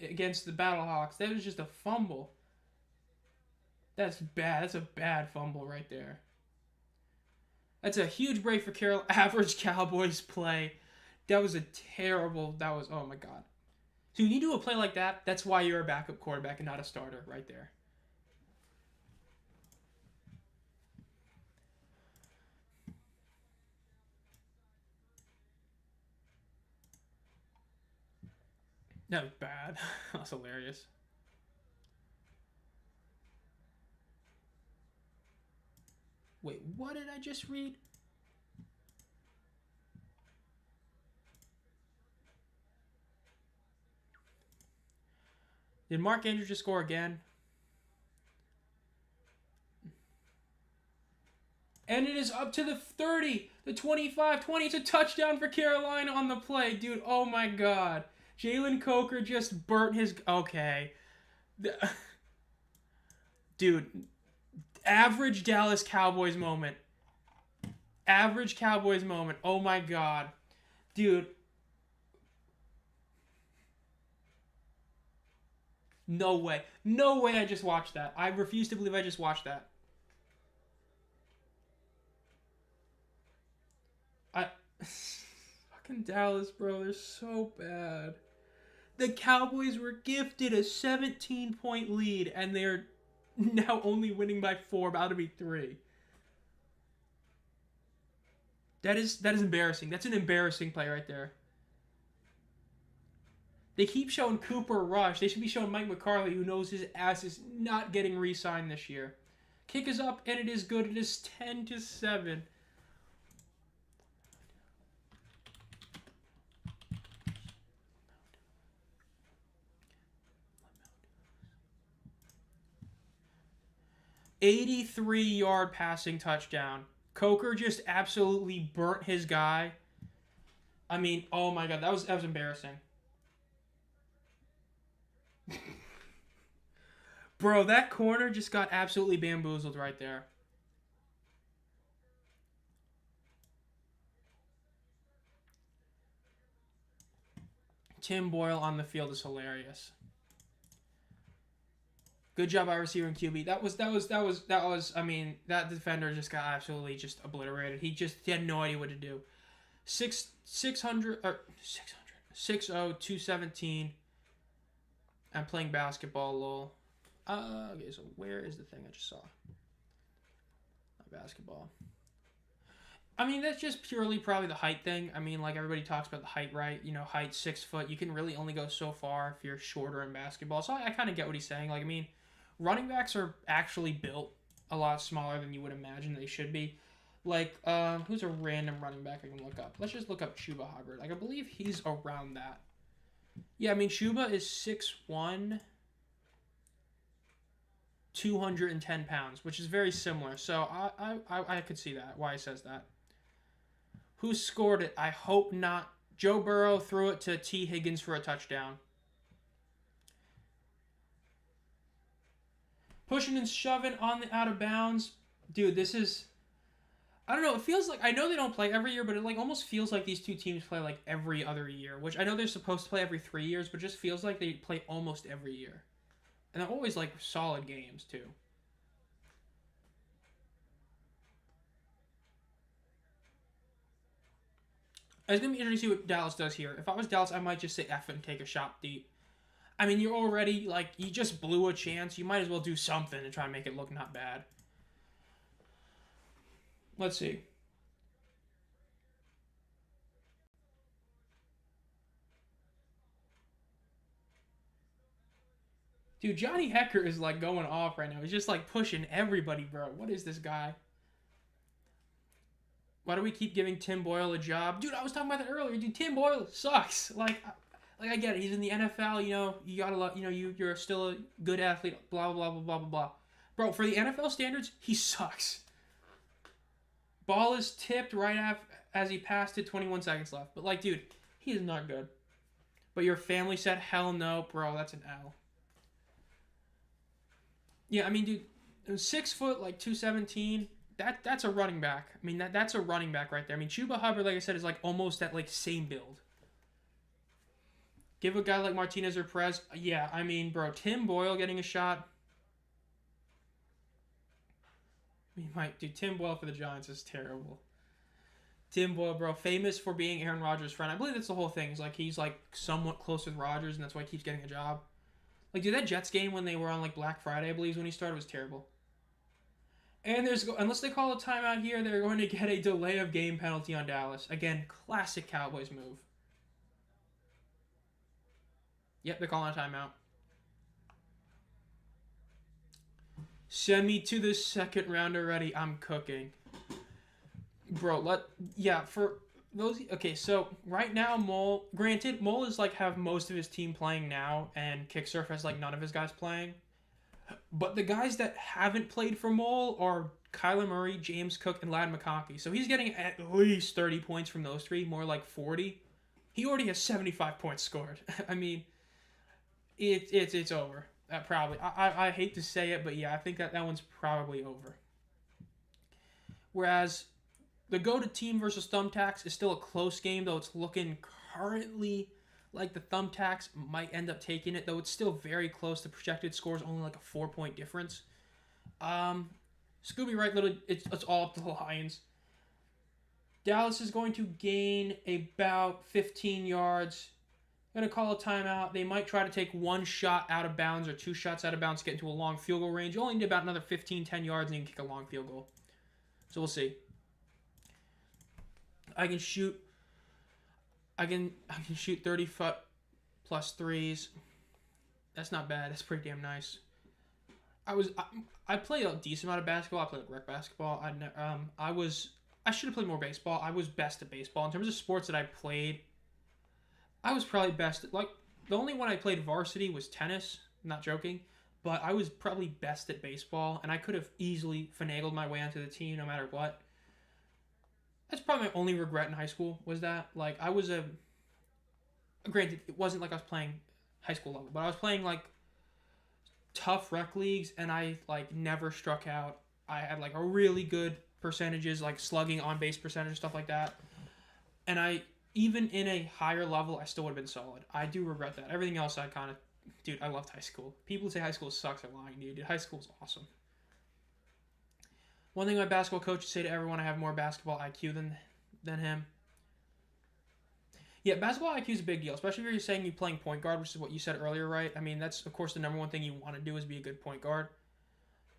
Speaker 1: against the Battlehawks. That was just a fumble. That's bad. That's a bad fumble right there. That's a huge break for average Cowboys play. That was oh my God. So when you do a play like that, that's why you're a backup quarterback and not a starter right there. That was bad. That's hilarious. Wait, what did I just read? Did Mark Andrews just score again? And it is up to the 30, the 25, 20. It's a touchdown for Carolina on the play. Dude, oh my God. Jalen Coker just burnt his... Okay. Dude, average Dallas Cowboys moment. Average Cowboys moment. Oh my God. Dude. No way. No way I just watched that. I refuse to believe I just watched that. Fucking Dallas, bro. They're so bad. The Cowboys were gifted a 17-point lead, and they're now only winning by 4, about to be 3. That is embarrassing. That's an embarrassing play right there. They keep showing Cooper Rush. They should be showing Mike McCarthy, who knows his ass is not getting re-signed this year. Kick is up, and it is good. It is 10-7. $83-yard passing touchdown. Coker just absolutely burnt his guy. I mean, oh my god, that was embarrassing. Bro, that corner just got absolutely bamboozled right there. Tim Boyle on the field is hilarious. Good job by receiver and QB. That was. I mean, that defender just got absolutely just obliterated. He had no idea what to do. 600 or 600 217. I'm playing basketball. Lol. Okay, so where is the thing I just saw? Not basketball. I mean, that's just purely probably the height thing. I mean, like everybody talks about the height, right? You know, height 6 foot. You can really only go so far if you're shorter in basketball. So I kind of get what he's saying. Like, I mean, running backs are actually built a lot smaller than you would imagine they should be. Like, who's a random running back I can look up? Let's just look up Chuba Hubbard. Like, I believe he's around that. Yeah, I mean, Chuba is 6'1", 210 pounds, which is very similar. So I could see that, why he says that. Who scored it? I hope not. Joe Burrow threw it to T. Higgins for a touchdown. Pushing and shoving on the out of bounds. Dude, this is... I don't know. It feels like... I know they don't play every year, but it like almost feels like these two teams play like every other year. Which I know they're supposed to play every 3 years, but it just feels like they play almost every year. And they're always like solid games, too. It's going to be interesting to see what Dallas does here. If I was Dallas, I might just say F and take a shot deep. I mean, you're already, like, you just blew a chance. You might as well do something to try and make it look not bad. Let's see. Dude, Johnny Hecker is, like, going off right now. He's just, like, pushing everybody, bro. What is this guy? Why do we keep giving Tim Boyle a job? Dude, I was talking about that earlier. Dude, Tim Boyle sucks. Like I get it. He's in the NFL. You know, you gotta love. You know, you're still a good athlete. Blah blah blah blah blah blah. Bro, for the NFL standards, he sucks. Ball is tipped right as he passed it. 21 seconds left. But like, dude, he is not good. But your family said hell no, bro. That's an L. Yeah, I mean, dude, 6 foot, like 217. That's a running back. I mean, that's a running back right there. I mean, Chuba Hubbard, like I said, is like almost that like same build. Give a guy like Martinez or Perez, yeah. I mean, bro, Tim Boyle getting a shot. We might do Tim Boyle for the Giants is terrible. Tim Boyle, bro, famous for being Aaron Rodgers' friend. I believe that's the whole thing. Is like he's like somewhat close with Rodgers, and that's why he keeps getting a job. Like, dude, that Jets game when they were on like Black Friday, I believe, is when he started, was terrible. And unless they call a timeout here, they're going to get a delay of game penalty on Dallas. Again, classic Cowboys move. Yep, they're calling a timeout. Send me to the second round already. I'm cooking. Bro, for those... Okay, so right now, Granted, Mole is like have most of his team playing now, and Kicksurf has like none of his guys playing. But the guys that haven't played for Mole are Kyler Murray, James Cook, and Ladd McConkey. So he's getting at least 30 points from those three, more like 40. He already has 75 points scored. I mean, it's over. Probably. I hate to say it, but yeah, I think that one's probably over. Whereas the go-to team versus Thumbtacks is still a close game, though it's looking currently like the Thumbtacks might end up taking it, though it's still very close. The projected score is only like a 4-point difference. Scooby Wright, literally, it's all up to the Lions. Dallas is going to gain about 15 yards. Going to call a timeout. They might try to take one shot out of bounds or 2 shots out of bounds to get into a long field goal range. You only need about another 10 yards, and you can kick a long field goal. So we'll see. I can shoot 30-foot plus threes. That's not bad. That's pretty damn nice. I play a decent amount of basketball. I play like rec basketball. I should have played more baseball. I was best at baseball. In terms of sports that I played, I was probably best at, like, the only one I played varsity was tennis. I'm not joking. But I was probably best at baseball, and I could have easily finagled my way onto the team no matter what. That's probably my only regret in high school was that like I was a granted it wasn't like I was playing high school level, but I was playing like tough rec leagues and I like never struck out. I had like a really good percentages like slugging on base percentage stuff like that. And I even in a higher level I still would have been solid. I do regret that. Everything else I kind of dude, I loved high school. People who say high school sucks are lying, dude. High school's awesome. One thing my basketball coach would say to everyone, I have more basketball IQ than him. Yeah, basketball IQ is a big deal, especially if you're saying you're playing point guard, which is what you said earlier, right? I mean, that's, of course, the number one thing you want to do is be a good point guard,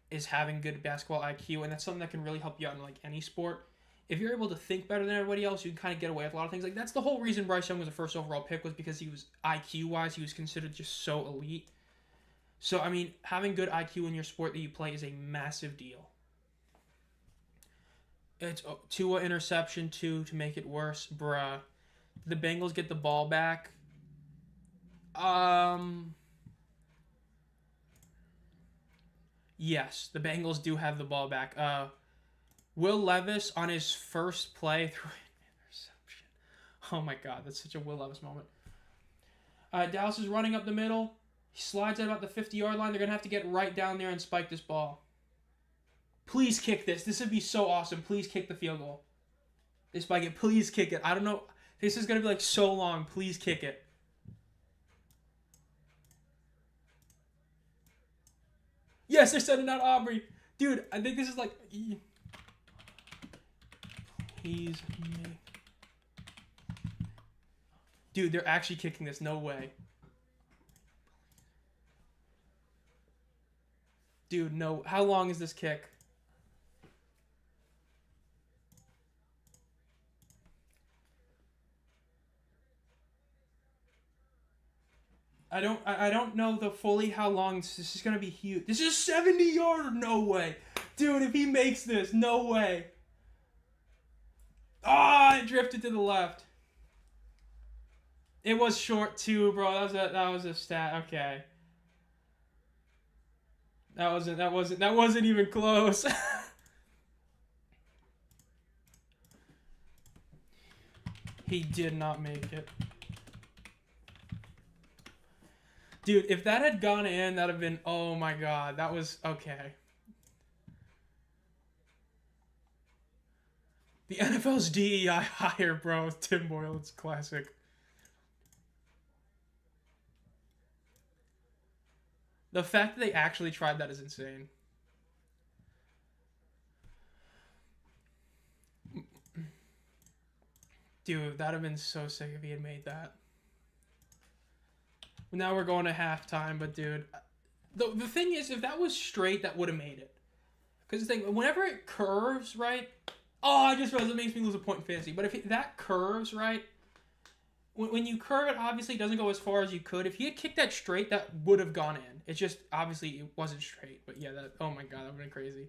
Speaker 1: is having good basketball IQ, and that's something that can really help you out in, like, any sport. If you're able to think better than everybody else, you can kind of get away with a lot of things. Like, that's the whole reason Bryce Young was the first overall pick was because he was, IQ-wise, he was considered just so elite. So, I mean, having good IQ in your sport that you play is a massive deal. It's Tua interception, two to make it worse. Bruh. The Bengals get the ball back. Yes, the Bengals do have the ball back. Will Levis on his first play threw an interception. Oh my god, that's such a Will Levis moment. Dallas is running up the middle. He slides at about the 50-yard line. They're going to have to get right down there and spike this ball. Please kick this. This would be so awesome. Please kick the field goal. They spike it. Please kick it. I don't know. This is going to be like so long. Please kick it. Yes, they're sending out Aubrey. Dude, I think this is like... Please make... Dude, they're actually kicking this. No way. Dude, no. How long is this kick? I don't know the fully how long this is gonna be huge. This is 70-yard. No way, dude. If he makes this, no way. Ah, it drifted to the left. It was short too, bro. That was a stat. Okay. That wasn't even close. He did not make it. Dude, if that had gone in, that'd have been, oh my god, that was, okay. The NFL's DEI hire, bro. Tim Boyle, it's classic. The fact that they actually tried that is insane. Dude, that'd have been so sick if he had made that. Now we're going to halftime, but dude, the thing is, if that was straight, that would have made it. Because the thing, whenever it curves, right? Oh, I just realized it makes me lose a point in fantasy. But if that curves, right? When you curve it, obviously it doesn't go as far as you could. If he had kicked that straight, that would have gone in. It's just, obviously, it wasn't straight. But yeah, that, oh my god, that would have been crazy.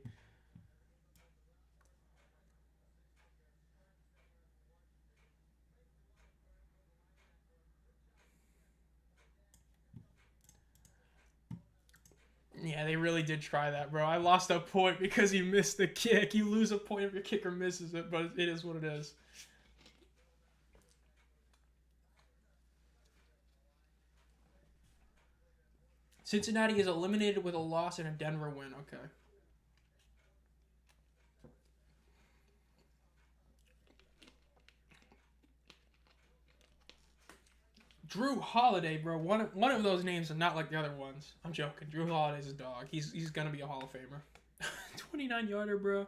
Speaker 1: Yeah, they really did try that, bro. I lost a point because he missed the kick. You lose a point if your kicker misses it, but it is what it is. Cincinnati is eliminated with a loss and a Denver win. Okay. Drew Holiday, bro. One of those names are not like the other ones. I'm joking. Drew Holiday's a dog. He's gonna be a Hall of Famer. 29-yarder, bro.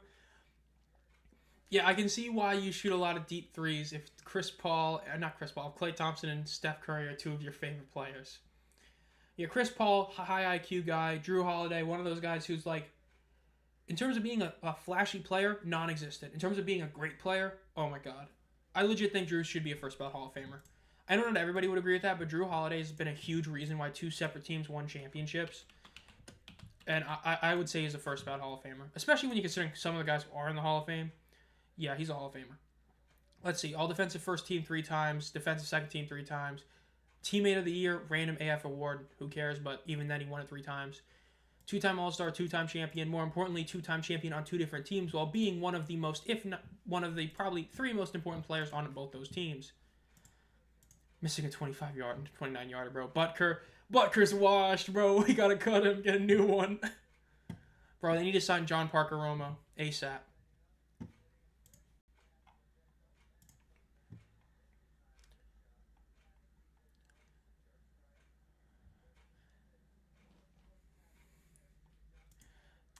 Speaker 1: Yeah, I can see why you shoot a lot of deep threes if Klay Thompson and Steph Curry are two of your favorite players. Yeah, Chris Paul, high IQ guy. Drew Holiday, one of those guys who's like, in terms of being a flashy player, non-existent. In terms of being a great player, oh my god. I legit think Drew should be a first ballot Hall of Famer. I don't know that everybody would agree with that, but Drew Holiday has been a huge reason why two separate teams won championships. And I would say he's a first ballot Hall of Famer. Especially when you consider some of the guys who are in the Hall of Fame. Yeah, he's a Hall of Famer. Let's see. All defensive first team 3 times. Defensive second team 3 times. Teammate of the year, random AF award. Who cares? But even then, he won it 3 times. Two-time All-Star, two-time champion, more importantly, two-time champion on two different teams while being one of the most, if not one of the probably three most important players on both those teams. Missing a 25-yard, 29-yarder, bro. Butker's washed, bro. We gotta cut him, get a new one. Bro, they need to sign John Parker Romo ASAP.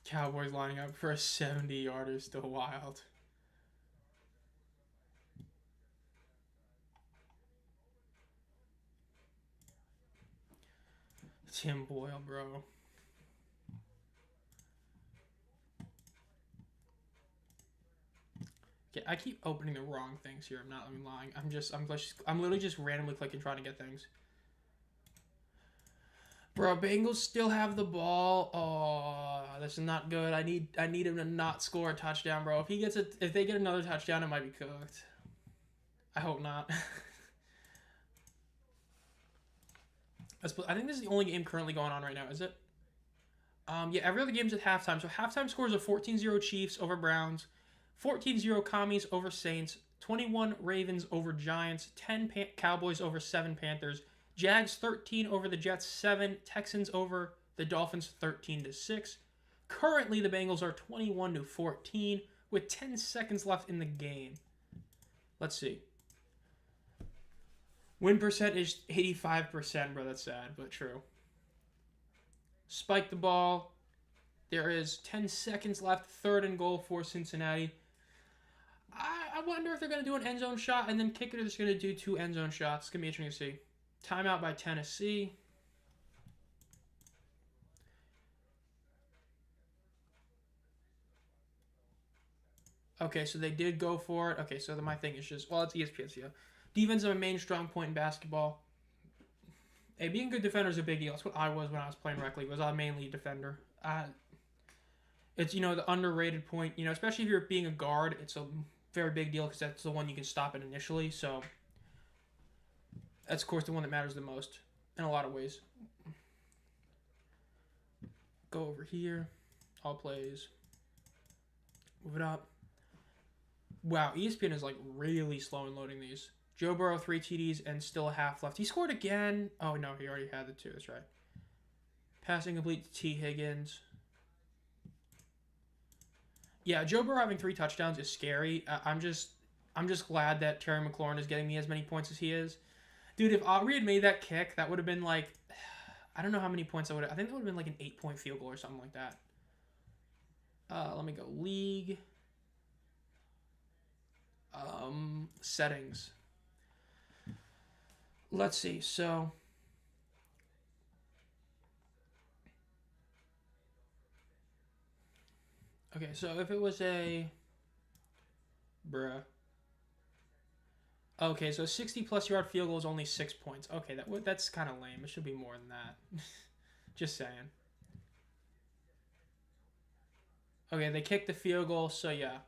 Speaker 1: Cowboys lining up for a 70-yarder is still wild. Tim Boyle, bro. Okay, I keep opening the wrong things here. I'm not even lying. I'm literally just randomly clicking trying to get things. Bro, Bengals still have the ball. Oh, this is not good. I need him to not score a touchdown, bro. If they get another touchdown, it might be cooked. I hope not. I think this is the only game currently going on right now, is it? Yeah, every other game's at halftime. So halftime scores are 14-0 Chiefs over Browns, 14-0 Commies over Saints, 21 Ravens over Giants, 10 Cowboys over 7 Panthers, Jags 13 over the Jets, 7 Texans over the Dolphins 13-6. Currently, the Bengals are 21-14 with 10 seconds left in the game. Let's see. Win percent is 85%, bro. That's sad, but true. Spike the ball. There is 10 seconds left. 3rd and goal for Cincinnati. I wonder if they're going to do an end zone shot and then kick it, or they're just going to do 2 end zone shots. It's going to be interesting to see. Timeout by Tennessee. Okay, so they did go for it. Okay, so my thing is just, well, it's ESPN, yeah. Defense is a main strong point in basketball. Hey, being a good defender is a big deal. That's what I was when I was playing rec league. Was I mainly a defender? It's, the underrated point. Especially if you're being a guard, it's a very big deal because that's the one you can stop it initially. So that's, of course, the one that matters the most in a lot of ways. Go over here. All plays. Move it up. Wow, ESPN is, really slow in loading these. Joe Burrow, 3 TDs and still a half left. He scored again. Oh, no, he already had the 2. That's right. Passing complete to T. Higgins. Yeah, Joe Burrow having 3 touchdowns is scary. I'm just glad that Terry McLaurin is getting me as many points as he is. Dude, if Aubrey had made that kick, that would have been I don't know how many points I think that would have been an 8-point field goal or something like that. Let me go. League. Settings. Let's see. So okay, so if it was okay, so 60+ yard field goal is only 6 points. Okay, that's kind of lame. It should be more than that. Just saying. Okay, they kicked the field goal, so yeah.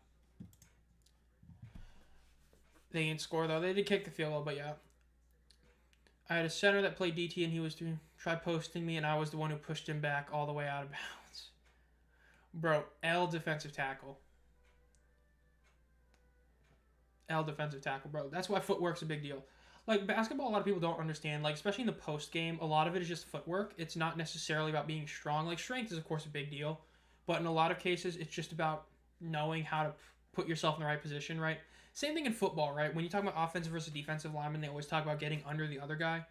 Speaker 1: They didn't score, though. They did kick the field goal, but yeah. I had a center that played DT, and he was try posting me, and I was the one who pushed him back all the way out of bounds. Bro, L defensive tackle. L defensive tackle, bro. That's why footwork's a big deal. Basketball, a lot of people don't understand. Especially in the post game, a lot of it is just footwork. It's not necessarily about being strong. Strength is, of course, a big deal. But in a lot of cases, it's just about knowing how to put yourself in the right position, right? Same thing in football, right? When you talk about offensive versus defensive linemen, they always talk about getting under the other guy.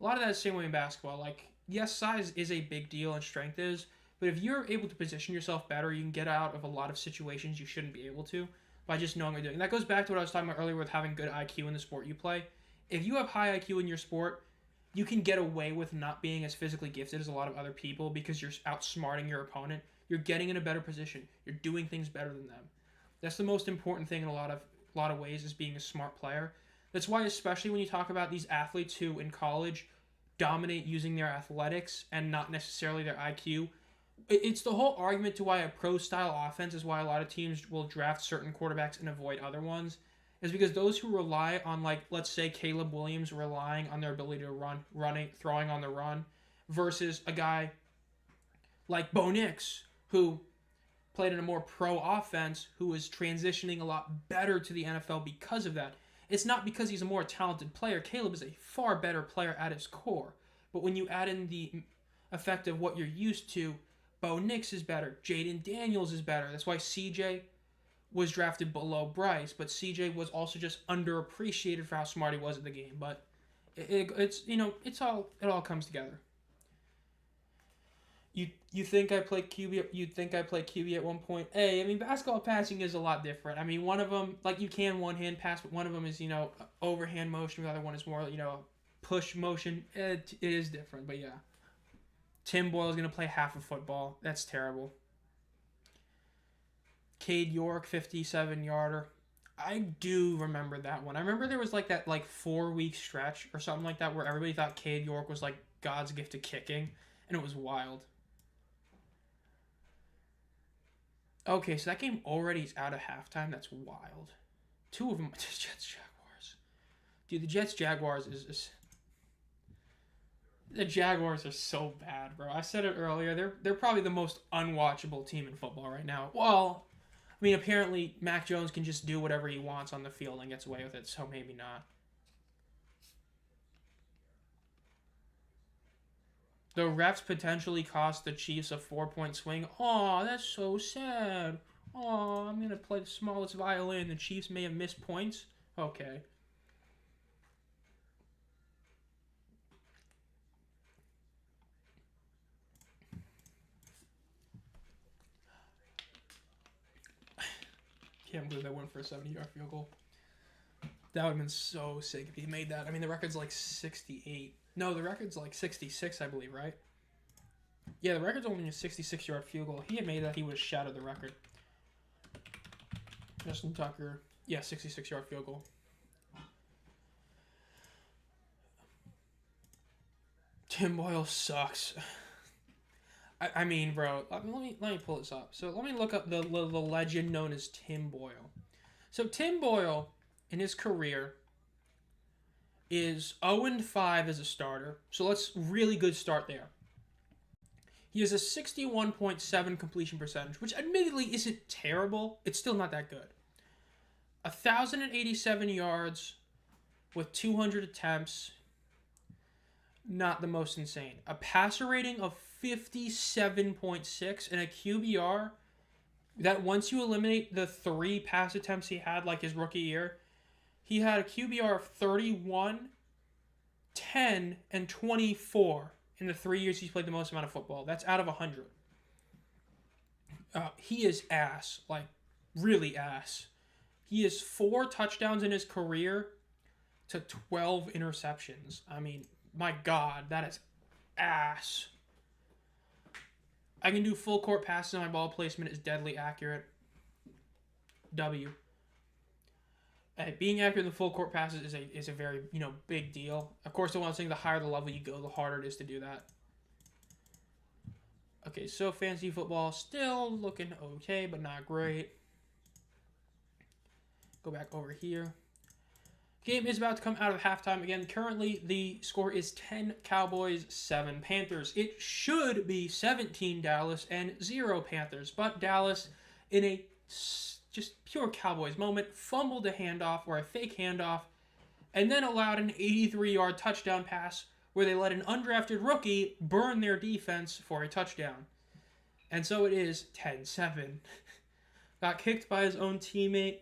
Speaker 1: A lot of that is the same way in basketball. Yes, size is a big deal and strength is, but if you're able to position yourself better, you can get out of a lot of situations you shouldn't be able to by just knowing what you're doing. And that goes back to what I was talking about earlier with having good IQ in the sport you play. If you have high IQ in your sport, you can get away with not being as physically gifted as a lot of other people because you're outsmarting your opponent. You're getting in a better position. You're doing things better than them. That's the most important thing in a lot of ways is being a smart player. That's why, especially when you talk about these athletes who in college dominate using their athletics and not necessarily their IQ, it's the whole argument to why a pro-style offense is why a lot of teams will draft certain quarterbacks and avoid other ones, is because those who rely on, let's say Caleb Williams relying on their ability to throwing on the run, versus a guy like Bo Nix, who played in a more pro offense, who is transitioning a lot better to the NFL because of that. It's not because he's a more talented player. Caleb is a far better player at his core. But when you add in the effect of what you're used to, Bo Nix is better. Jaden Daniels is better. That's why CJ was drafted below Bryce. But CJ was also just underappreciated for how smart he was at the game. But it's it all comes together. You think I play QB? You'd think I play QB at one point. Hey, I mean, basketball passing is a lot different. I mean, one of them, like, you can one hand pass, but one of them is overhand motion. The other one is more push motion. It is different, but yeah. Tim Boyle's gonna play half of football. That's terrible. Cade York, 57-yarder. I do remember that one. I remember there was that 4-week stretch or something like that where everybody thought Cade York was like God's gift to kicking, and it was wild. Okay, so that game already is out of halftime. That's wild. Two of them, Jets-Jaguars. Dude, the Jets-Jaguars is... The Jaguars are so bad, bro. I said it earlier. They're probably the most unwatchable team in football right now. Well, I mean, apparently Mac Jones can just do whatever he wants on the field and gets away with it, so maybe not. The refs potentially cost the Chiefs a 4-point swing. Aw, that's so sad. Aw, I'm going to play the smallest violin. The Chiefs may have missed points. Okay. Can't believe they went for a 70-yard field goal. That would have been so sick if he made that. I mean, the record's 68. No, the record's 66, I believe, right? Yeah, the record's only a 66-yard field goal. If he had made that, he would have shattered the record. Justin Tucker, yeah, 66-yard field goal. Tim Boyle sucks. I mean, bro, let me pull this up. So let me look up the legend known as Tim Boyle. So Tim Boyle, in his career, is 0-5 as a starter. So let's really good start there. He has a 61.7 completion percentage, which admittedly isn't terrible. It's still not that good. 1,087 yards with 200 attempts. Not the most insane. A passer rating of 57.6 and a QBR that once you eliminate the 3 pass attempts he had his rookie year, he had a QBR of 31, 10, and 24 in the 3 years he's played the most amount of football. That's out of 100. He is ass. Really ass. He has 4 touchdowns in his career to 12 interceptions. I mean, my God, that is ass. I can do full court passes and my ball placement is deadly accurate. W. Being accurate in the full court passes is a very, big deal. Of course, the one thing, the higher the level you go, the harder it is to do that. Okay, so fantasy football still looking okay, but not great. Go back over here. Game is about to come out of halftime again. Currently, the score is 10 Cowboys, 7 Panthers. It should be 17 Dallas and 0 Panthers, but Dallas, in a just pure Cowboys moment, fumbled a handoff or a fake handoff, and then allowed an 83-yard touchdown pass where they let an undrafted rookie burn their defense for a touchdown. And so it is 10-7. Got kicked by his own teammate.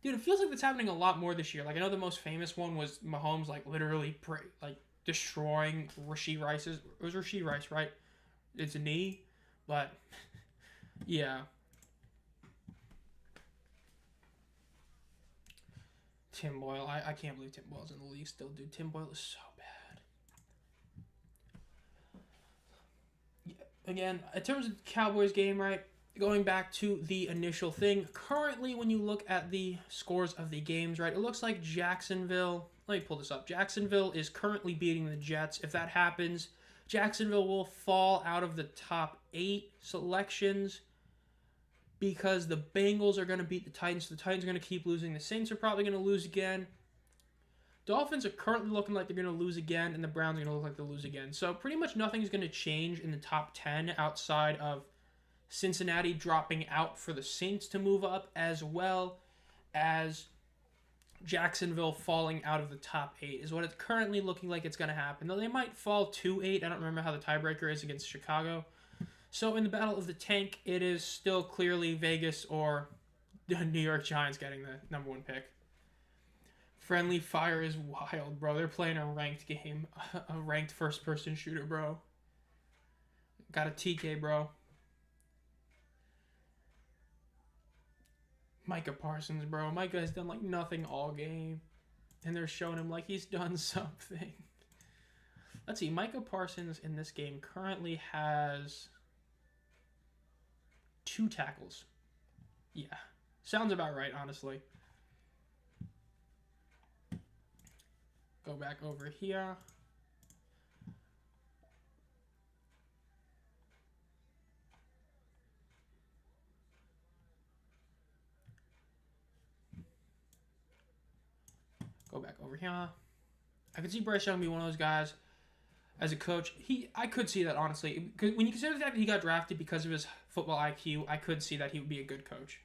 Speaker 1: Dude, it feels like that's happening a lot more this year. I know the most famous one was Mahomes, literally, destroying Rashee Rice's... It was Rashee Rice, right? It's a knee, but, yeah. Tim Boyle. I can't believe Tim Boyle's in the league still, dude. Tim Boyle is so bad. Yeah, again, in terms of the Cowboys game, right? Going back to the initial thing, currently when you look at the scores of the games, right, it looks like Jacksonville, let me pull this up. Jacksonville is currently beating the Jets. If that happens, Jacksonville will fall out of the top 8 selections because the Bengals are going to beat the Titans. The Titans are going to keep losing. The Saints are probably going to lose again. Dolphins are currently looking like they're going to lose again, and the Browns are going to look like they'll lose again. So pretty much nothing's going to change in the top 10 outside of Cincinnati dropping out for the Saints to move up, as well as Jacksonville falling out of the top 8 is what it's currently looking like it's going to happen. Though they might fall 2-8. I don't remember how the tiebreaker is against Chicago. So in the battle of the tank, it is still clearly Vegas or the New York Giants getting the number 1 pick. Friendly fire is wild, bro. They're playing a ranked game. A ranked first-person shooter, bro. Got a TK, bro. Micah Parsons, bro. Micah has done, like, nothing all game. And they're showing him like he's done something. Let's see. Micah Parsons in this game currently has 2 tackles. Yeah. Sounds about right, honestly. Go back over here. Go back over here. I could see Bryce Young be one of those guys as a coach. I could see that, honestly. When you consider the fact that he got drafted because of his football IQ, I could see that he would be a good coach.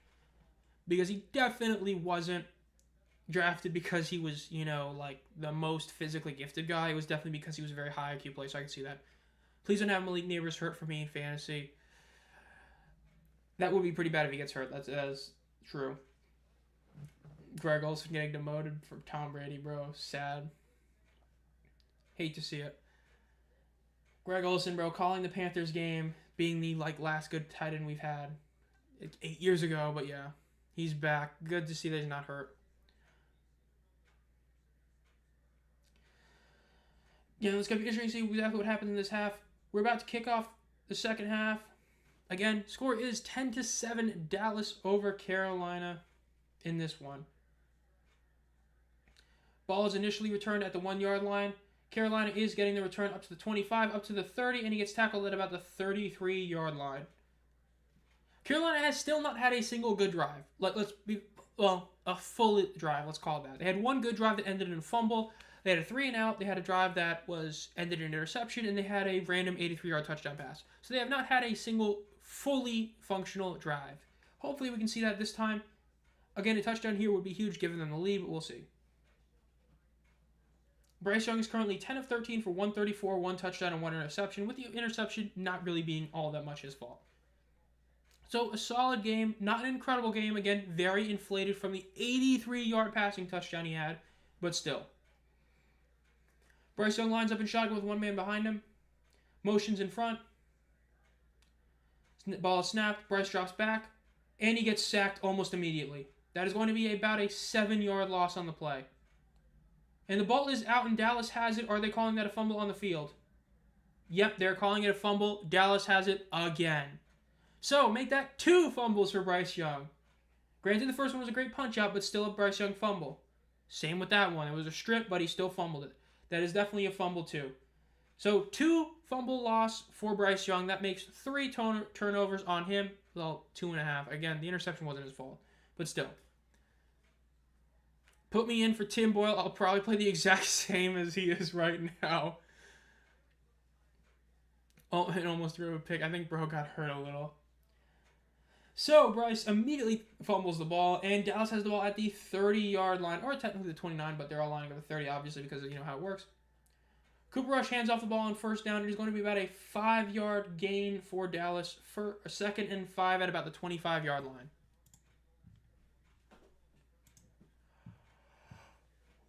Speaker 1: Because he definitely wasn't drafted because he was, you know, like the most physically gifted guy. It was definitely because he was a very high IQ player, so I can see that. Please don't have Malik Neighbors hurt for me in fantasy. That would be pretty bad if he gets hurt. That's true. Greg Olsen getting demoted from Tom Brady, bro. Sad. Hate to see it. Greg Olsen, bro, calling the Panthers game, being the last good tight end we've had 8 years ago, but yeah, he's back. Good to see that he's not hurt. Yeah, it's going to be interesting to see exactly what happens in this half. We're about to kick off the second half. Again, score is 10-7 Dallas over Carolina in this one. Ball is initially returned at the 1-yard line. Carolina is getting the return up to the 25, up to the 30, and he gets tackled at about the 33-yard line. Carolina has still not had a single good drive. A full drive, let's call it that. They had one good drive that ended in a fumble. They had a 3-and-out. They had a drive that ended in an interception, and they had a random 83-yard touchdown pass. So they have not had a single fully functional drive. Hopefully we can see that this time. Again, a touchdown here would be huge given them the lead, but we'll see. Bryce Young is currently 10 of 13 for 134, 1 touchdown, and 1 interception, with the interception not really being all that much his fault. So a solid game, not an incredible game. Again, very inflated from the 83-yard passing touchdown he had, but still. Bryce Young lines up in shotgun with one man behind him. Motions in front. Ball is snapped. Bryce drops back. And he gets sacked almost immediately. That is going to be about a 7-yard loss on the play. And the ball is out and Dallas has it. Are they calling that a fumble on the field? Yep, they're calling it a fumble. Dallas has it again. So, make that 2 fumbles for Bryce Young. Granted, the first one was a great punch-out, but still a Bryce Young fumble. Same with that one. It was a strip, but he still fumbled it. That is definitely a fumble, too. So, 2 fumble loss for Bryce Young. That makes 3 turnovers on him. Well, 2.5. Again, the interception wasn't his fault, but still. Put me in for Tim Boyle. I'll probably play the exact same as he is right now. Oh, and almost threw a pick. I think bro got hurt a little. So, Bryce immediately fumbles the ball, and Dallas has the ball at the 30-yard line, or technically the 29, but they're all lining up at the 30, obviously, because you know how it works. Cooper Rush hands off the ball on first down. It is going to be about a 5-yard gain for Dallas for a 2nd and 5 at about the 25-yard line.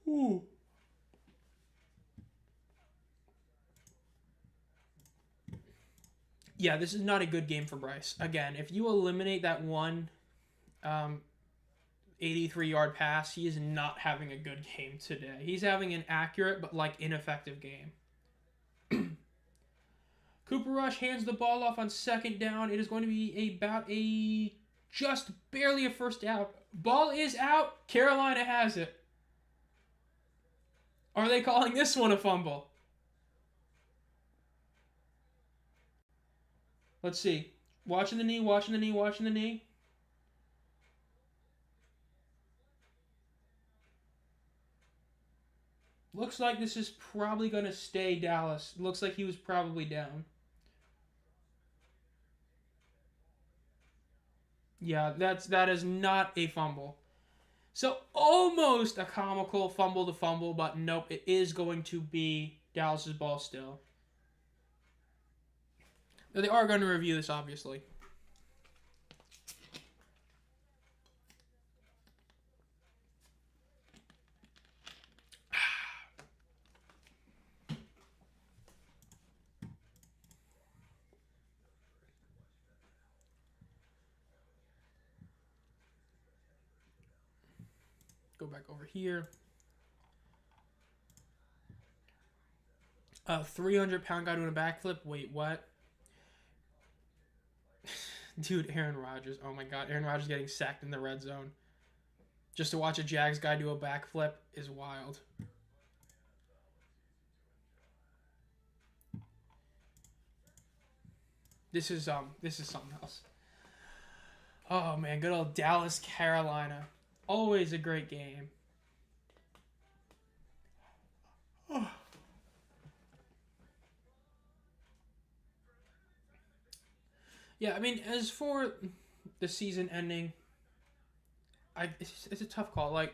Speaker 1: Ooh. Yeah, this is not a good game for Bryce. Again, if you eliminate that one 83-yard pass, he is not having a good game today. He's having an accurate but ineffective game. Cooper Rush hands the ball off on 2nd down. It is going to be about just barely a first down. Ball is out. Carolina has it. Are they calling this one a fumble? Let's see. Watching the knee, watching the knee, watching the knee. Looks like this is probably going to stay Dallas. Looks like he was probably down. Yeah, that is not a fumble. So almost a comical fumble to fumble, but nope, it is going to be Dallas's ball still. They are going to review this, obviously. Go back over here. 300-pound guy doing a backflip. Wait, what? Dude, Aaron Rodgers. Oh my god, Aaron Rodgers getting sacked in the red zone. Just to watch a Jags guy do a backflip is wild. This is something else. Oh man, good old Dallas, Carolina. Always a great game. Oh. Yeah, I mean, as for the season ending, it's a tough call. Like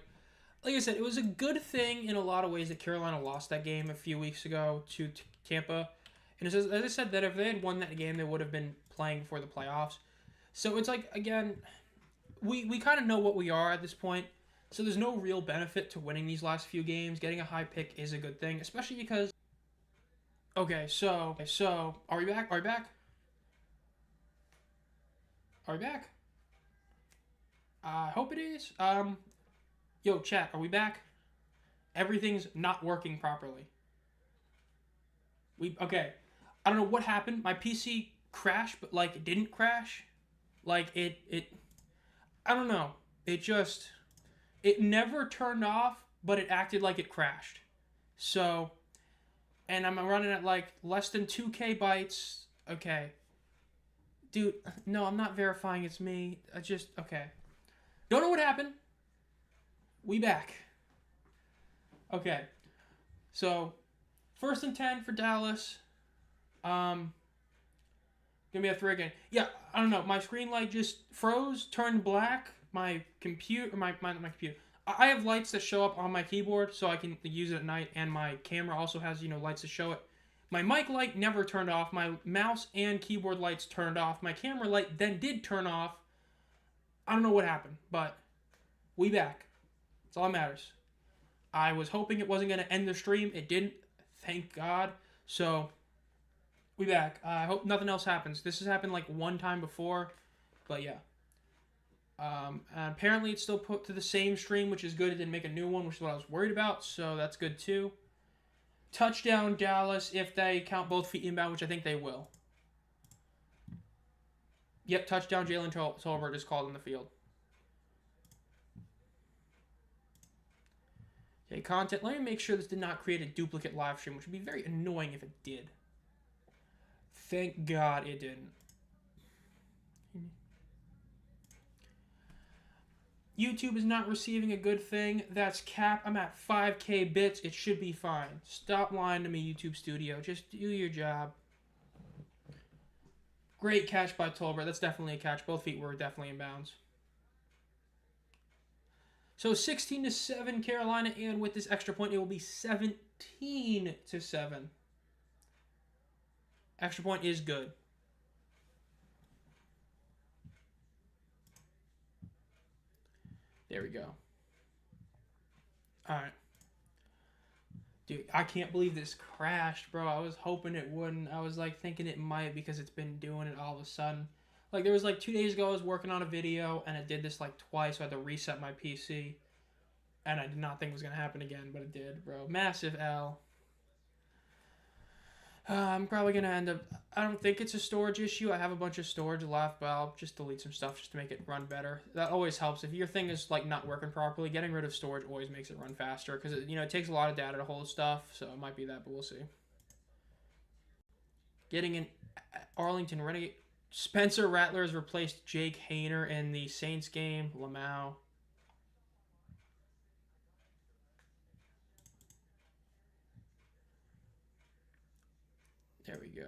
Speaker 1: I said, it was a good thing in a lot of ways that Carolina lost that game a few weeks ago to Tampa. And as I said, that if they had won that game, they would have been playing for the playoffs. So it's like, again, we kind of know what we are at this point. So there's no real benefit to winning these last few games. Getting a high pick is a good thing, especially because... Okay, so are we back? Are we back? Are we back? I hope it is. Yo, chat, are we back? Everything's not working properly. Okay. I don't know what happened. My PC crashed, but like it didn't crash. Like it I don't know. It never turned off, but it acted like it crashed. So, and I'm running at like less than 2K bytes. Okay. Dude, no, I'm not verifying it's me. Okay. Don't know what happened. We back. Okay. So, 1st and 10 for Dallas. Gonna be a 3 again. Yeah, I don't know. My screen light just froze, turned black. My computer, my computer. I have lights that show up on my keyboard, so I can use it at night, and my camera also has, lights to show it. My mic light never turned off. My mouse and keyboard lights turned off. My camera light then did turn off. I don't know what happened, but we back. That's all that matters. I was hoping it wasn't going to end the stream. It didn't. Thank God. So, we back. I hope nothing else happens. This has happened like one time before, but yeah. And apparently it's still put to the same stream, which is good. It didn't make a new one, which is what I was worried about, so that's good too. Touchdown Dallas if they count both feet inbound, which I think they will. Yep, touchdown Jalen Tolbert is called in the field. Okay, content. Let me make sure this did not create a duplicate live stream, which would be very annoying if it did. Thank God it didn't. YouTube is not receiving a good thing. That's cap. I'm at 5K bits. It should be fine. Stop lying to me, YouTube Studio. Just do your job. Great catch by Tolbert. That's definitely a catch. Both feet were definitely in bounds. So 16-7 Carolina, and with this extra point, it will be 17-7. Extra point is good. There we go. All right. Dude, I can't believe this crashed, bro. I was hoping it wouldn't. I was like thinking it might because it's been doing it all of a sudden. Like there was like 2 days ago I was working on a video and it did this like twice. So I had to reset my PC. And I did not think it was going to happen again, but it did, bro. Massive L. I'm probably going to end up... I don't think it's a storage issue. I have a bunch of storage left, but I'll just delete some stuff just to make it run better. That always helps. If your thing is like not working properly, getting rid of storage always makes it run faster because it takes a lot of data to hold stuff, so it might be that, but we'll see. Getting an Arlington Renegade... Spencer Rattler has replaced Jake Hayner in the Saints game. Lamau. There we go.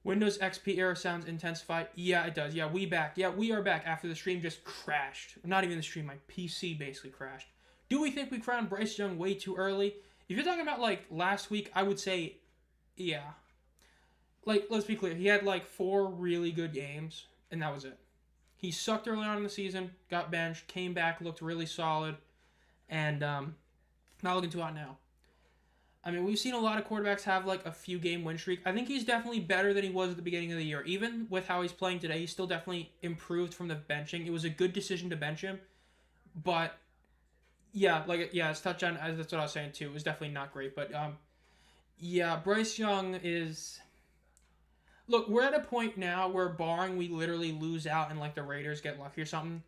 Speaker 1: Windows XP error sounds intensified. Yeah, it does. Yeah, we back. Yeah, we are back after the stream just crashed. Not even the stream, my PC basically crashed. Do we think we crowned Bryce Young way too early? If you're talking about, like, last week, I would say, yeah. Like, let's be clear. He had, like, 4 really good games, and that was it. He sucked early on in the season, got benched, came back, looked really solid, and not looking too hot now. I mean, we've seen a lot of quarterbacks have, like, a few game win streak. I think he's definitely better than he was at the beginning of the year. Even with how he's playing today, he's still definitely improved from the benching. It was a good decision to bench him. But, yeah, his touchdown, that's what I was saying, too. It was definitely not great. But, yeah, Bryce Young is... Look, we're at a point now where, barring we literally lose out and, like, the Raiders get lucky or something,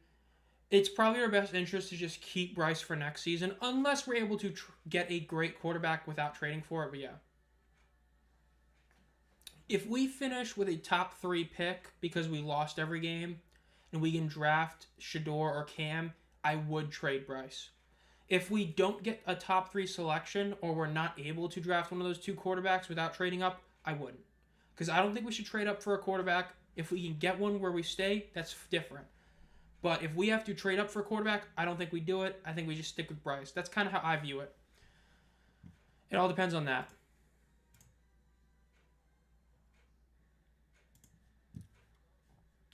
Speaker 1: it's probably our best interest to just keep Bryce for next season, unless we're able to get a great quarterback without trading for it. But yeah. If we finish with a top 3 pick because we lost every game and we can draft Shador or Cam, I would trade Bryce. If we don't get a top 3 selection or we're not able to draft one of those 2 quarterbacks without trading up, I wouldn't. Because I don't think we should trade up for a quarterback. If we can get one where we stay, that's different. But if we have to trade up for a quarterback, I don't think we do it. I think we just stick with Bryce. That's kind of how I view it. It all depends on that.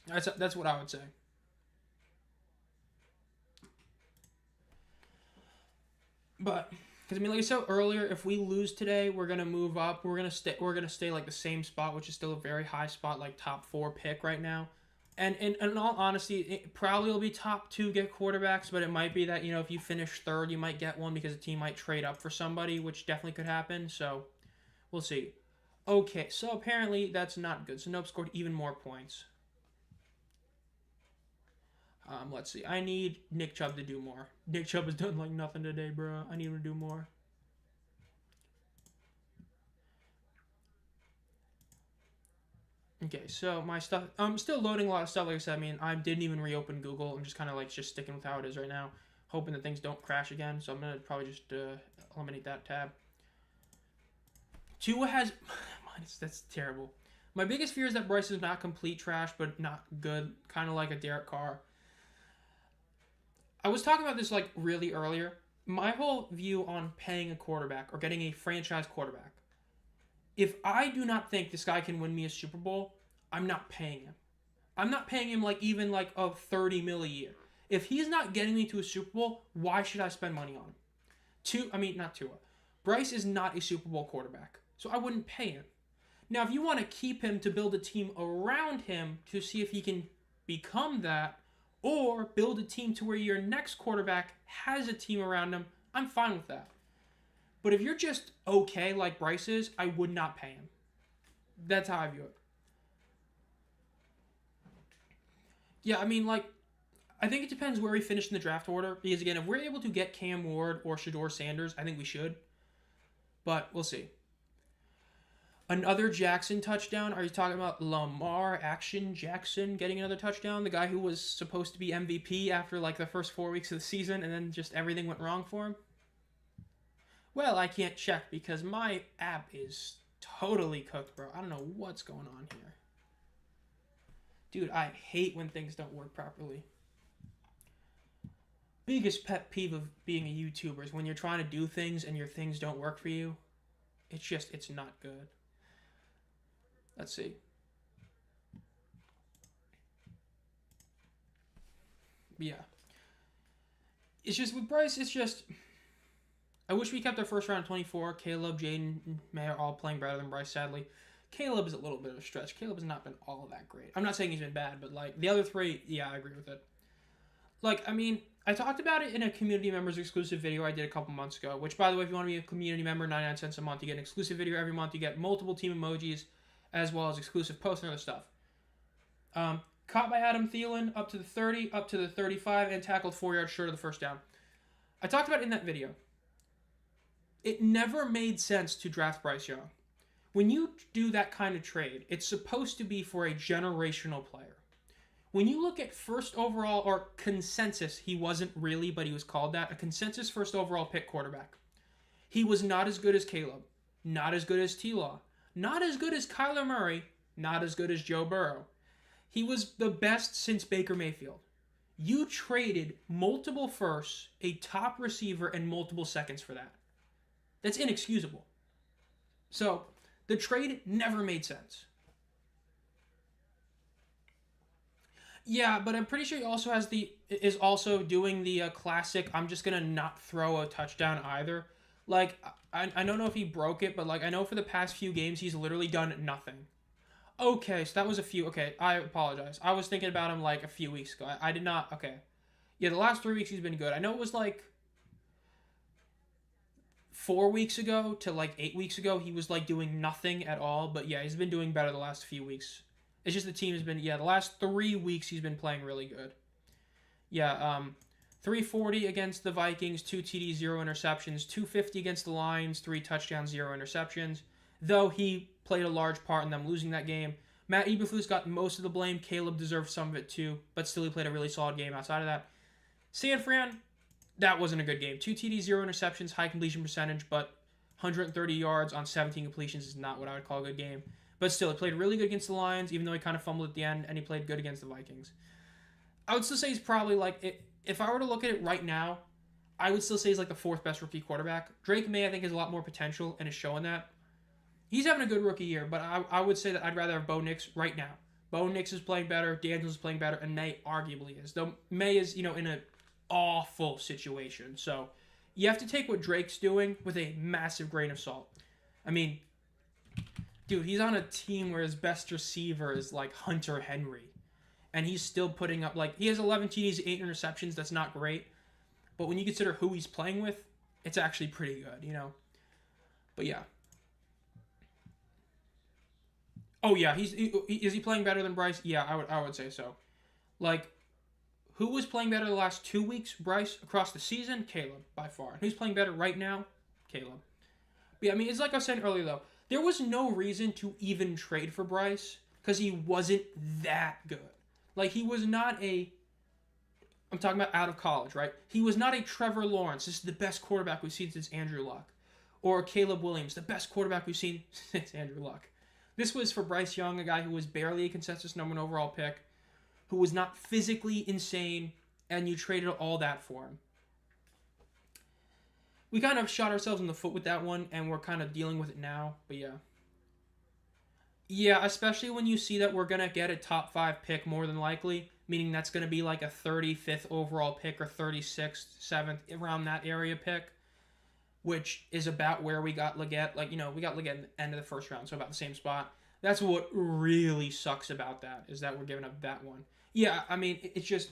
Speaker 1: That's what I would say. But because I mean, like I said earlier, if we lose today, we're gonna move up. We're gonna stay like the same spot, which is still a very high spot, like top 4 pick right now. And in all honesty, it probably will be top 2 get quarterbacks, but it might be that, you know, if you finish 3rd, you might get one because the team might trade up for somebody, which definitely could happen. So we'll see. Okay, so apparently that's not good. So Nope scored even more points. Let's see. I need Nick Chubb to do more. Nick Chubb has done like nothing today, bro. I need him to do more. Okay, so my stuff, I'm still loading a lot of stuff. Like I said, I mean, I didn't even reopen Google. I'm just kind of like just sticking with how it is right now, hoping that things don't crash again. So I'm going to probably just eliminate that tab. Tua has, that's terrible. My biggest fear is that Bryce is not complete trash, but not good, kind of like a Derek Carr. I was talking about this like really earlier. My whole view on paying a quarterback or getting a franchise quarterback. If I do not think this guy can win me a Super Bowl, I'm not paying him. I'm not paying him like even like a $30 million a year. If he's not getting me to a Super Bowl, why should I spend money on him? Not Tua. Bryce is not a Super Bowl quarterback, so I wouldn't pay him. Now, if you want to keep him to build a team around him to see if he can become that, or build a team to where your next quarterback has a team around him, I'm fine with that. But if you're just okay like Bryce is, I would not pay him. That's how I view it. Yeah, I mean, like, I think it depends where we finish in the draft order. Because, again, if we're able to get Cam Ward or Shador Sanders, I think we should. But we'll see. Another Jackson touchdown. Are you talking about Lamar Action Jackson getting another touchdown? The guy who was supposed to be MVP after, like, the first 4 weeks of the season and then just everything went wrong for him? Well, I can't check because my app is totally cooked, bro. I don't know what's going on here. Dude, I hate when things don't work properly. Biggest pet peeve of being a YouTuber is when you're trying to do things and your things don't work for you. It's not good. Let's see. Yeah. It's just, with Bryce, it's just... I wish we kept our first round at 24. Caleb, Jaden, May are all playing better than Bryce, sadly. Caleb is a little bit of a stretch. Caleb has not been all that great. I'm not saying he's been bad, but, like, the other 3, yeah, I agree with it. Like, I mean, I talked about it in a community members exclusive video I did a couple months ago, which, by the way, if you want to be a community member, 99 cents a month, you get an exclusive video every month. You get multiple team emojis, as well as exclusive posts and other stuff. Caught by Adam Thielen, up to the 30, up to the 35, and tackled 4 yards short of the first down. I talked about it in that video. It never made sense to draft Bryce Young. When you do that kind of trade, it's supposed to be for a generational player. When you look at first overall, or consensus, he wasn't really, but he was called that, a consensus first overall pick quarterback. He was not as good as Caleb, not as good as T-Law, Not as good as Kyler Murray, not as good as Joe Burrow. He was the best since Baker Mayfield. You traded multiple firsts, a top receiver, and multiple seconds for that. That's inexcusable. So, the trade never made sense. Yeah, but I'm pretty sure he also is also doing the classic. I'm just gonna not throw a touchdown either. Like I don't know if he broke it, but like I know for the past few games he's literally done nothing. Okay, so that was a few. Okay, I apologize. I was thinking about him like a few weeks ago. I did not. Okay, yeah, the last 3 weeks he's been good. I know it was like 4 weeks ago to like 8 weeks ago he was like doing nothing at all. But yeah, he's been doing better the last few weeks. It's just the team has been the last 3 weeks he's been playing really good. Yeah, 340 against the Vikings, 2 TDs, 0 interceptions, 250 against the Lions, 3 touchdowns, 0 interceptions. Though he played a large part in them losing that game. Matt Eberflus got most of the blame. Caleb deserved some of it too, but still he played a really solid game outside of that. San Fran, that wasn't a good game. 2 TDs, 0 interceptions, high completion percentage, but 130 yards on 17 completions is not what I would call a good game. But still, he played really good against the Lions, even though he kind of fumbled at the end, and he played good against the Vikings. I would still say he's probably like, if I were to look at it right now, I would still say he's like the fourth best rookie quarterback. Drake May, I think, has a lot more potential and is showing that. He's having a good rookie year, but I would say that I'd rather have Bo Nix right now. Bo Nix is playing better, Daniels is playing better, and May arguably is. Though May is, in an awful situation. So you have to take what Drake's doing with a massive grain of salt. I mean, dude, he's on a team where his best receiver is like Hunter Henry. And he's still putting up, like, he has 11 TDs, 8 interceptions. That's not great. But when you consider who he's playing with, it's actually pretty good, But yeah. Oh yeah, is he playing better than Bryce? Yeah, I would say so. Like, who was playing better the last 2 weeks? Bryce. Across the season, Caleb by far. And who's playing better right now? Caleb. But yeah, I mean, it's like I was saying earlier though. There was no reason to even trade for Bryce because he wasn't that good. Like, he was not I'm talking about out of college, right? He was not a Trevor Lawrence. This is the best quarterback we've seen since Andrew Luck. Or Caleb Williams, the best quarterback we've seen since Andrew Luck. This was for Bryce Young, a guy who was barely a consensus number 1 overall pick, who was not physically insane, and you traded all that for him. We kind of shot ourselves in the foot with that one, and we're kind of dealing with it now, but yeah. Yeah, especially when you see that we're going to get a top 5 pick more than likely, meaning that's going to be like a 35th overall pick or 36th, 7th, around that area pick, which is about where we got Leggett. Like, we got Leggett in the end of the first round, so about the same spot. That's what really sucks about that, is that we're giving up that one. Yeah, I mean, it's just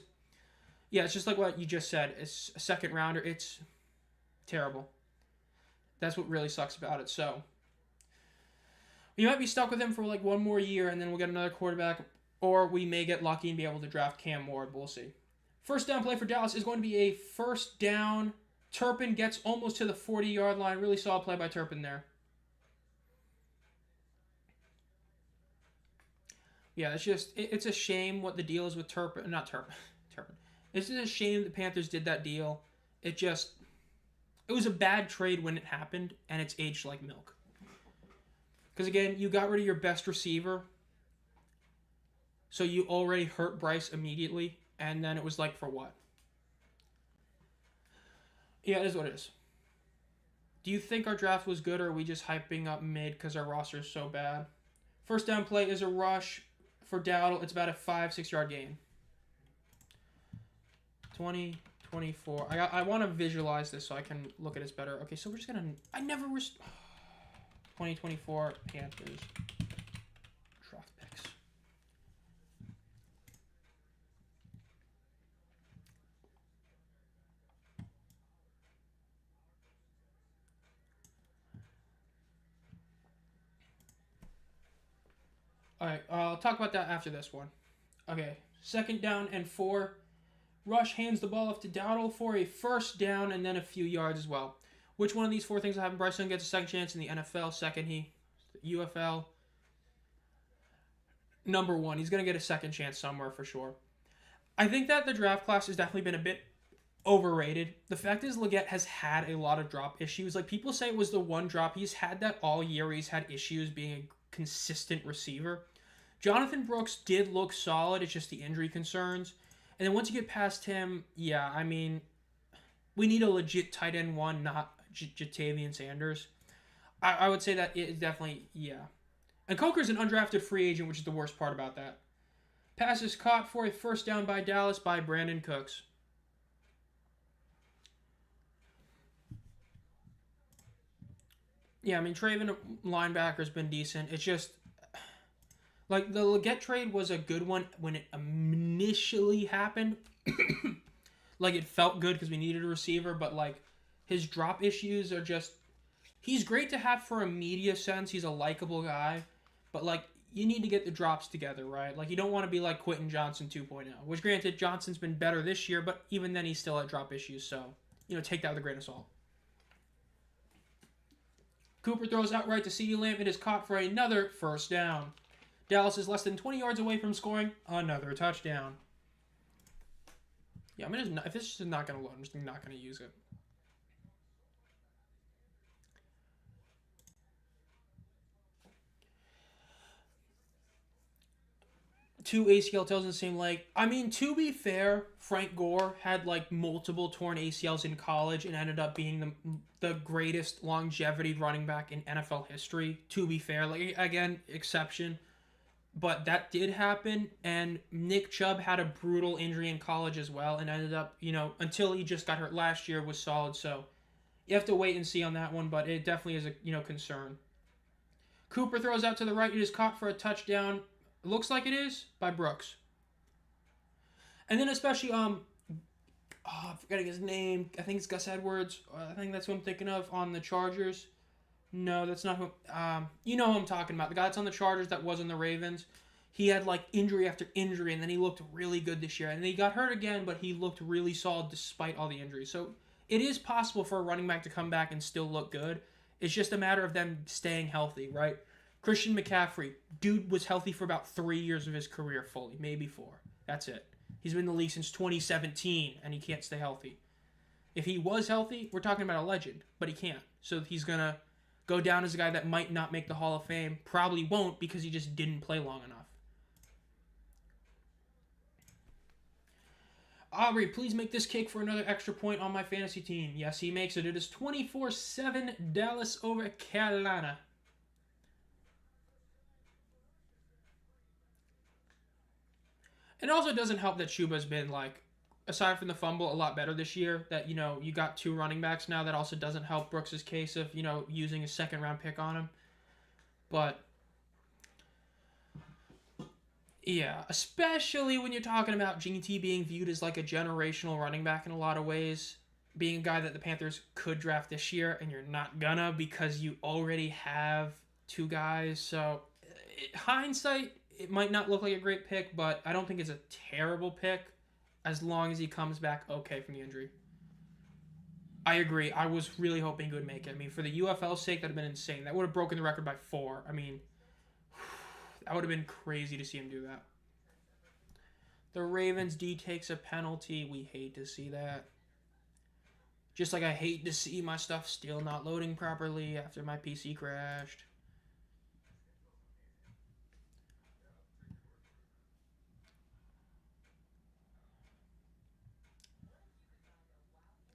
Speaker 1: like what you just said. It's a second rounder. It's terrible. That's what really sucks about it. So we might be stuck with him for like one more year, and then we'll get another quarterback, or we may get lucky and be able to draft Cam Ward. We'll see. First down play for Dallas is going to be a first down. Turpin gets almost to the 40-yard line. Really solid play by Turpin there. Yeah, it's a shame what the deal is with Turpin. Not Turpin. Turpin. It's just a shame the Panthers did that deal. It was a bad trade when it happened, and it's aged like milk. Because again, you got rid of your best receiver, so you already hurt Bryce immediately, and then it was like, for what? Yeah, it is what it is. Do you think our draft was good, or are we just hyping up mid because our roster is so bad? First down play is a rush for Dowdle. It's about a 5-6 yard gain. 20, 24. I want to visualize this so I can look at this better. Okay, so we're just going to... 2024 Panthers draft picks. Alright, I'll talk about that after this one. Okay, 2nd down and 4. Rush hands the ball off to Dowdle for a first down and then a few yards as well. Which one of these 4 things will happen? Bryce Young gets a second chance in the NFL. Second, UFL. Number 1, he's going to get a second chance somewhere for sure. I think that the draft class has definitely been a bit Overrated. The fact is, Leggett has had a lot of drop issues. Like, people say it was the one drop. He's had that all year. He's had issues being a consistent receiver. Jonathan Brooks did look solid. It's just the injury concerns. And then once you get past him, yeah, I mean, we need a legit tight end one, not Jatavian Sanders. I would say that it definitely, yeah. And Coker's an undrafted free agent, which is the worst part about that. Pass is caught for a first down by Dallas by Brandon Cooks. Yeah, I mean, Traven linebacker's been decent. It's just like the Leggett trade was a good one when it initially happened. Like, it felt good because we needed a receiver, but like his drop issues are just, he's great to have for a media sense. He's a likable guy, but like, you need to get the drops together, right? Like, you don't want to be like Quentin Johnson 2.0, which granted Johnson's been better this year, but even then he's still at drop issues. So, take that with a grain of salt. Cooper throws outright to CeeDee Lamb. It is caught for another first down. Dallas is less than 20 yards away from scoring another touchdown. Yeah, I mean, if this is not going to load, I'm just not going to use it. Two ACL tears in the same leg. I mean, to be fair, Frank Gore had like multiple torn ACLs in college and ended up being the greatest longevity running back in NFL history. To be fair, like, again, exception. But that did happen, and Nick Chubb had a brutal injury in college as well, and ended up, until he just got hurt last year, was solid. So you have to wait and see on that one, but it definitely is a concern. Cooper throws out to the right. It is caught for a touchdown. It looks like it is by Brooks. And then especially I'm forgetting his name. I think it's Gus Edwards. I think that's who I'm thinking of on the Chargers. No, that's not who. You know who I'm talking about. The guy that's on the Chargers that was on the Ravens. He had like injury after injury, and then he looked really good this year. And then he got hurt again, but he looked really solid despite all the injuries. So it is possible for a running back to come back and still look good. It's just a matter of them staying healthy, right? Christian McCaffrey, dude was healthy for about 3 years of his career fully, maybe 4. That's it. He's been in the league since 2017, and he can't stay healthy. If he was healthy, we're talking about a legend, but he can't. So he's going to go down as a guy that might not make the Hall of Fame. Probably won't because he just didn't play long enough. Aubrey, please make this kick for another extra point on my fantasy team. Yes, he makes it. It is 24-7 Dallas over Carolina. It also doesn't help that Chuba's been, like, aside from the fumble, a lot better this year. That, you got 2 running backs now. That also doesn't help Brooks' case of, using a second-round pick on him. But, yeah, especially when you're talking about GT being viewed as, like, a generational running back in a lot of ways. Being a guy that the Panthers could draft this year, and you're not gonna because you already have 2 guys. So, hindsight, it might not look like a great pick, but I don't think it's a terrible pick as long as he comes back okay from the injury. I agree. I was really hoping he would make it. I mean, for the UFL's sake, that would have been insane. That would have broken the record by 4. I mean, that would have been crazy to see him do that. The Ravens D takes a penalty. We hate to see that. Just like I hate to see my stuff still not loading properly after my PC crashed.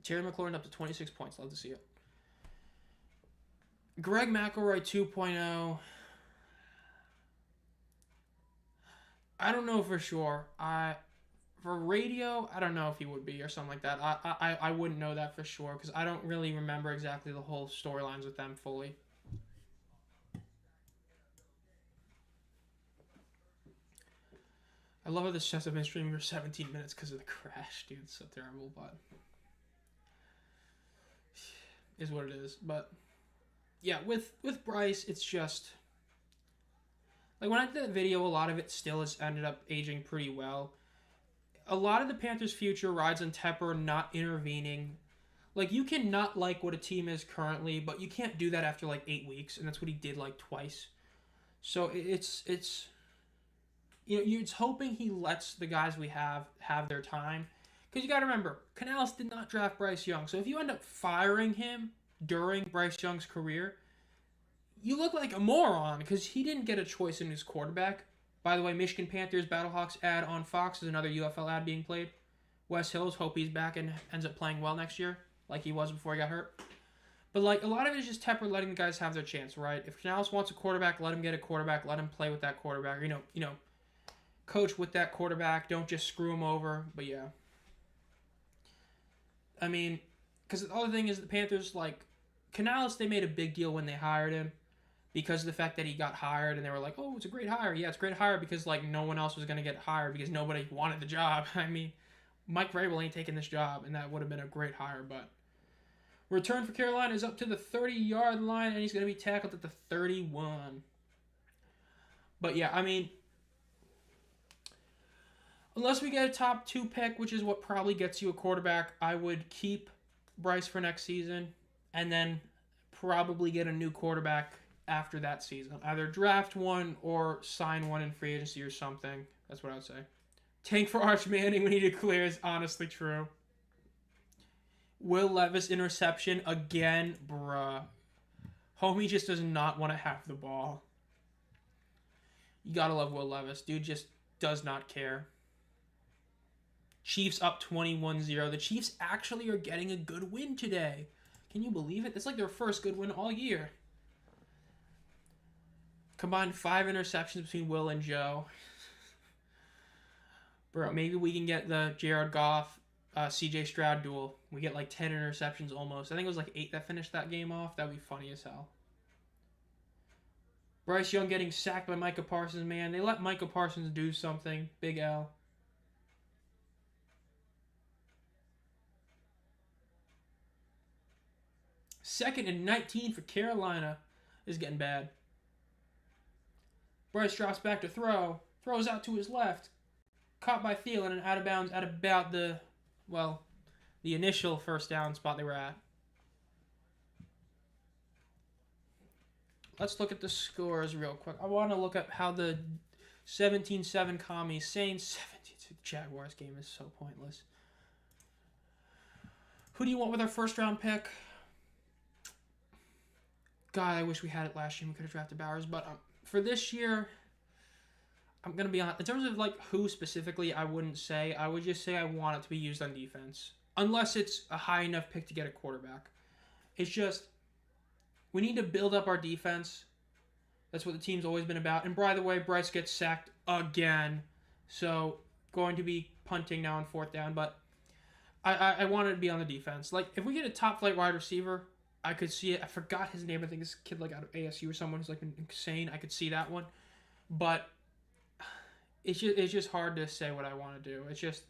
Speaker 1: Terry McLaurin up to 26 points. Love to see it. Greg McElroy 2.0. I don't know for sure. For radio, I don't know if he would be or something like that. I wouldn't know that for sure because I don't really remember exactly the whole storylines with them fully. I love how this chest has been streaming for 17 minutes because of the crash, dude. It's so terrible, but is what it is. But yeah, with Bryce, it's just like when I did that video, a lot of it still has ended up aging pretty well. A lot of the Panthers' future rides on Tepper not intervening. Like, you can not like what a team is currently, but you can't do that after like 8 weeks, and that's what he did like twice. So it's it's hoping he lets the guys we have their time. Because you got to remember, Canales did not draft Bryce Young. So if you end up firing him during Bryce Young's career, you look like a moron because he didn't get a choice in his quarterback. By the way, Michigan Panthers Battlehawks ad on Fox is another UFL ad being played. Wes Hills, hope he's back and ends up playing well next year, like he was before he got hurt. But like a lot of it is just Tepper letting the guys have their chance, right? If Canales wants a quarterback, let him get a quarterback, let him play with that quarterback. Coach with that quarterback. Don't just screw him over. But yeah, I mean, because the other thing is the Panthers, like Canales, they made a big deal when they hired him because of the fact that he got hired, and they were like, "Oh, it's a great hire." Yeah, it's a great hire because like no one else was gonna get hired because nobody wanted the job. I mean, Mike Vrabel ain't taking this job, and that would have been a great hire, but. Return for Carolina is up to the 30-yard line, and he's going to be tackled at the 31. But yeah, I mean, unless we get a top 2 pick, which is what probably gets you a quarterback, I would keep Bryce for next season and then probably get a new quarterback after that season. Either draft one or sign one in free agency or something. That's what I would say. Tank for Arch Manning when he declares honestly true. Will Levis interception again, bruh. Homie just does not want to have the ball. You gotta love Will Levis. Dude just does not care. Chiefs up 21-0. The Chiefs actually are getting a good win today. Can you believe it? It's like their first good win all year. Combined 5 interceptions between Will and Joe. Bro, maybe we can get the Jared Goff, CJ Stroud duel. We get like 10 interceptions almost. I think it was like 8 that finished that game off. That would be funny as hell. Bryce Young getting sacked by Micah Parsons, man. They let Micah Parsons do something. Big L. Second and 19 for Carolina. This is getting bad. Bryce drops back to throw. Throws out to his left. Caught by Thielen and out of bounds at about the initial first down spot they were at. Let's look at the scores real quick. I want to look at how the 17-7 commies Saints 17 Jaguars game is so pointless. Who do you want with our first round pick? God, I wish we had it last year. We could have drafted Bowers, but for this year, I'm going to be honest. In terms of like who specifically, I wouldn't say. I would just say I want it to be used on defense. Unless it's a high enough pick to get a quarterback. It's just, we need to build up our defense. That's what the team's always been about. And by the way, Bryce gets sacked again. So, going to be punting now on 4th down. But I want it to be on the defense. Like, if we get a top flight wide receiver, I could see it. I forgot his name. I think this kid like out of ASU or someone who's like insane. I could see that one. But it's just hard to say what I want to do. It's just,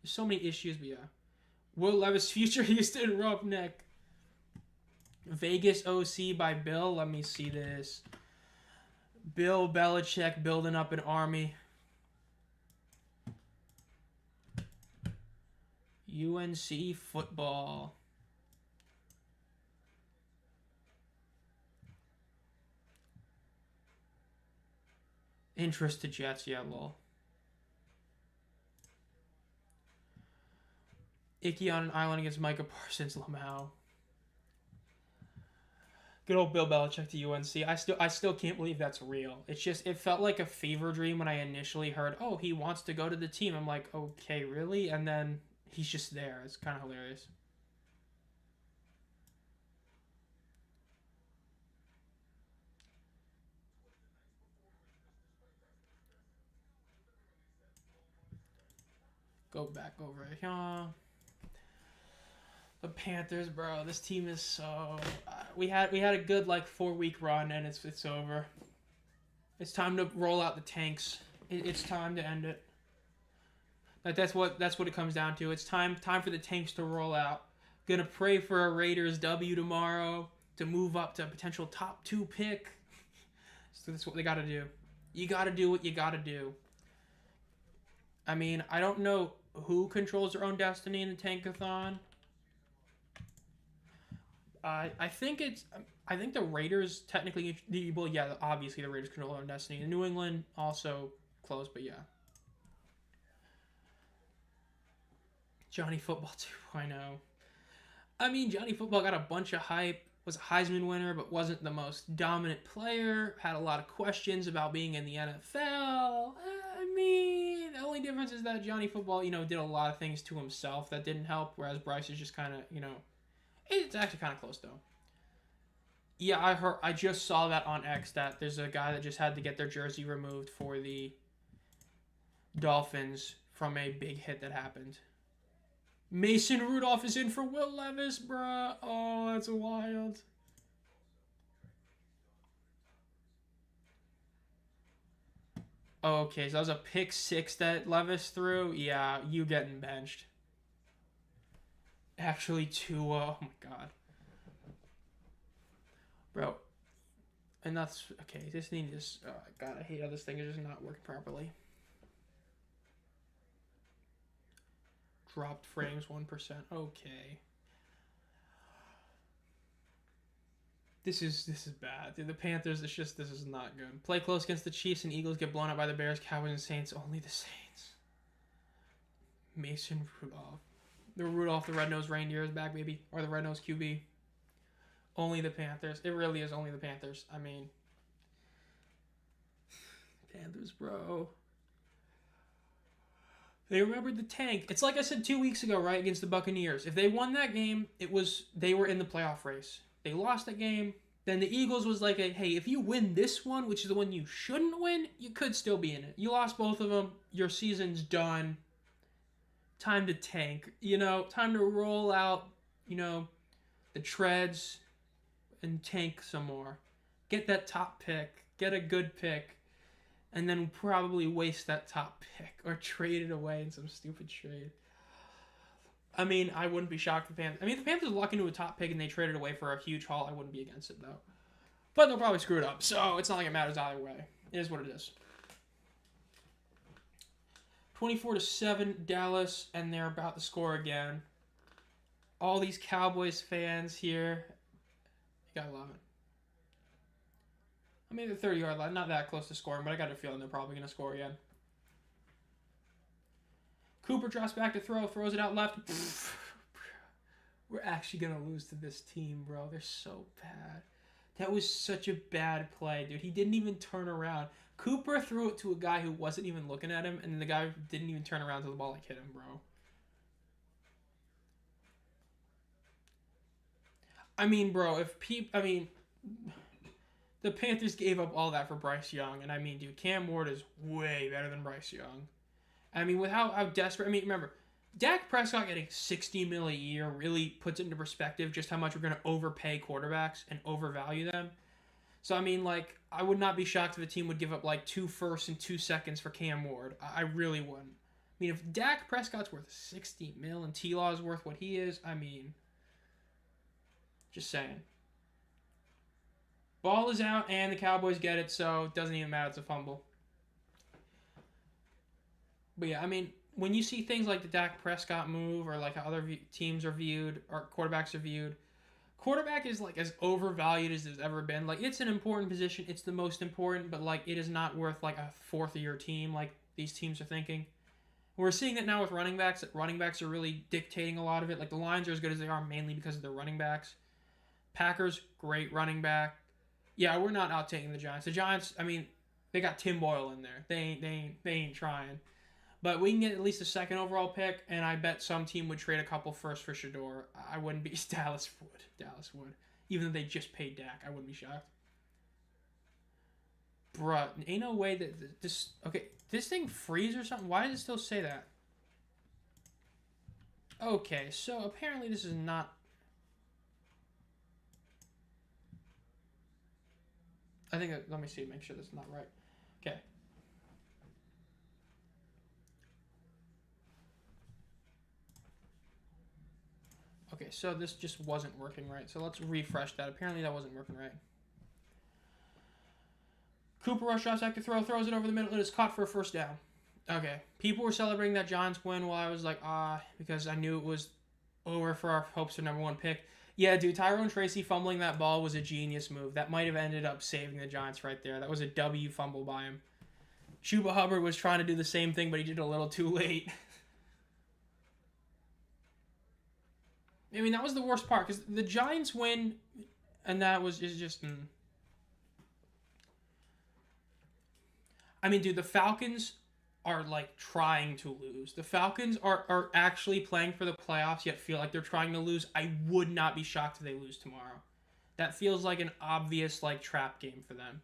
Speaker 1: there's so many issues, but yeah. Will Levis future Houston Roughneck. Vegas OC by Bill. Let me see this. Bill Belichick building up an army. UNC football. Interest to Jets, yeah, lol. Icky on an island against Micah Parsons, Lamau. Good old Bill Belichick to UNC. I still can't believe that's real. It's just, it felt like a fever dream when I initially heard, oh, he wants to go to the team. I'm like, okay, really? And then he's just there. It's kind of hilarious. Go back over here. The Panthers, bro. This team is so. We had a good like 4-week run, and it's over. It's time to roll out the tanks. It's time to end it. That's what it comes down to. It's time for the tanks to roll out. Gonna pray for a Raiders W tomorrow to move up to a potential top 2 pick. So that's what they gotta do. You gotta do what you gotta do. I mean, I don't know who controls their own destiny in the Tankathon. I think the Raiders technically, well, yeah, obviously the Raiders control their own destiny. New England also close, but yeah. Johnny Football 2.0. I mean, Johnny Football got a bunch of hype, was a Heisman winner, but wasn't the most dominant player, had a lot of questions about being in the NFL. I mean, the only difference is that Johnny Football, did a lot of things to himself that didn't help, whereas Bryce is just kind of, it's actually kind of close, though. Yeah, I just saw that on X, that there's a guy that just had to get their jersey removed for the Dolphins from a big hit that happened. Mason Rudolph is in for Will Levis, bruh. Oh, that's wild. Okay, so that was a pick 6 that Levis threw. Yeah, you getting benched. Actually, Tua. Oh my god. Bro. And that's... Okay, this thing is... Oh, god, I hate how this thing is just not working properly. Dropped frames 1%. Okay. This is bad. Dude, the Panthers, this is not good. Play close against the Chiefs and Eagles, get blown out by the Bears, Cowboys, and Saints. Only the Saints. Mason Rudolph. The red-nosed reindeer is back, baby. Or the red-nosed QB. Only the Panthers. It really is only the Panthers. I mean... Panthers, bro. They remembered the tank. It's like I said 2 weeks ago, right, against the Buccaneers. If they won that game, they were in the playoff race. They lost that game. Then the Eagles was like, hey, if you win this one, which is the one you shouldn't win, you could still be in it. You lost both of them. Your season's done. Time to tank. Time to roll out, the treads and tank some more. Get that top pick. Get a good pick. And then probably waste that top pick or trade it away in some stupid trade. I mean, I wouldn't be shocked if the Panthers... I mean, if the Panthers luck into a top pick and they trade it away for a huge haul, I wouldn't be against it, though. But they'll probably screw it up, so it's not like it matters either way. It is what it is. 24-7, Dallas, and they're about to score again. All these Cowboys fans here. You gotta love it. I mean, the 30-yard line, not that close to scoring, but I got a feeling they're probably going to score again. Cooper drops back to throw, throws it out left. We're actually going to lose to this team, bro. They're so bad. That was such a bad play, dude. He didn't even turn around. Cooper threw it to a guy who wasn't even looking at him, and then the guy didn't even turn around till the ball hit him, bro. I mean, bro, the Panthers gave up all that for Bryce Young. And I mean, dude, Cam Ward is way better than Bryce Young. I mean, with how desperate... I mean, remember, Dak Prescott getting $60 million a year really puts it into perspective just how much we're going to overpay quarterbacks and overvalue them. So, I mean, I would not be shocked if the team would give up, 2 firsts and 2 seconds for Cam Ward. I really wouldn't. I mean, if Dak Prescott's worth $60 million and T-Law is worth what he is, I mean... Just saying. Ball is out, and the Cowboys get it, so it doesn't even matter. It's a fumble. But yeah, I mean, when you see things like the Dak Prescott move, or how other teams are viewed, or quarterbacks are viewed, quarterback is as overvalued as it's ever been. It's an important position. It's the most important, but it is not worth a fourth-year team like these teams are thinking. We're seeing that now with running backs. That running backs are really dictating a lot of it. The Lions are as good as they are mainly because of their running backs. Packers, great running back. Yeah, we're not out taking the Giants. The Giants, I mean, they got Tim Boyle in there. They ain't trying. But we can get at least a second overall pick, and I bet some team would trade a couple first for Shador. I wouldn't be... Dallas would. Even though they just paid Dak, I wouldn't be shocked. Bruh, ain't no way that this... Okay, this thing freeze or something? Why does it still say that? Okay, so apparently this is not... I think... Let me see, make sure that's not right. Okay. Okay, so this just wasn't working right. So let's refresh that. Apparently that wasn't working right. Cooper rush drops back to throw, throws it over the middle, and is caught for a first down. Okay. People were celebrating that Giants win while I was like, because I knew it was over for our hopes for number 1 pick. Yeah, dude, Tyrone Tracy fumbling that ball was a genius move. That might have ended up saving the Giants right there. That was a W fumble by him. Chuba Hubbard was trying to do the same thing, but he did it a little too late. I mean, that was the worst part because the Giants win, and that was is just. I mean, dude, the Falcons are like trying to lose. The Falcons are actually playing for the playoffs, yet feel like they're trying to lose. I would not be shocked if they lose tomorrow. That feels like an obvious like trap game for them.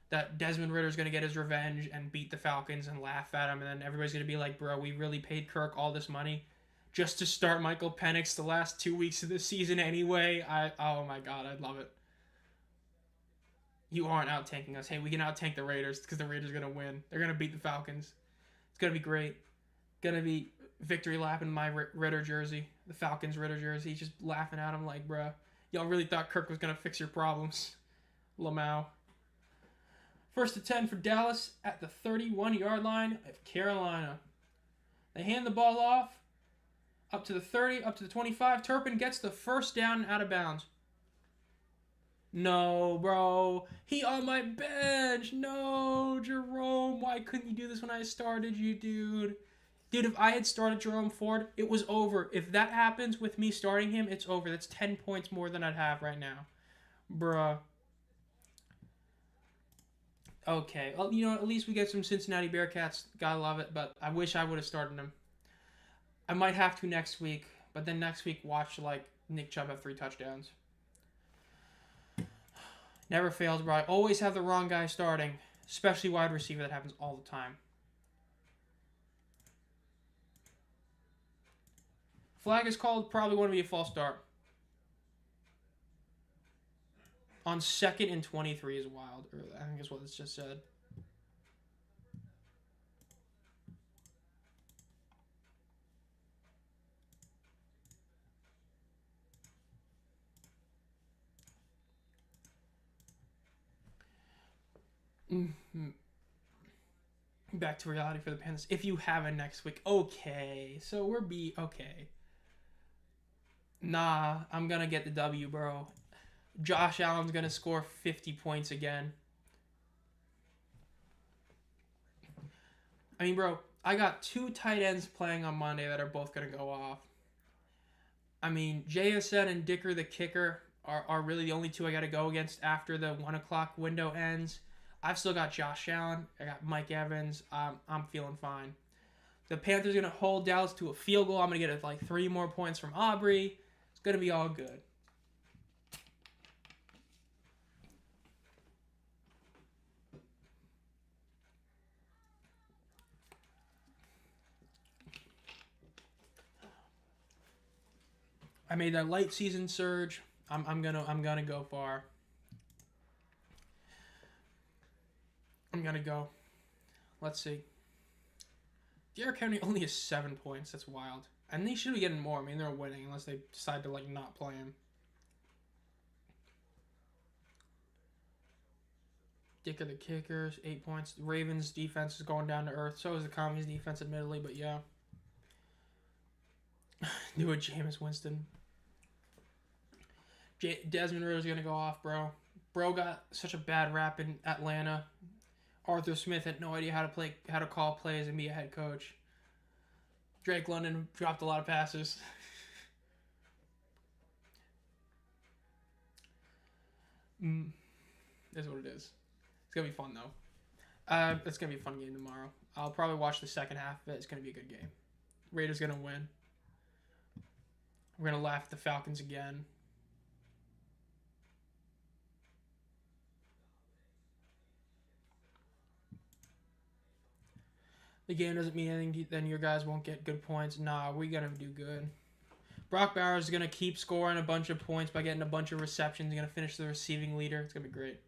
Speaker 1: That Desmond Ritter's gonna get his revenge and beat the Falcons and laugh at him, and then everybody's gonna be like, "Bro, we really paid Kirk all this money just to start Michael Penix the last 2 weeks of the season anyway." Oh my god, I'd love it. You aren't out tanking us. Hey, we can out tank the Raiders because the Raiders are gonna win. They're gonna beat the Falcons. It's gonna be great. Gonna be victory lap in my Ritter jersey, the Falcons Ritter jersey. He's just laughing at him like, "Bruh, y'all really thought Kirk was gonna fix your problems." Lamau. First and 10 for Dallas at the 31-yard line of Carolina. They hand the ball off up to the 30, up to the 25. Turpin gets the first down and out of bounds. No, bro. He on my bench. No, Jerome. Why couldn't you do this when I started you, dude? Dude, if I had started Jerome Ford, it was over. If that happens with me starting him, it's over. That's 10 points more than I'd have right now. Bruh. Okay. Well, you know, at least we get some Cincinnati Bearcats. Gotta love it, but I wish I would have started him. I might have to next week, but then next week watch, like, Nick Chubb have 3 touchdowns. Never fails, bro. I always have the wrong guy starting, especially wide receiver. That happens all the time. Flag is called. Probably want to be a false start. On 2nd and 23 is wild. Or I think is what it's just said. Mm-hmm. Back to reality for the Panthers. If you have a next week. Okay. So we're okay. Nah, I'm going to get the W, bro. Josh Allen's going to score 50 points again. I mean, bro, I got 2 tight ends playing on Monday that are both going to go off. I mean, JSN and Dicker the kicker are really the only 2 I got to go against after the 1 o'clock window ends. I've still got Josh Allen. I got Mike Evans. I'm feeling fine. The Panthers are going to hold Dallas to a field goal. I'm going to get like 3 more points from Aubrey. It's going to be all good. I made that late season surge. I'm gonna go far. I'm gonna go. Let's see. Derrick Henry only has 7 points. That's wild. And they should be getting more. I mean, they're winning unless they decide to like not play him. Dick of the kickers, 8 points. The Ravens defense is going down to earth. So is the Commies defense, admittedly, but yeah. Do it, Jameis Winston. Desmond Ritter's gonna go off, bro. Bro got such a bad rap in Atlanta. Arthur Smith had no idea how to call plays and be a head coach. Drake London dropped a lot of passes. Is what it is. It's gonna be fun though. It's gonna be a fun game tomorrow. I'll probably watch the second half of it. It's gonna be a good game. Raiders gonna win. We're gonna laugh at the Falcons again. The game doesn't mean anything, then your guys won't get good points. Nah, we gotta do good. Brock Bowers is gonna keep scoring a bunch of points by getting a bunch of receptions. He's gonna finish the receiving leader. It's gonna be great.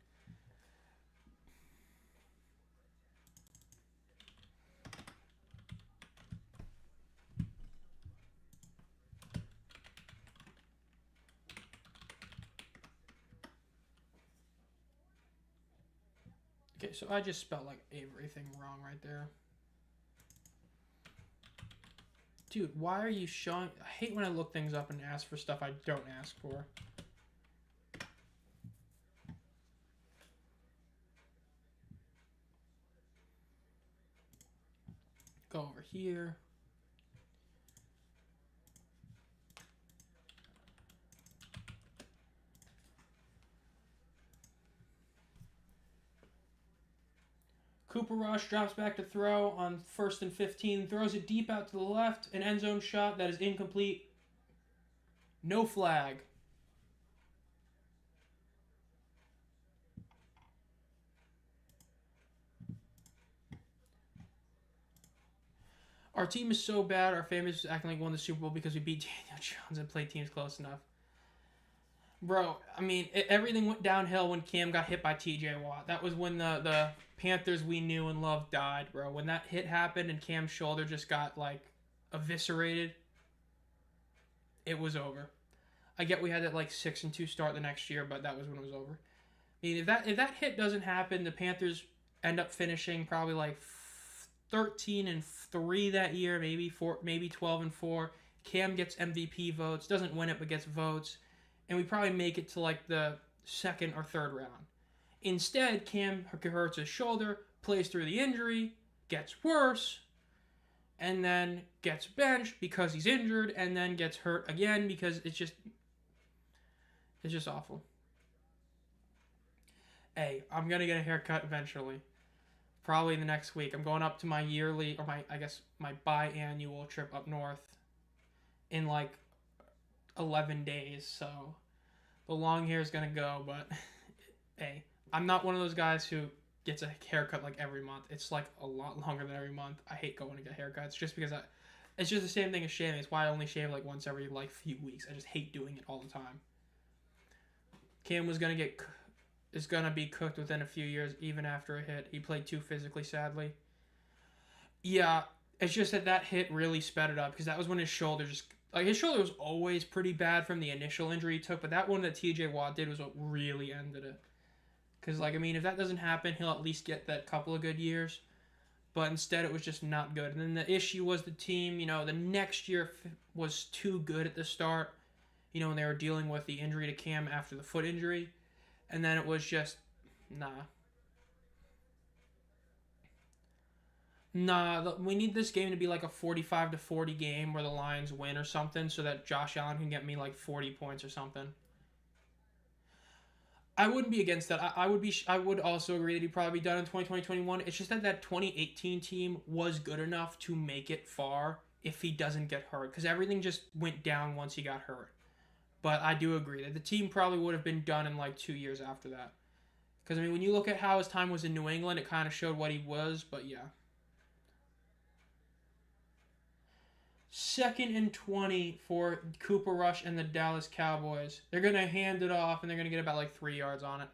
Speaker 1: Okay, so I just spelled like everything wrong right there. Dude, why are you showing... I hate when I look things up and ask for stuff I don't ask for. Go over here. Cooper Rush drops back to throw on 1st and 15, throws it deep out to the left, an end zone shot that is incomplete. No flag. Our team is so bad, our fan base is acting like we won the Super Bowl because we beat Daniel Jones and played teams close enough. Bro, I mean, everything went downhill when Cam got hit by TJ Watt. That was when the Panthers we knew and loved died, bro. When that hit happened and Cam's shoulder just got, like, eviscerated, it was over. I get we had that, like, 6-2 start the next year, but that was when it was over. I mean, if that hit doesn't happen, the Panthers end up finishing probably, like, 13-3 that year, maybe 12-4. Cam gets MVP votes, doesn't win it, but gets votes. And we probably make it to like the 2nd or 3rd round. Instead, Cam hurts his shoulder, plays through the injury, gets worse, and then gets benched because he's injured, and then gets hurt again because it's just awful. Hey, I'm gonna get a haircut eventually. Probably in the next week. I'm going up to my yearly, or my biannual trip up north in like 11 days, so the long hair is gonna go, but hey, I'm not one of those guys who gets a haircut like every month. It's like a lot longer than every month. I hate going to get haircuts just because it's just the same thing as shaving. It's why I only shave like once every like few weeks. I just hate doing it all the time. Cam is gonna be cooked within a few years, even after a hit. He played too physically, sadly. Yeah, it's just that hit really sped it up because that was when his shoulder his shoulder was always pretty bad from the initial injury he took, but that one that TJ Watt did was what really ended it. Because, like, I mean, if that doesn't happen, he'll at least get that couple of good years. But instead, it was just not good. And then the issue was the team, the next year was too good at the start, when they were dealing with the injury to Cam after the foot injury. And then it was just, nah. Nah, we need this game to be like a 45-40 game where the Lions win or something so that Josh Allen can get me like 40 points or something. I wouldn't be against that. I would also agree that he'd probably be done in 2020-21. It's just that 2018 team was good enough to make it far if he doesn't get hurt, because everything just went down once he got hurt. But I do agree that the team probably would have been done in like 2 years after that. Because, I mean, when you look at how his time was in New England, it kind of showed what he was, but yeah. 2nd and 20 for Cooper Rush and the Dallas Cowboys. They're going to hand it off, and they're going to get about like 3 yards on it.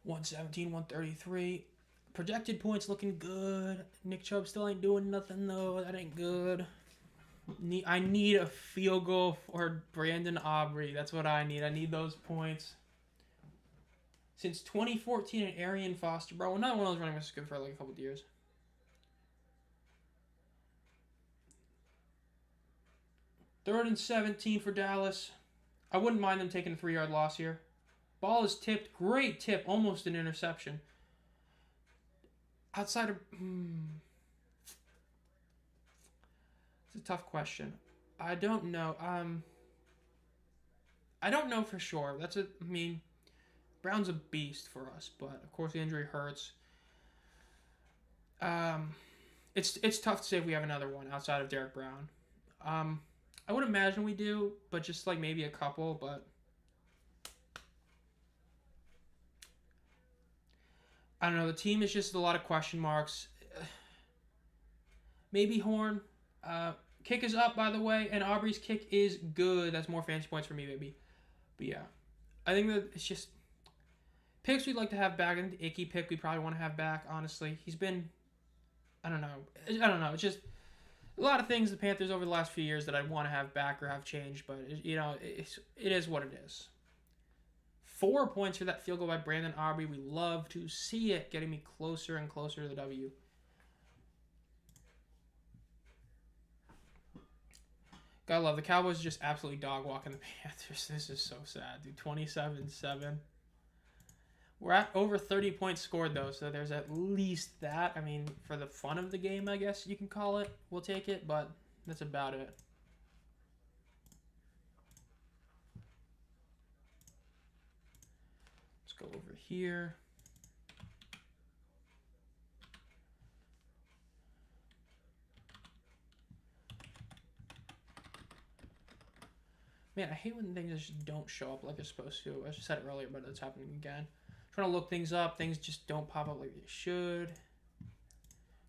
Speaker 1: $117, $133. Projected points looking good. Nick Chubb still ain't doing nothing, though. That ain't good. I need a field goal for Brandon Aubrey. That's what I need. I need those points. Since 2014 and Arian Foster, bro, another one of those running backs is good for like a couple of years. Third and 17 for Dallas. I wouldn't mind them taking a 3-yard loss here. Ball is tipped. Great tip. Almost an interception. Outside of... It's a tough question. I don't know. I don't know for sure. Brown's a beast for us, but of course the injury hurts. It's tough to say if we have another one outside of Derek Brown. I would imagine we do, but just like maybe a couple, but I don't know. The team is just a lot of question marks. Maybe Horn. Kick is up, by the way, and Aubrey's kick is good. That's more fantasy points for me, baby. But yeah, I think that it's just picks we'd like to have back. I think the Icky pick we probably want to have back, honestly. He's been, I don't know. It's just a lot of things the Panthers over the last few years that I want to have back or have changed, but it is what it is. 4 points for that field goal by Brandon Aubrey. We love to see it, getting me closer and closer to the W. Gotta love the Cowboys just absolutely dog walking the Panthers. This is so sad, dude. 27-7. We're at over 30 points scored, though, so there's at least that. I mean, for the fun of the game, I guess you can call it. We'll take it, but that's about it. go over here. Man, I hate when things just don't show up like they're supposed to. I just said it earlier, but it's happening again. Trying to look things up, things just don't pop up like they should.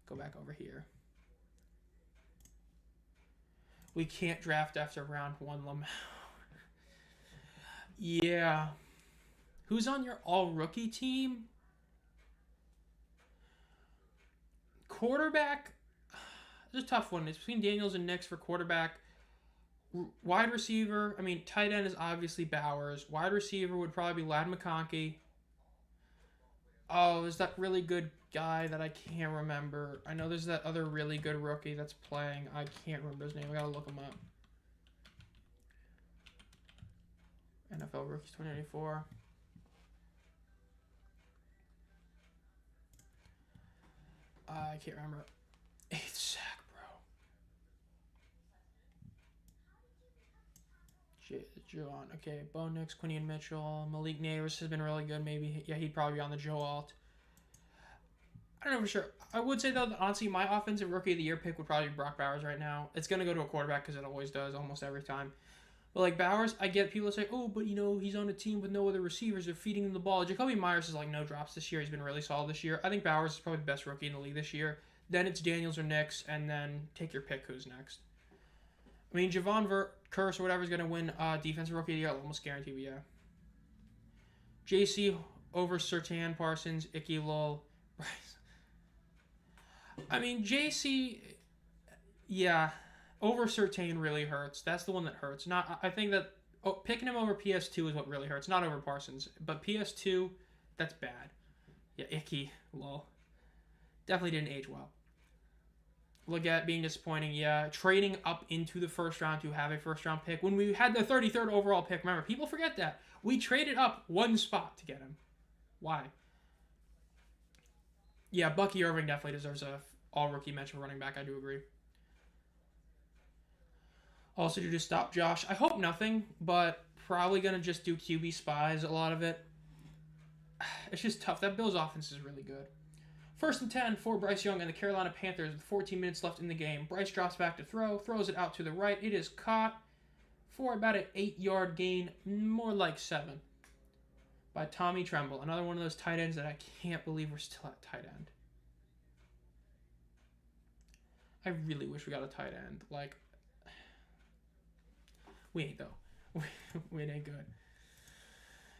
Speaker 1: Go back over here. We can't draft after round 1, Lamau. Yeah. Who's on your all-rookie team? Quarterback? It's a tough one. It's between Daniels and Nix for quarterback. Wide receiver, I mean, tight end is obviously Bowers. Wide receiver would probably be Ladd McConkey. Oh, there's that really good guy that I can't remember. I know there's that other really good rookie that's playing. I can't remember his name. I gotta look him up. NFL Rookies 2084. I can't remember. 8th sack, bro. John. Okay, Bo Nix, Quinion Mitchell, Malik Neighbors has been really good. Maybe, yeah, he'd probably be on the Joe Alt. I don't know for sure. I would say, though, that honestly, my offensive rookie of the year pick would probably be Brock Bowers right now. It's going to go to a quarterback because it always does, almost every time. But, like, Bowers, I get people say, oh, but, you know, he's on a team with no other receivers. They're feeding him the ball. Jacoby Myers is, like, no drops this year. He's been really solid this year. I think Bowers is probably the best rookie in the league this year. Then it's Daniels or Nix, and then take your pick who's next. I mean, Javon Curse or whatever is going to win defensive rookie of the year. I'll almost guarantee you, yeah. JC over Surtain, Parsons, Icky, Lowell, Bryce. I mean, JC, yeah, over Surtain really hurts. That's the one that hurts. I think that picking him over PS2 is what really hurts, not over Parsons. But PS2, that's bad. Yeah, Icky, lol. Definitely didn't age well. Look at being disappointing, yeah. Trading up into the first round to have a first-round pick. When we had the 33rd overall pick, remember, people forget that. We traded up one spot to get him. Why? Yeah, Bucky Irving definitely deserves a all-rookie mention running back. I do agree. Also, to just stop Josh. I hope nothing, but probably going to just do QB spies, a lot of it. It's just tough. That Bills offense is really good. 1st and 10 for Bryce Young and the Carolina Panthers with 14 minutes left in the game. Bryce drops back to throw, throws it out to the right. It is caught for about an 8-yard gain, more like 7, by Tommy Tremble. Another one of those tight ends that I can't believe we're still at tight end. I really wish we got a tight end. Like, we ain't, though. We ain't good.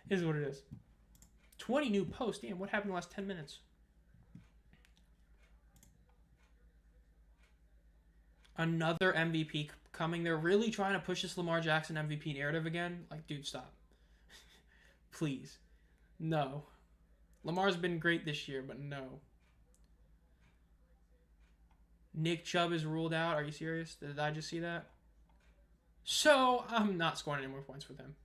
Speaker 1: Is what it is. 20 new posts. Damn, what happened in the last 10 minutes? Another MVP coming. They're really trying to push this Lamar Jackson MVP narrative again. Like, dude, stop. Please. No. Lamar's been great this year, but no. Nick Chubb is ruled out. Are you serious? Did I just see that? So, I'm not scoring any more points with him.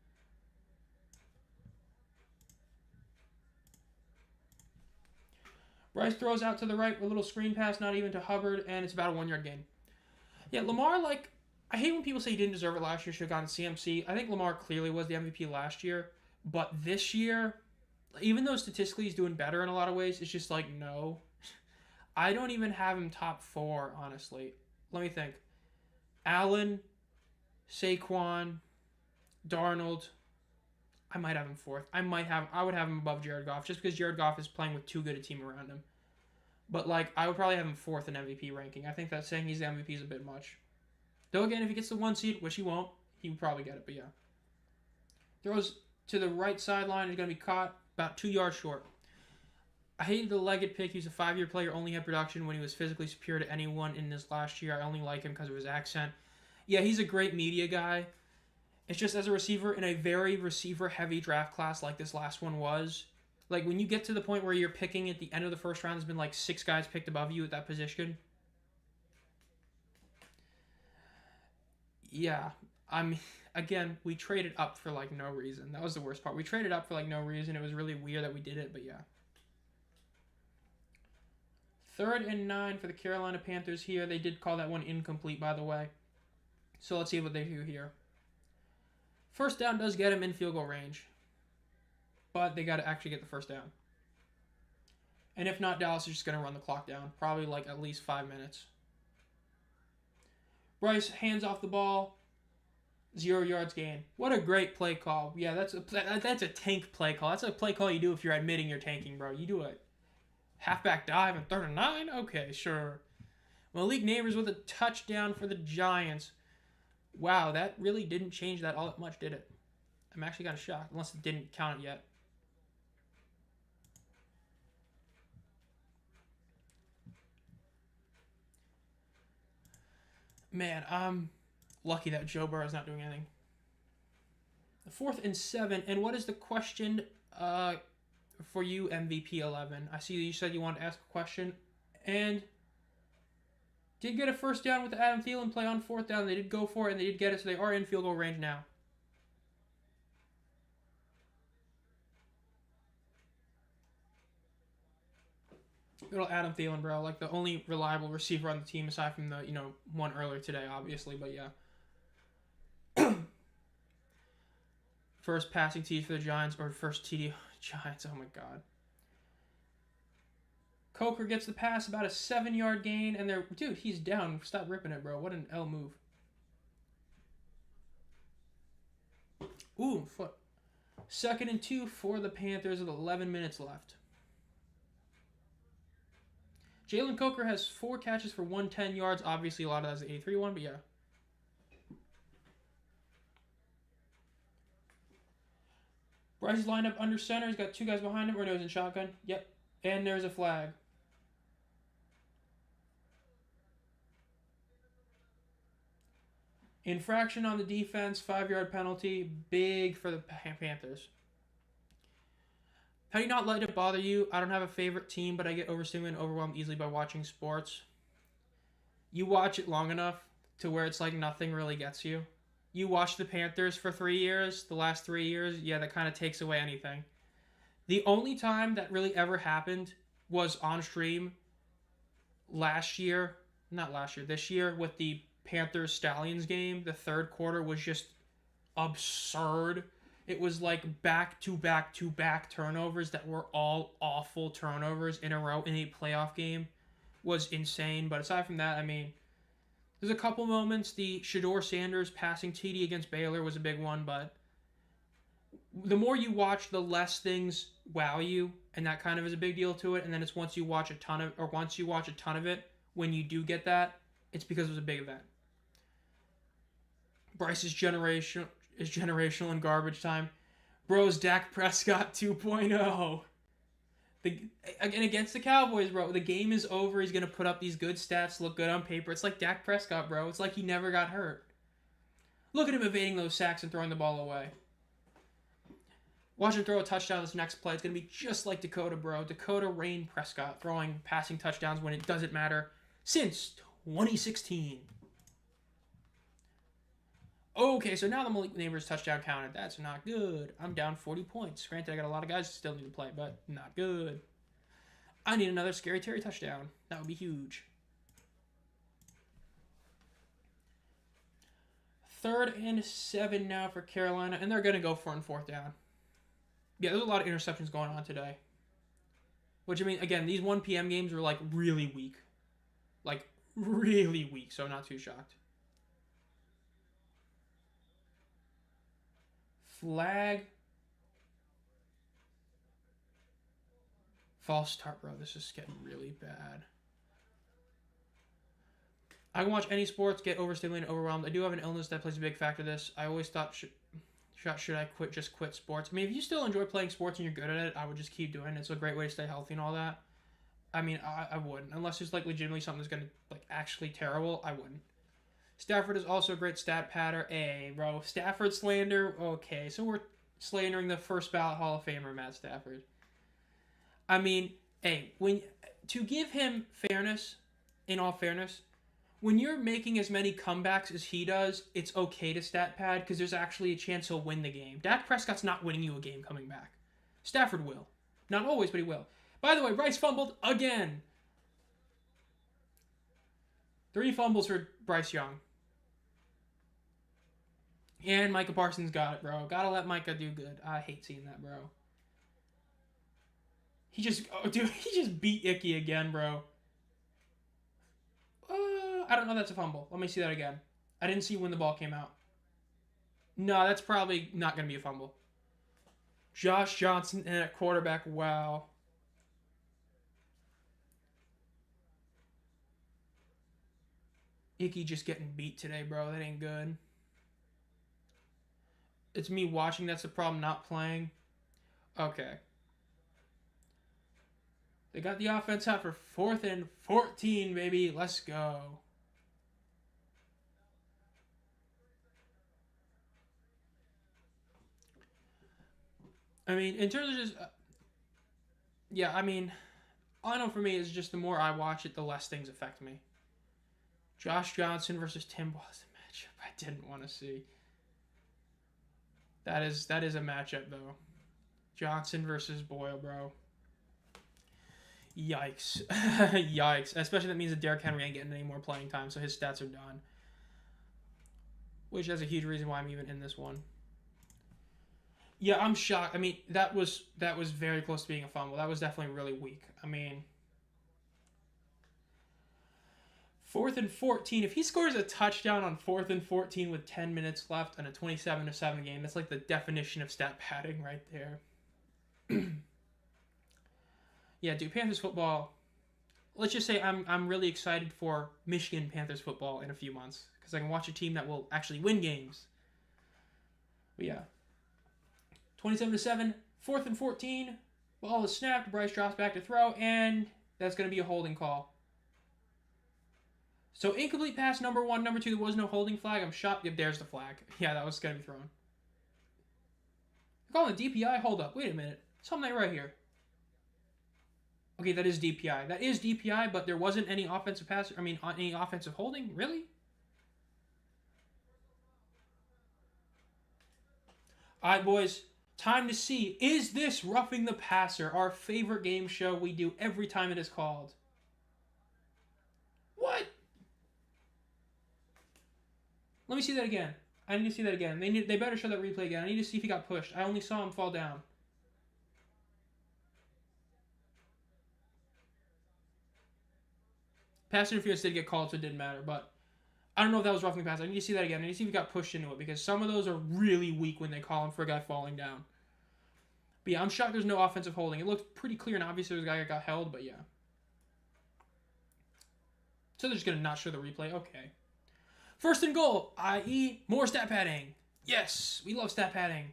Speaker 1: Bryce throws out to the right with a little screen pass, not even to Hubbard, and it's about a 1-yard gain. Yeah, Lamar, like, I hate when people say he didn't deserve it last year, should have gotten CMC. I think Lamar clearly was the MVP last year, but this year, even though statistically he's doing better in a lot of ways, it's just like, no. I don't even have him top 4, honestly. Let me think. Allen, Saquon, Darnold. I might have him 4th. I would have him above Jared Goff, just because Jared Goff is playing with too good a team around him. But, like, I would probably have him 4th in MVP ranking. I think that saying he's the MVP is a bit much. Though, again, if he gets the 1 seed, which he won't, he would probably get it, but yeah. Throws to the right sideline. Is going to be caught about 2 yards short. I hated the Leggett pick. He was a 5-year player, only had production when he was physically superior to anyone in his last year. I only like him because of his accent. Yeah, he's a great media guy. It's just as a receiver in a very receiver-heavy draft class like this last one was, like, when you get to the point where you're picking at the end of the first round, there's been, like, 6 guys picked above you at that position. Yeah, again, we traded up for, like, no reason. That was the worst part. We traded up for, like, no reason. It was really weird that we did it, but yeah. 3rd and 9 for the Carolina Panthers here. They did call that one incomplete, by the way. So let's see what they do here. First down does get him in field goal range. but they got to actually get the first down. And if not, Dallas is just going to run the clock down. Probably like at least 5 minutes. Bryce hands off the ball. 0 yards gain. What a great play call. Yeah, that's a tank play call. That's a play call you do if you're admitting you're tanking, bro. You do a halfback dive and 3rd and 9? Okay, sure. Malik Neighbors with a touchdown for the Giants. Wow, that really didn't change that all that much, did it? I'm actually kind of shocked, unless it didn't count it yet. Man, I'm lucky that Joe Burrow's not doing anything. 4th and 7, and what is the question for you, MVP 11? I see that you said you wanted to ask a question, and did get a first down with the Adam Thielen play on 4th down. They did go for it, and they did get it, so they are in field goal range now. Little Adam Thielen, bro. Like the only reliable receiver on the team aside from the, one earlier today, obviously. But yeah. First passing TD for the Giants, or first TD Giants. Oh my God. Coker gets the pass, about a 7-yard gain, and they're, dude, he's down. Stop ripping it, bro. What an L move. Ooh, foot. 2nd and 2 for the Panthers with 11 minutes left. Jalen Coker has 4 catches for 110 yards. Obviously, a lot of that's the 83 one, but yeah. Bryce is lined up under center. He's got 2 guys behind him. Or no, he's in shotgun. Yep. And there's a flag. Infraction on the defense. 5-yard penalty. Big for the Panthers. How do you not let it bother you? I don't have a favorite team, but I get overstimulated and overwhelmed easily by watching sports. You watch it long enough to where it's like nothing really gets you. You watch the Panthers for 3 years, the last 3 years, yeah, that kind of takes away anything. The only time that really ever happened was on stream this year with the Panthers-Stallions game. The 3rd quarter was just absurd. It was like back-to-back turnovers that were all awful turnovers in a row in a playoff game. Was insane. But aside from that, I mean, there's a couple moments. The Shedeur Sanders passing TD against Baylor was a big one, but the more you watch, the less things wow you, and that kind of is a big deal to it. And then it's once you watch a ton of it, when you do get that, it's because it was a big event. Bryce is generational in garbage time. Bro's Dak Prescott 2.0. Again, against the Cowboys, bro. The game is over. He's going to put up these good stats, look good on paper. It's like Dak Prescott, bro. It's like he never got hurt. Look at him evading those sacks and throwing the ball away. Watch him throw a touchdown this next play. It's going to be just like Dakota, bro. Dakota Rain Prescott throwing passing touchdowns when it doesn't matter since 2016. Okay, so now the Malik Neighbors touchdown counted. That's not good. I'm down 40 points. Granted, I got a lot of guys who still need to play, but not good. I need another Scary Terry touchdown. That would be huge. 3rd and 7 now for Carolina, and they're going to go for it on 4th down. Yeah, there's a lot of interceptions going on today. Which, I mean, again, these 1 p.m. games were, like, really weak. Like, really weak, so I'm not too shocked. Flag. False start, bro. This is getting really bad. I can watch any sports, get overstimulated, overwhelmed. I do have an illness that plays a big factor in this. I always thought, should I quit sports? I mean, if you still enjoy playing sports and you're good at it, I would just keep doing it. It's a great way to stay healthy and all that. I mean, I wouldn't. Unless it's, like, legitimately something that's going to, like, actually terrible, I wouldn't. Stafford is also a great stat patter. Hey, bro. Stafford slander. Okay, so we're slandering the first ballot Hall of Famer, Matt Stafford. I mean, hey, to give him fairness, in all fairness, when you're making as many comebacks as he does, it's okay to stat pad because there's actually a chance he'll win the game. Dak Prescott's not winning you a game coming back. Stafford will. Not always, but he will. By the way, Bryce fumbled again. 3 fumbles for Bryce Young. And Micah Parsons got it, bro. Gotta let Micah do good. I hate seeing that, bro. Dude, he just beat Icky again, bro. I don't know. That's a fumble. Let me see that again. I didn't see when the ball came out. No, that's probably not going to be a fumble. Josh Johnson and at quarterback. Wow. Icky just getting beat today, bro. That ain't good. It's me watching. That's the problem. Not playing. Okay. They got the offense out for 4th and 14, baby. Let's go. I mean, in terms of just... yeah, I mean, all I know for me is just the more I watch it, the less things affect me. Josh Johnson versus Tim Boyle is a matchup I didn't want to see. That is a matchup, though. Johnson versus Boyle, bro. Yikes. Yikes. Especially that means that Derrick Henry ain't getting any more playing time, so his stats are done. Which is a huge reason why I'm even in this one. Yeah, I'm shocked. I mean, that was very close to being a fumble. That was definitely really weak. I mean, 4th and 14. If he scores a touchdown on 4th and 14 with 10 minutes left in a 27-7 game, that's like the definition of stat padding right there. Yeah, dude, Panthers football. Let's just say I'm really excited for Michigan Panthers football in a few months because I can watch a team that will actually win games. But yeah, 27-7, 4th and 14. Ball is snapped. Bryce drops back to throw, and that's going to be a holding call. So incomplete pass number 1, number 2. There was no holding flag. I'm shocked. Yep, there's the flag. Yeah, that was going to be thrown. They're calling it DPI. Hold up. Wait a minute. Something right here. Okay, that is DPI. That is DPI, but there wasn't any offensive pass. I mean, any offensive holding? Really? All right, boys. Time to see. Is this roughing the passer? Our favorite game show we do every time it is called. What? Let me see that again. I need to see that again. They better show that replay again. I need to see if he got pushed. I only saw him fall down. Pass interference did get called, so it didn't matter. But I don't know if that was roughing the passer. I need to see that again. I need to see if he got pushed into it because some of those are really weak when they call him for a guy falling down. But yeah, I'm shocked there's no offensive holding. It looked pretty clear and obvious there was a guy that got held, but yeah. So they're just going to not show the replay? Okay. 1st and goal, i.e. more stat padding. Yes, we love stat padding.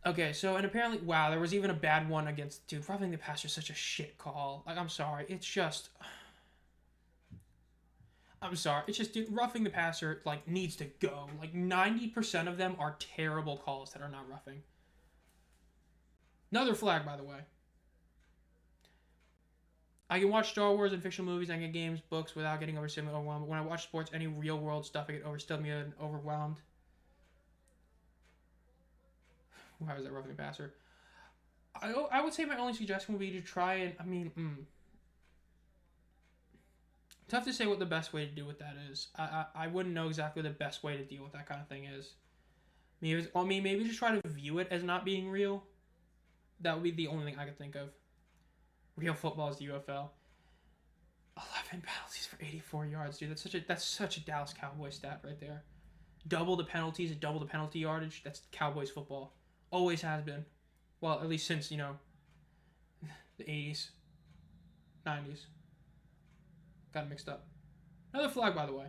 Speaker 1: Okay, so, and apparently, wow, there was even a bad one against, dude, roughing the passer is such a shit call. Like, I'm sorry, it's just, I'm sorry, it's just, dude, roughing the passer, like, needs to go. Like, 90% of them are terrible calls that are not roughing. Another flag, by the way. I can watch Star Wars and fictional movies, I can get games, books without getting overwhelmed. But when I watch sports, any real world stuff, I get overwhelmed. Why was that roughing the passer? I would say my only suggestion would be to try and, I mean, tough to say what the best way to deal with that is. I wouldn't know exactly what the best way to deal with that kind of thing is. Maybe just try to view it as not being real. That would be the only thing I could think of. Real football is the UFL. 11 penalties for 84 yards, dude. That's such a Dallas Cowboys stat right there. Double the penalties and double the penalty yardage. That's Cowboys football. Always has been. Well, at least since, the 80s. 90s. Got it mixed up. Another flag, by the way.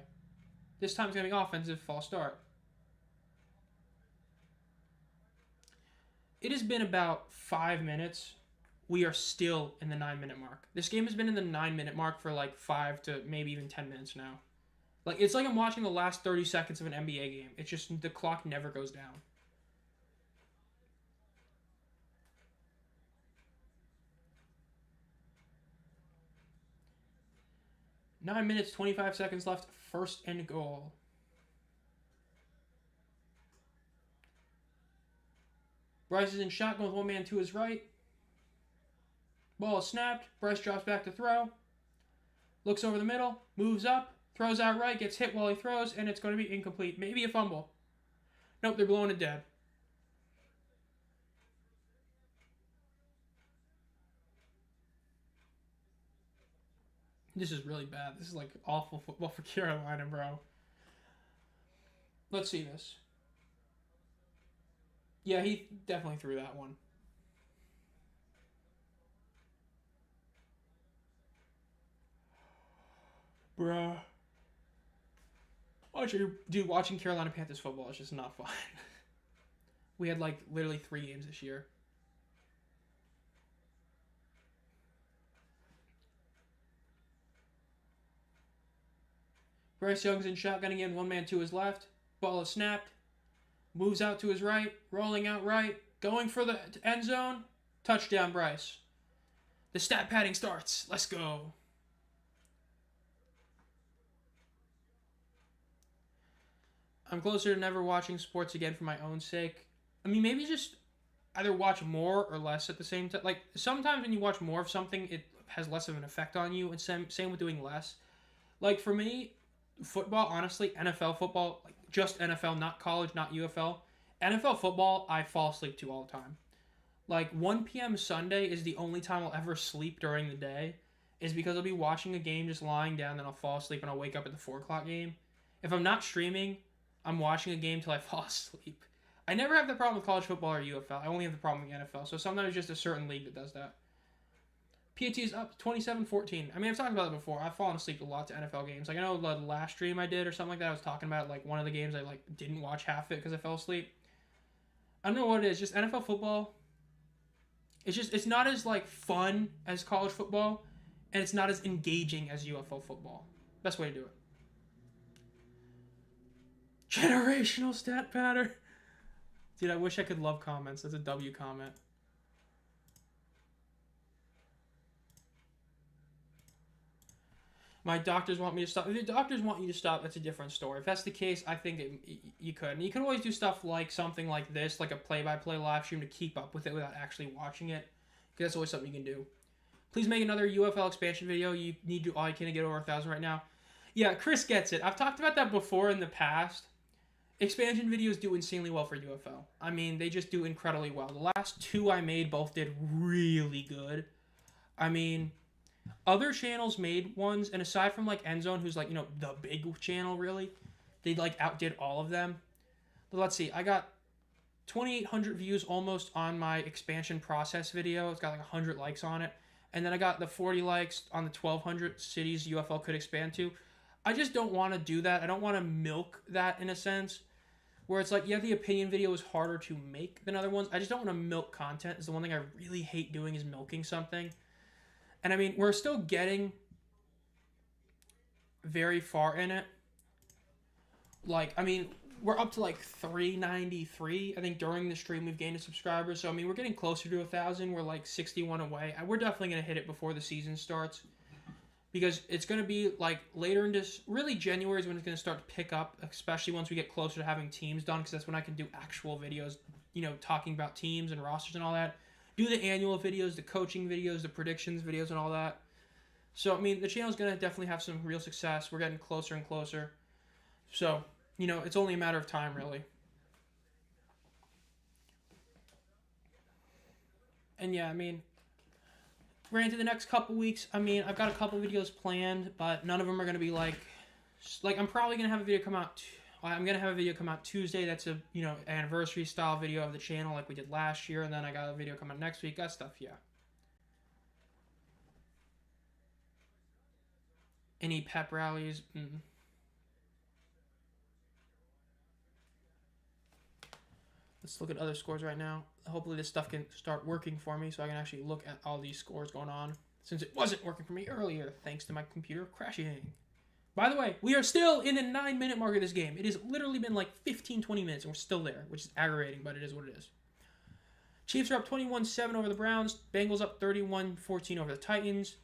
Speaker 1: This time it's going to be offensive, false start. It has been about 5 minutes. We are still in the 9-minute mark. This game has been in the 9-minute mark for like 5 to maybe even 10 minutes now. Like, it's like I'm watching the last 30 seconds of an NBA game. It's just, the clock never goes down. Nine minutes, 25 seconds left. 1st and goal. Bryce is in shotgun with one man to his right. Ball is snapped. Bryce drops back to throw. Looks over the middle. Moves up. Throws out right, gets hit while he throws, and it's going to be incomplete. Maybe a fumble. Nope, they're blowing it dead. This is really bad. This is like awful football for Carolina, bro. Let's see this. Yeah, he definitely threw that one. Bruh. Watching Carolina Panthers football is just not fun. We had like literally 3 games this year. Bryce Young's in shotgun again, 1 man to his left. Ball is snapped. Moves out to his right, rolling out right, going for the end zone. Touchdown, Bryce. The stat padding starts. Let's go. I'm closer to never watching sports again for my own sake. I mean, maybe just either watch more or less at the same time. Like, sometimes when you watch more of something, it has less of an effect on you, and same with doing less. Like, for me, football, honestly, NFL football, like just NFL, not college, not UFL. NFL football, I fall asleep to all the time. Like 1 p.m. Sunday is the only time I'll ever sleep during the day, is because I'll be watching a game just lying down, then I'll fall asleep and I'll wake up at the 4 o'clock game. If I'm not streaming, I'm watching a game till I fall asleep. I never have the problem with college football or UFL. I only have the problem with the NFL. So sometimes it's just a certain league that does that. PAT is up 27-14. I mean, I've talked about it before. I've fallen asleep to lots of NFL games. Like, I know the last stream I did or something like that, I was talking about, like, one of the games I, like, didn't watch half it because I fell asleep. I don't know what it is. Just NFL football. It's not as, like, fun as college football, and it's not as engaging as UFL football. Best way to do it. Generational stat pattern. Dude, I wish I could love comments. That's a W comment. My doctors want me to stop. If the doctors want you to stop, that's a different story. If that's the case, I think you could. And you can always do stuff like something like this, like a play-by-play live stream to keep up with it without actually watching it. Because that's always something you can do. Please make another UFL expansion video. You need to do all you can to get over 1,000 right now. Yeah, Chris gets it. I've talked about that before in the past. Expansion videos do insanely well for UFL. I mean, they just do incredibly well. The last 2 I made both did really good. I mean, other channels made ones, and aside from like Endzone, who's like, you know, the big channel really, they like outdid all of them. But let's see, I got 2,800 views almost on my expansion process video. It's got like 100 likes on it. And then I got the 40 likes on the 1,200 cities UFL could expand to. I just don't want to do that. I don't want to milk that in a sense. Where it's like, yeah, the opinion video is harder to make than other ones. I just don't want to milk content. It's the one thing I really hate doing is milking something. And I mean, we're still getting very far in it. Like, I mean, we're up to like 393. I think during the stream we've gained a subscriber. So, I mean, we're getting closer to 1,000. We're like 61 away. We're definitely going to hit it before the season starts. Because it's going to be like later in this, really January is when it's going to start to pick up, especially once we get closer to having teams done, because that's when I can do actual videos, you know, talking about teams and rosters and all that. Do the annual videos, the coaching videos, the predictions videos and all that. So, I mean, the channel's going to definitely have some real success. We're getting closer and closer. So, you know, it's only a matter of time, really. And yeah, I mean, granted, the next couple weeks, I mean, I've got a couple videos planned, but none of them are going to be like, I'm probably going to have a video come out, I'm going to have a video come out Tuesday that's a, you know, anniversary style video of the channel like we did last year, and then I got a video coming out next week, that stuff, yeah. Any pep rallies? Let's look at other scores right now. Hopefully this stuff can start working for me so I can actually look at all these scores going on, since it wasn't working for me earlier thanks to my computer crashing. By the way, we are still in the 9-minute mark of this game. It has literally been like 15-20 minutes and we're still there, which is aggravating, but it is what it is. Chiefs are up 21-7 over the Browns. Bengals up 31-14 over the Titans.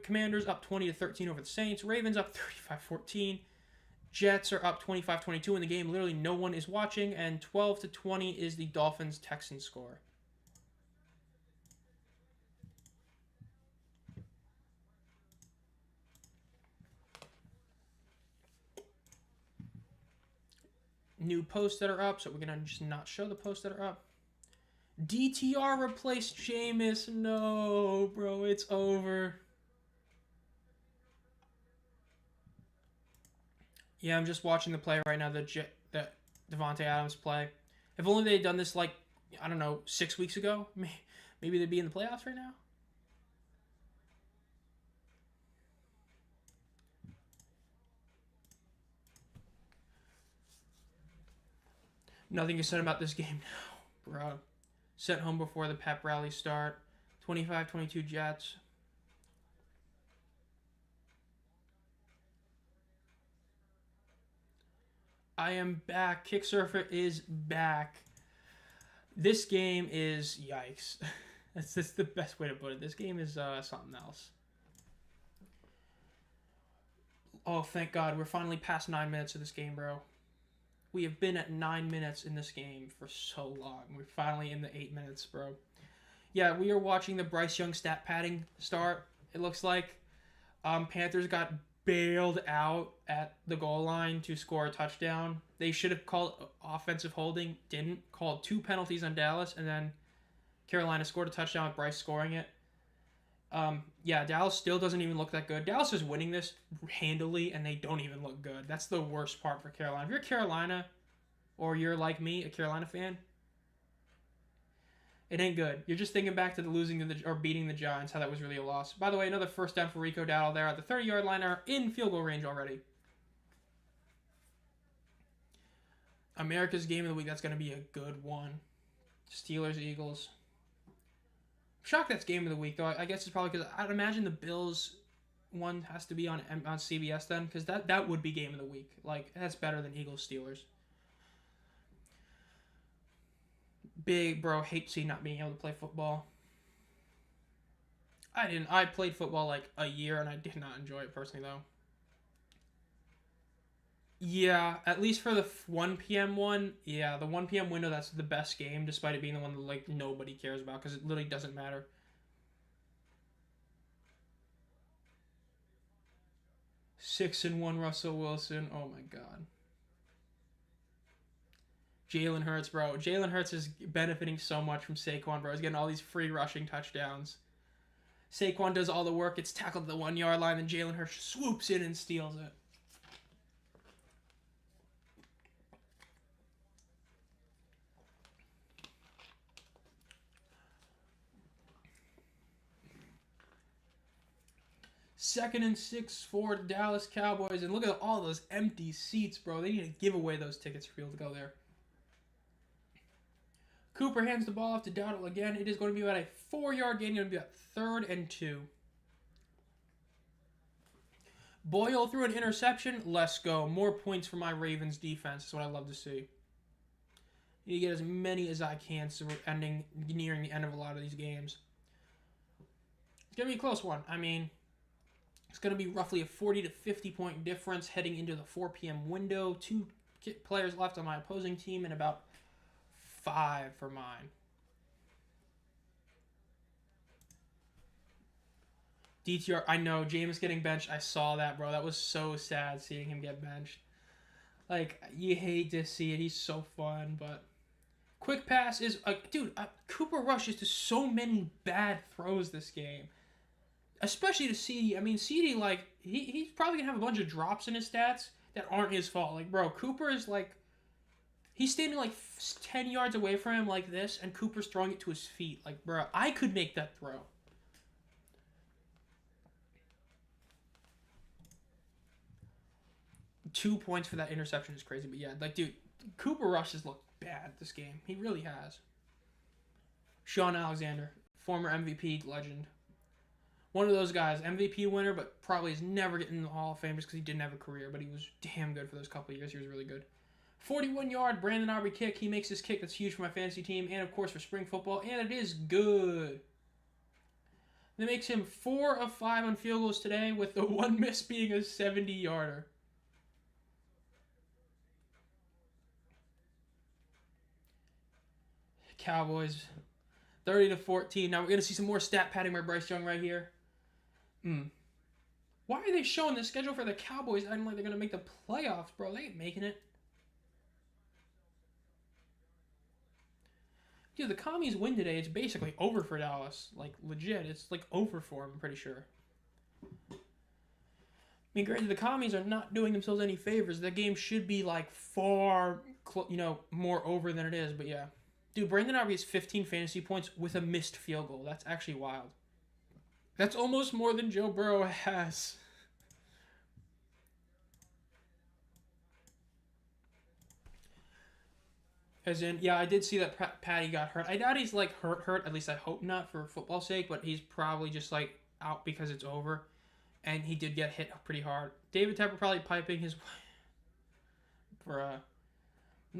Speaker 1: Commanders up 20-13 over the Saints. Ravens up 35-14. Jets are up 25-22 in the game. Literally no one is watching. And 12-20 is the Dolphins-Texans score. new posts that are up, so we're going to just not show the posts that are up. DTR replaced Jameis. No, bro, it's over. Yeah, I'm just watching the play right now, the Devontae Adams play. If only they had done this, like, I don't know, 6 weeks ago, maybe they'd be in the playoffs right now. Nothing is said about this game now, bro. Sent home before the pep rally start. 25-22 Jets. I am back. Kicksurfer is back. This game is yikes. That's the best way to put it. This game is something else. Oh, thank God. We're finally past 9 minutes of this game, bro. We have been at 9 minutes in this game for so long. We're finally in the 8 minutes, bro. Yeah, we are watching the Bryce Young stat padding start. It looks like Panthers got bailed out at the goal line to score a touchdown. They should have called offensive holding, didn't. Called 2 penalties on Dallas, and then Carolina scored a touchdown with Bryce scoring it. Yeah, Dallas still doesn't even look that good. Dallas is winning this handily, and they don't even look good. That's the worst part for Carolina. If you're Carolina, or you're like me, a Carolina fan, it ain't good. You're just thinking back to the beating the Giants, how that was really a loss. By the way, another first down for Rico Dowdle there at the 30-yard line, are in field goal range already. America's game of the week, that's going to be a good one. Steelers, Eagles. I'm shocked that's game of the week, though. I guess it's probably because I'd imagine the Bills one has to be on CBS then, because that would be game of the week. Like, that's better than Eagles, Steelers. Big, bro, hate to see not being able to play football. I played football like a year, and I did not enjoy it personally, though. Yeah, at least for the 1 p.m. one. Yeah, the 1 p.m. window, that's the best game, despite it being the one that, like, nobody cares about, because it literally doesn't matter. Six and 1 Russell Wilson. Oh, my God. Jalen Hurts, bro. Jalen Hurts is benefiting so much from Saquon, bro. He's getting all these free rushing touchdowns. Saquon does all the work. It's tackled at the 1 yard line, and Jalen Hurts swoops in and steals it. Second and 6 for the Dallas Cowboys. And look at all those empty seats, bro. They need to give away those tickets for people to go there. Cooper hands the ball off to Dowdle again. It is going to be about a 4-yard gain. It's going to be about 3rd and 2. Boyle threw an interception. Let's go. More points for my Ravens defense. That's what I love to see. Need to get as many as I can so we're nearing the end of a lot of these games. It's going to be a close one. I mean, it's going to be roughly a 40 to 50 point difference heading into the 4 p.m. window. 2 players left on my opposing team and about 5 for mine. DTR, I know, Jameis getting benched. I saw that, bro. That was so sad seeing him get benched. Like, you hate to see it. He's so fun, but... Quick pass is... dude, Cooper rushes to so many bad throws this game. Especially to CD. I mean, CD, like, he's probably going to have a bunch of drops in his stats that aren't his fault. Like, bro, Cooper is, like... He's standing, like, 10 yards away from him like this, and Cooper's throwing it to his feet. Like, bro, I could make that throw. Two points for that interception is crazy. But, yeah, like, dude, Cooper Rush has looked bad this game. He really has. Sean Alexander, former MVP legend. One of those guys, MVP winner, but probably is never getting in the Hall of Fame just because he didn't have a career. But he was damn good for those couple of years. He was really good. 41-yard Brandon Aubrey kick. He makes this kick that's huge for my fantasy team and, of course, for spring football. And it is good. That makes him 4 of 5 on field goals today, with the one miss being a 70-yarder. Cowboys, 30-14. Now we're going to see some more stat padding by Bryce Young right here. Why are they showing the schedule for the Cowboys acting like they're going to make the playoffs, bro? They ain't making it. Dude, the Commies win today. It's basically over for Dallas. Like, legit. It's, like, over for them, I'm pretty sure. I mean, granted, the Commies are not doing themselves any favors. That game should be, like, far, more over than it is. But, yeah. Dude, Brandon Aubrey has 15 fantasy points with a missed field goal. That's actually wild. That's almost more than Joe Burrow has. As in, yeah, I did see that Patty got hurt. I doubt he's, like, hurt. At least I hope not for football's sake. But he's probably just, like, out because it's over. And he did get hit pretty hard. David Tepper probably piping his... Bruh.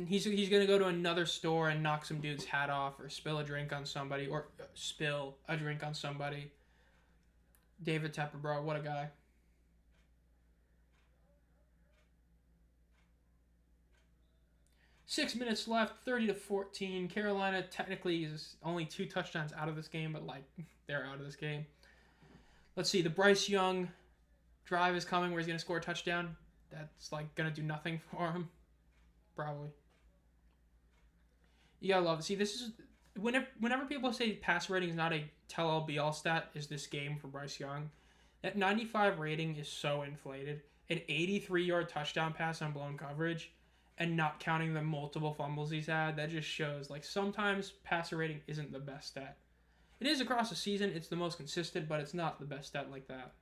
Speaker 1: He's going to go to another store and knock some dude's hat off or spill a drink on somebody. Or spill a drink on somebody. David Tepper, bro. What a guy. Six minutes left, 30-14. Carolina technically is only 2 touchdowns out of this game, but, like, they're out of this game. Let's see. The Bryce Young drive is coming where he's going to score a touchdown. That's, like, going to do nothing for him. Probably. You got to love it. See, this is... Whenever people say pass rating is not a tell-all be-all stat, is this game for Bryce Young. That 95 rating is so inflated. An 83-yard touchdown pass on blown coverage, and not counting the multiple fumbles he's had, that just shows, like, sometimes passer rating isn't the best stat. It is across the season. It's the most consistent, but it's not the best stat like that.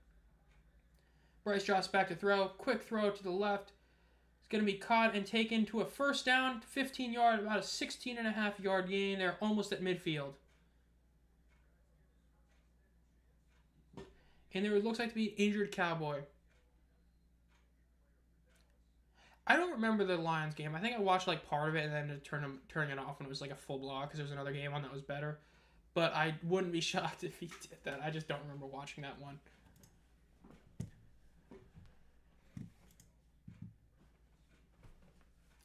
Speaker 1: Bryce drops back to throw. Quick throw to the left. It's going to be caught and taken to a first down, 15-yard, about a 16.5-yard gain. They're almost at midfield. And there looks like to be an injured Cowboy. I don't remember the Lions game. I think I watched, like, part of it and then turning it off when it was, like, a full block because there was another game on that was better. But I wouldn't be shocked if he did that. I just don't remember watching that one.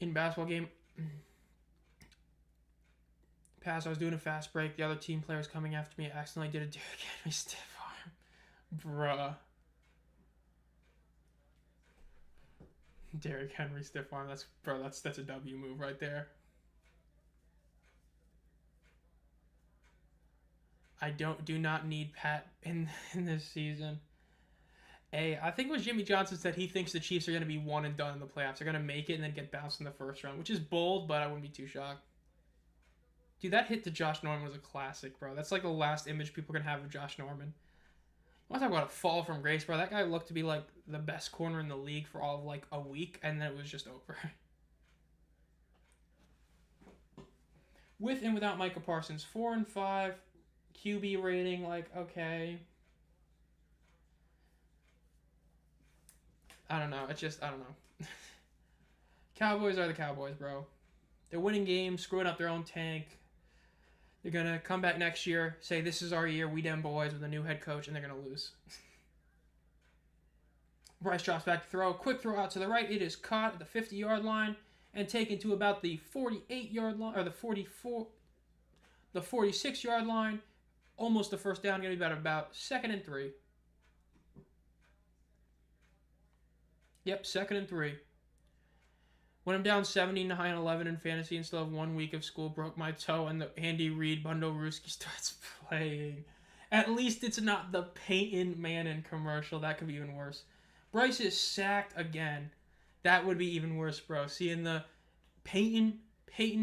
Speaker 1: In basketball game, pass, I was doing a fast break. The other team player was coming after me. I accidentally did a Derrick Henry stiff arm. Bruh. Derrick Henry stiff arm. That's a W move right there. I do not need Pat in this season. I think it was Jimmy Johnson said he thinks the Chiefs are going to be one and done in the playoffs. They're going to make it and then get bounced in the first round, which is bold, but I wouldn't be too shocked. Dude, that hit to Josh Norman was a classic, bro. That's like the last image people are going to have of Josh Norman. I want to talk about a fall from grace, bro. That guy looked to be like the best corner in the league for all of like a week, and then it was just over. With and without Micah Parsons, 4 and 5, QB rating, like, okay. I don't know. I don't know. Cowboys are the Cowboys, bro. They're winning games, screwing up their own tank. They're going to come back next year, say this is our year, we them boys, with a new head coach, and they're going to lose. Bryce drops back to throw. Quick throw out to the right. It is caught at the 50-yard line and taken to about the 48-yard line, or the 46-yard line. Almost the first down, going to be about 2nd and 3. Yep, 2nd and 3. When I'm down 79-11 in fantasy and still have 1 week of school, broke my toe, and the Andy Reid Bundle Ruski starts playing. At least it's not the Peyton Manning commercial. That could be even worse. Bryce is sacked again. That would be even worse, bro. Seeing the Peyton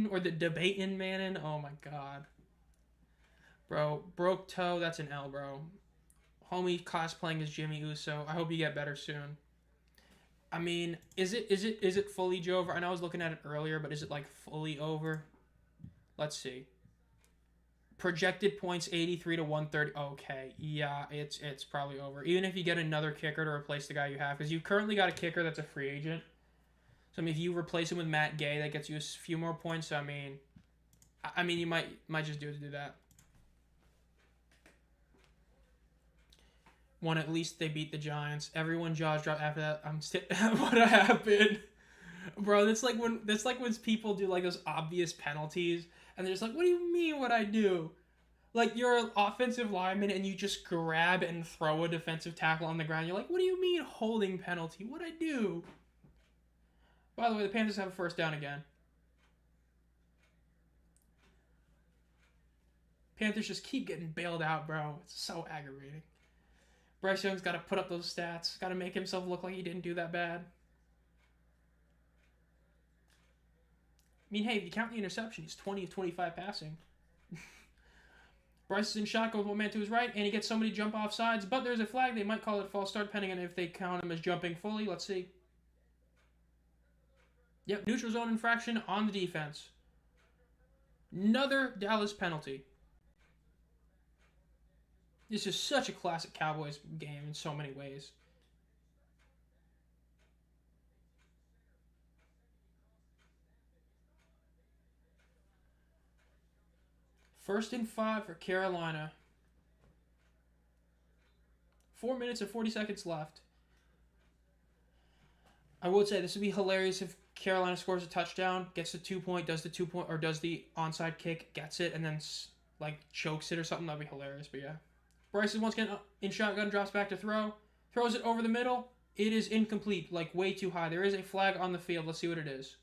Speaker 1: or the debating Manning. Oh my god. Bro, broke toe. That's an L, bro. Homie cosplaying as Jimmy Uso. I hope you get better soon. I mean, is it fully over? I know I was looking at it earlier, but is it like fully over? Let's see. Projected points 83 to 130. Okay, yeah, it's probably over. Even if you get another kicker to replace the guy you have, because you currently got a kicker that's a free agent. So I mean, if you replace him with Matt Gay, that gets you a few more points. So, I mean, you might just do that. One, at least they beat the Giants. Everyone jaws dropped after that. What happened? Bro, that's like when people do like those obvious penalties and they're just like, what do you mean what I do? Like, you're an offensive lineman and you just grab and throw a defensive tackle on the ground. You're like, what do you mean holding penalty? What'd I do? By the way, the Panthers have a first down again. Panthers just keep getting bailed out, bro. It's so aggravating. Bryce Young's got to put up those stats. Got to make himself look like he didn't do that bad. I mean, hey, if you count the interception, he's 20 of 25 passing. Bryce is in shotgun with one man to his right, and he gets somebody to jump off sides, but there's a flag. They might call it a false start, depending on if they count him as jumping fully. Let's see. Yep, neutral zone infraction on the defense. Another Dallas penalty. This is such a classic Cowboys game in so many ways. First and 5 for Carolina. 4 minutes and 40 seconds left. I would say this would be hilarious if Carolina scores a touchdown, gets the 2-point, does the 2-point, or does the onside kick, gets it, and then like chokes it or something. That'd be hilarious. But yeah, Bryce is once again in shotgun, drops back to throw, throws it over the middle. It is incomplete, like way too high. There is a flag on the field. Let's see what it is.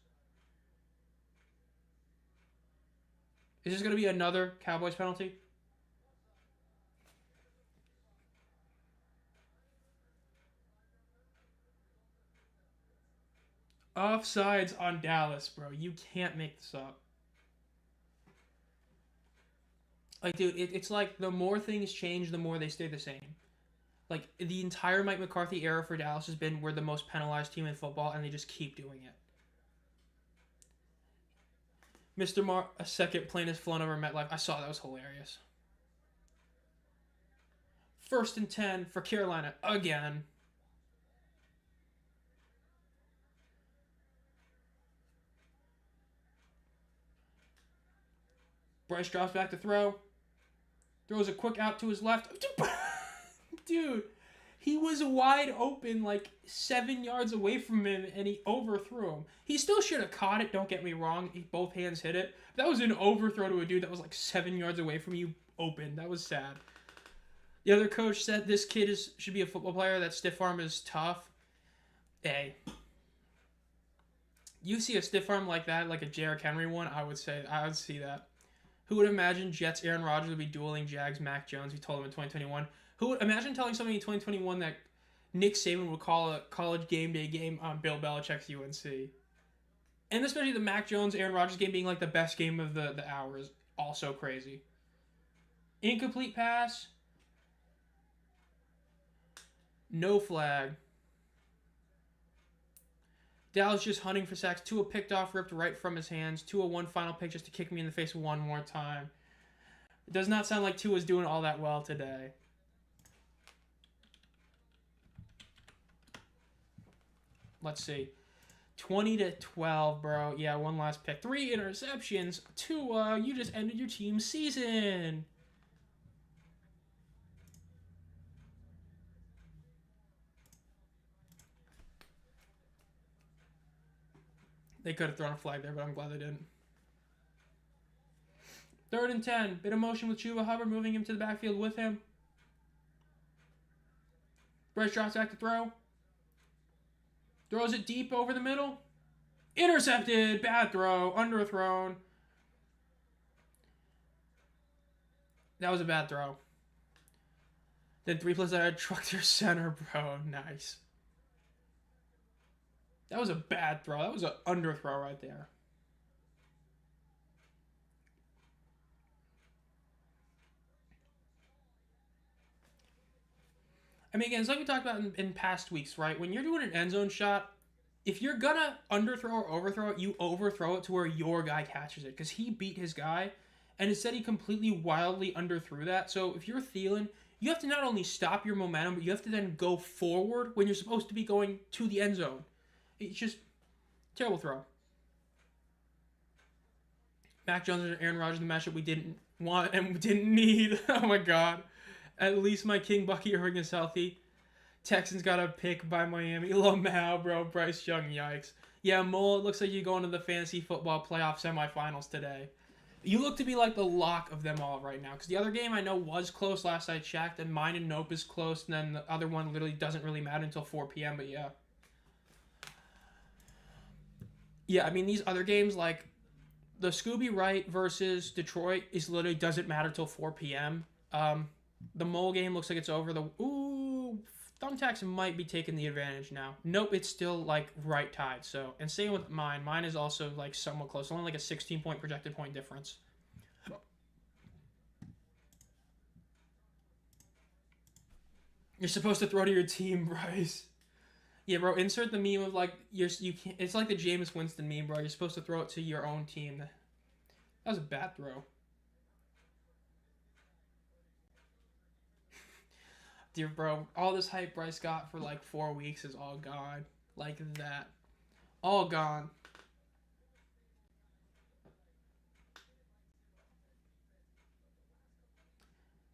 Speaker 1: Is this going to be another Cowboys penalty? Offsides on Dallas, bro. You can't make this up. Like, dude, it's like the more things change, the more they stay the same. Like, the entire Mike McCarthy era for Dallas has been we're the most penalized team in football, and they just keep doing it. Mr. A second plane has flown over MetLife. I saw that was hilarious. First and 10 for Carolina again. Bryce drops back to throw. Throws a quick out to his left. Dude, he was wide open like 7 yards away from him, and he overthrew him. He still should have caught it, don't get me wrong. Both hands hit it. That was an overthrow to a dude that was like 7 yards away from you open. That was sad. The other coach said this kid should be a football player. That stiff arm is tough. Hey. You see a stiff arm like that, like a Jarek Henry one, I would see that. Who would imagine Jets Aaron Rodgers would be dueling Jags Mac Jones? We told him in 2021. Who would imagine telling somebody in 2021 that Nick Saban would call a college game day game on Bill Belichick's UNC? And especially the Mac Jones Aaron Rodgers game being like the best game of the hour is also crazy. Incomplete pass. No flag. Dallas just hunting for sacks. Tua picked off, ripped right from his hands. Tua one final pick just to kick me in the face one more time. It does not sound like Tua's doing all that well today. Let's see. 20-12, bro. Yeah, one last pick. 3 interceptions. Tua, you just ended your team's season. They could have thrown a flag there, but I'm glad they didn't. 3rd and 10. Bit of motion with Chuba Hubbard, moving him to the backfield with him. Bryce drops back to throw. Throws it deep over the middle. Intercepted. Bad throw. Underthrown. That was a bad throw. Then 3 plays that I trucked their center, bro. Nice. That was a bad throw. That was an underthrow right there. I mean, again, it's like we talked about in past weeks, right? When you're doing an end zone shot, if you're going to underthrow or overthrow it, you overthrow it to where your guy catches it. Because he beat his guy, and instead he completely wildly underthrew that. So if you're Thielen, you have to not only stop your momentum, but you have to then go forward when you're supposed to be going to the end zone. It's just terrible throw. Mac Jones and Aaron Rodgers, the matchup we didn't want and we didn't need. Oh my god. At least my King Bucky Irving is healthy. Texans got a pick by Miami. Lamau, bro. Bryce Young, yikes. Yeah, Mole, it looks like you're going to the fantasy football playoff semifinals today. You look to be like the lock of them all right now. Because the other game I know was close last I checked. And mine and Nope is close. And then the other one literally doesn't really matter until 4 p.m. But yeah. Yeah, I mean, these other games, like, the Scooby Wright versus Detroit is literally doesn't matter till 4 p.m. The mole game looks like it's over. The Thumbtacks might be taking the advantage now. Nope, it's still like right tied. So, and same with mine. Mine is also like somewhat close. Only like a 16-point projected point difference. You're supposed to throw to your team, Bryce. Yeah, bro. Insert the meme of like you can't. It's like the Jameis Winston meme, bro. You're supposed to throw it to your own team. That was a bad throw. Dear bro, all this hype Bryce got for like 4 weeks is all gone. Like that. All gone.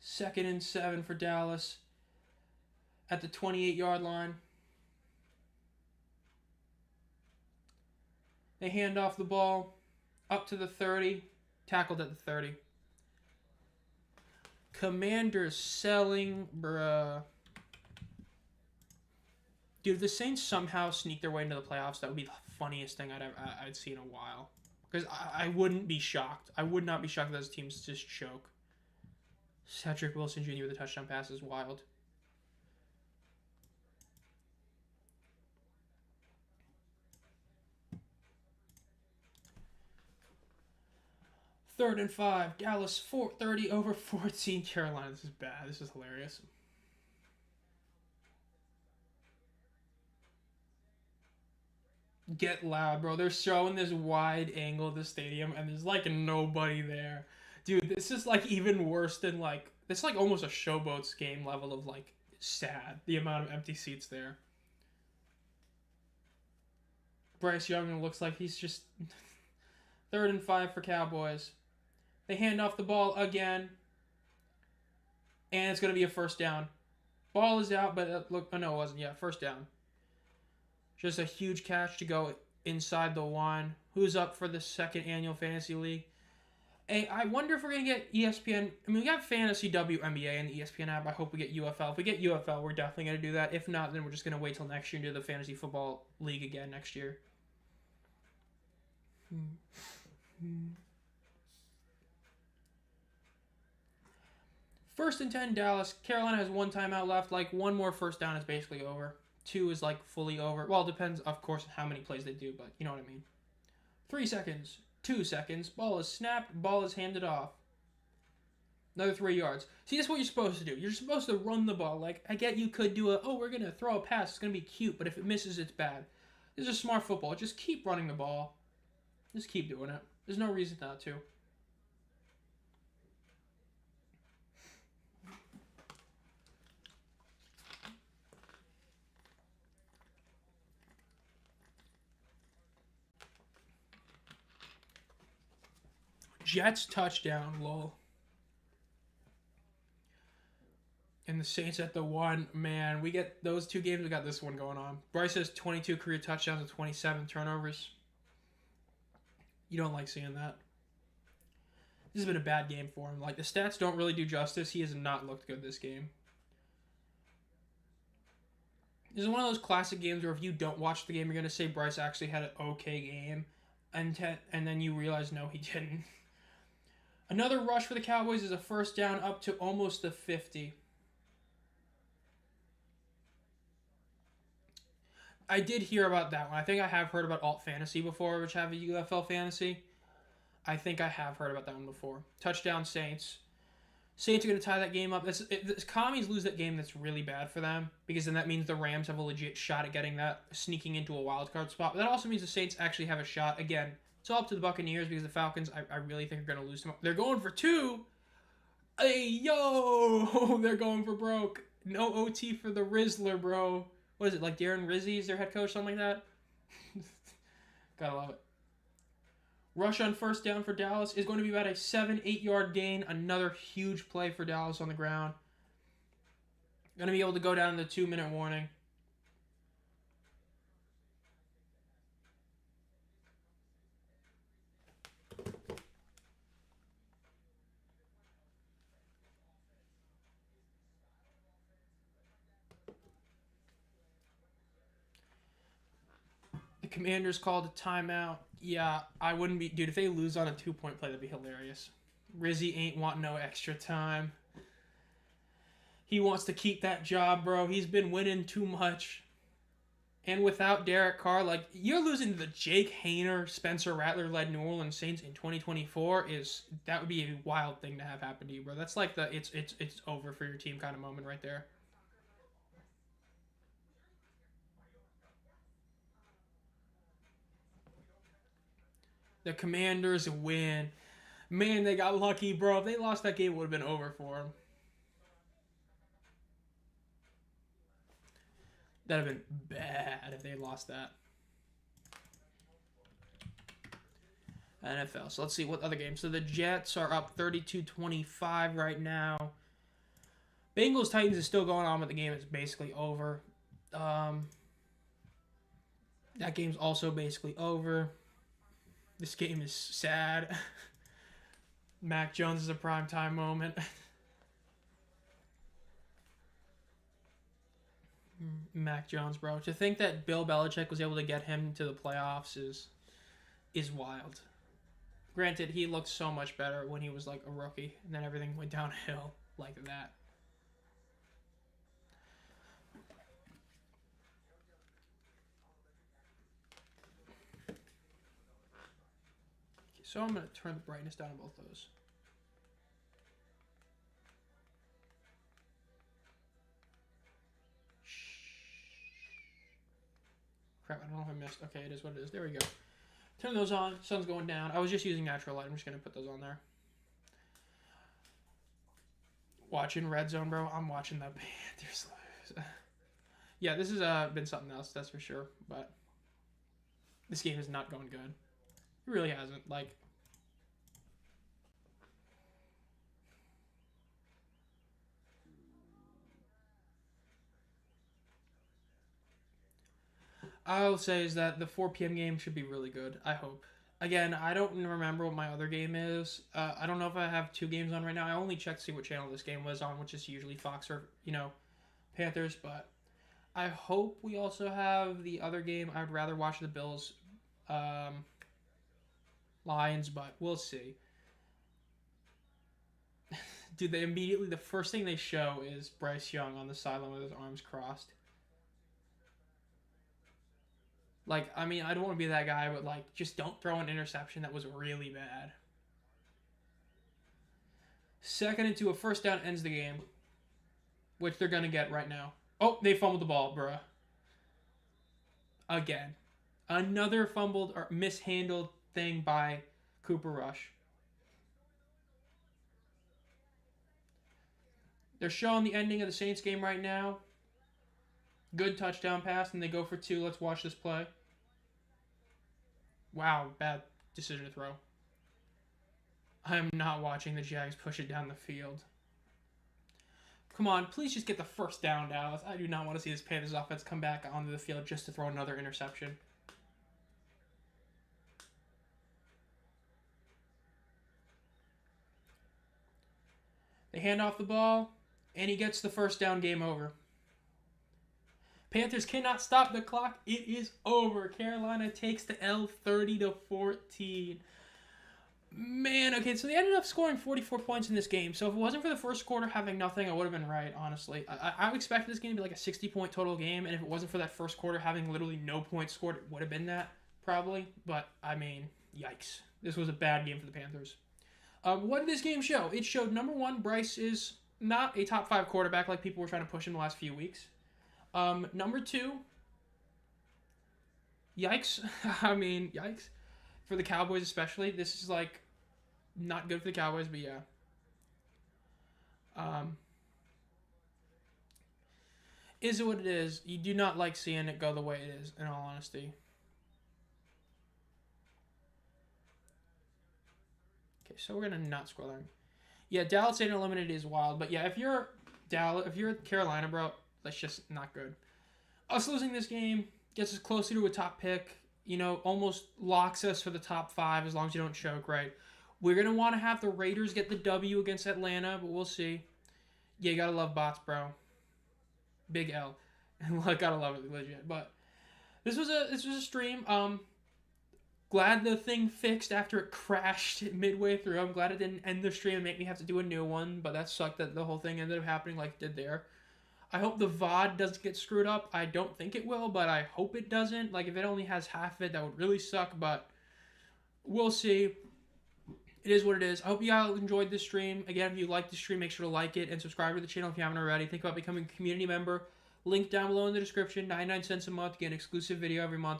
Speaker 1: Second and 7 for Dallas at the 28-yard line. They hand off the ball up to the 30. Tackled at the 30. Commanders selling, bruh. Dude, if the Saints somehow sneak their way into the playoffs, that would be the funniest thing I'd see in a while. Because I wouldn't be shocked. I would not be shocked if those teams just choke. Cedric Wilson Jr. with a touchdown pass is wild. Third and 5. Dallas 30 over 14. Carolina. This is bad. This is hilarious. Get loud, bro. They're showing this wide angle of the stadium, and there's like nobody there. Dude, this is like even worse than like it's like almost a Showboats game level of like sad. The amount of empty seats there. Bryce Young looks like he's just third and 5 for Cowboys. They hand off the ball again, and it's gonna be a first down. Ball is out, but look, oh no, it wasn't. Yeah, first down. Just a huge catch to go inside the one. Who's up for the second annual fantasy league? Hey, I wonder if we're going to get ESPN. I mean, we got Fantasy WNBA in the ESPN app. I hope we get UFL. If we get UFL, we're definitely going to do that. If not, then we're just going to wait till next year and do the Fantasy Football League again next year. First and 10, Dallas. Carolina has one timeout left. Like, one more first down is basically over. 2 is like fully over. Well, it depends, of course, on how many plays they do, but you know what I mean. 3 seconds, 2 seconds, ball is snapped, ball is handed off. Another 3 yards. See, that's what you're supposed to do. You're supposed to run the ball. Like, I get you could do we're going to throw a pass. It's going to be cute, but if it misses, it's bad. This is smart football. Just keep running the ball. Just keep doing it. There's no reason not to. Jets touchdown, lol. And the Saints at the 1. Man, we get those 2 games. We got this one going on. Bryce has 22 career touchdowns and 27 turnovers. You don't like seeing that. This has been a bad game for him. Like, the stats don't really do justice. He has not looked good this game. This is one of those classic games where if you don't watch the game, you're going to say Bryce actually had an okay game. And then you realize, no, he didn't. Another rush for the Cowboys is a first down up to almost the 50. I did hear about that one. I think I have heard about Alt Fantasy before, which have a UFL Fantasy. I think I have heard about that one before. Touchdown Saints. Saints are going to tie that game up. If Commies lose that game, that's really bad for them, because then that means the Rams have a legit shot at getting that, sneaking into a wild card spot. But that also means the Saints actually have a shot. Again, it's all up to the Buccaneers, because the Falcons, I really think, are going to lose them. They're going for 2. Hey, yo! They're going for broke. No OT for the Rizzler, bro. What is it, like Darren Rizzi is their head coach, something like that? Gotta love it. Rush on first down for Dallas is going to be about a 7-8 yard gain. Another huge play for Dallas on the ground. Going to be able to go down in the 2-minute warning. The Commanders called a timeout. Yeah, I wouldn't be... Dude, if they lose on a 2-point play, that'd be hilarious. Rizzy ain't want no extra time. He wants to keep that job, bro. He's been winning too much. And without Derek Carr, like, you're losing to the Jake Hayner, Spencer Rattler-led New Orleans Saints in 2024 that would be a wild thing to have happen to you, bro. That's like the it's over for your team kind of moment right there. The Commanders win. Man, they got lucky, bro. If they lost that game, it would have been over for them. That'd have been bad if they lost that. NFL. So let's see what other games. So the Jets are up 32-25 right now. Bengals Titans is still going on, but the game is basically over. That game's also basically over. This game is sad. Mac Jones is a primetime moment. Mac Jones, bro. To think that Bill Belichick was able to get him to the playoffs is wild. Granted, he looked so much better when he was like a rookie, and then everything went downhill like that. So I'm going to turn the brightness down on both those. Crap, I don't know if I missed. Okay, it is what it is. There we go. Turn those on. Sun's going down. I was just using natural light. I'm just going to put those on there. Watching Red Zone, bro. I'm watching the Panthers lose. Yeah, this has been something else, that's for sure. But this game is not going good. It really hasn't. Like, I'll say is that the 4 p.m. game should be really good. I hope. Again, I don't remember what my other game is. I don't know if I have 2 games on right now. I only checked to see what channel this game was on, which is usually Fox or, Panthers. But I hope we also have the other game. I'd rather watch the Bills Lions, but we'll see. Dude, the first thing they show is Bryce Young on the sideline with his arms crossed. Like, I mean, I don't want to be that guy, but, like, just don't throw an interception that was really bad. 2nd and 2, a first down ends the game, which they're going to get right now. Oh, they fumbled the ball, bruh. Again. Another fumbled or mishandled thing by Cooper Rush. They're showing the ending of the Saints game right now. Good touchdown pass, and they go for 2. Let's watch this play. Wow, bad decision to throw. I am not watching the Jags push it down the field. Come on, please just get the first down, Dallas. I do not want to see this Panthers offense come back onto the field just to throw another interception. They hand off the ball, and he gets the first down. Game over. Panthers cannot stop the clock. It is over. Carolina takes the L 30-14. Man, okay, so they ended up scoring 44 points in this game. So if it wasn't for the first quarter having nothing, I would have been right, honestly. I expected this game to be like a 60-point total game, and if it wasn't for that first quarter having literally no points scored, it would have been that, probably. But, I mean, yikes. This was a bad game for the Panthers. What did this game show? It showed, number one, Bryce is not a top 5 quarterback like people were trying to push him the last few weeks. Number 2, yikes. I mean, yikes. For the Cowboys especially, this is like not good for the Cowboys, but yeah. Is it what it is? You do not like seeing it go the way it is, in all honesty. Okay, so we're gonna not scroll down. Yeah, Dallas ain't eliminated is wild, but yeah, if you're Carolina, bro, that's just not good. Us losing this game gets us closer to a top pick. Almost locks us for the top 5 as long as you don't choke, right? We're going to want to have the Raiders get the W against Atlanta, but we'll see. Yeah, you got to love bots, bro. Big L. Gotta love it, legit. But this was a stream. Glad the thing fixed after it crashed midway through. I'm glad it didn't end the stream and make me have to do a new one, but that sucked that the whole thing ended up happening like it did there. I hope the VOD doesn't get screwed up. I don't think it will, but I hope it doesn't. Like, if it only has half of it, that would really suck, but we'll see. It is what it is. I hope you all enjoyed this stream. Again, if you liked the stream, make sure to like it and subscribe to the channel if you haven't already. Think about becoming a community member. Link down below in the description. 99 cents a month. Get an exclusive video every month.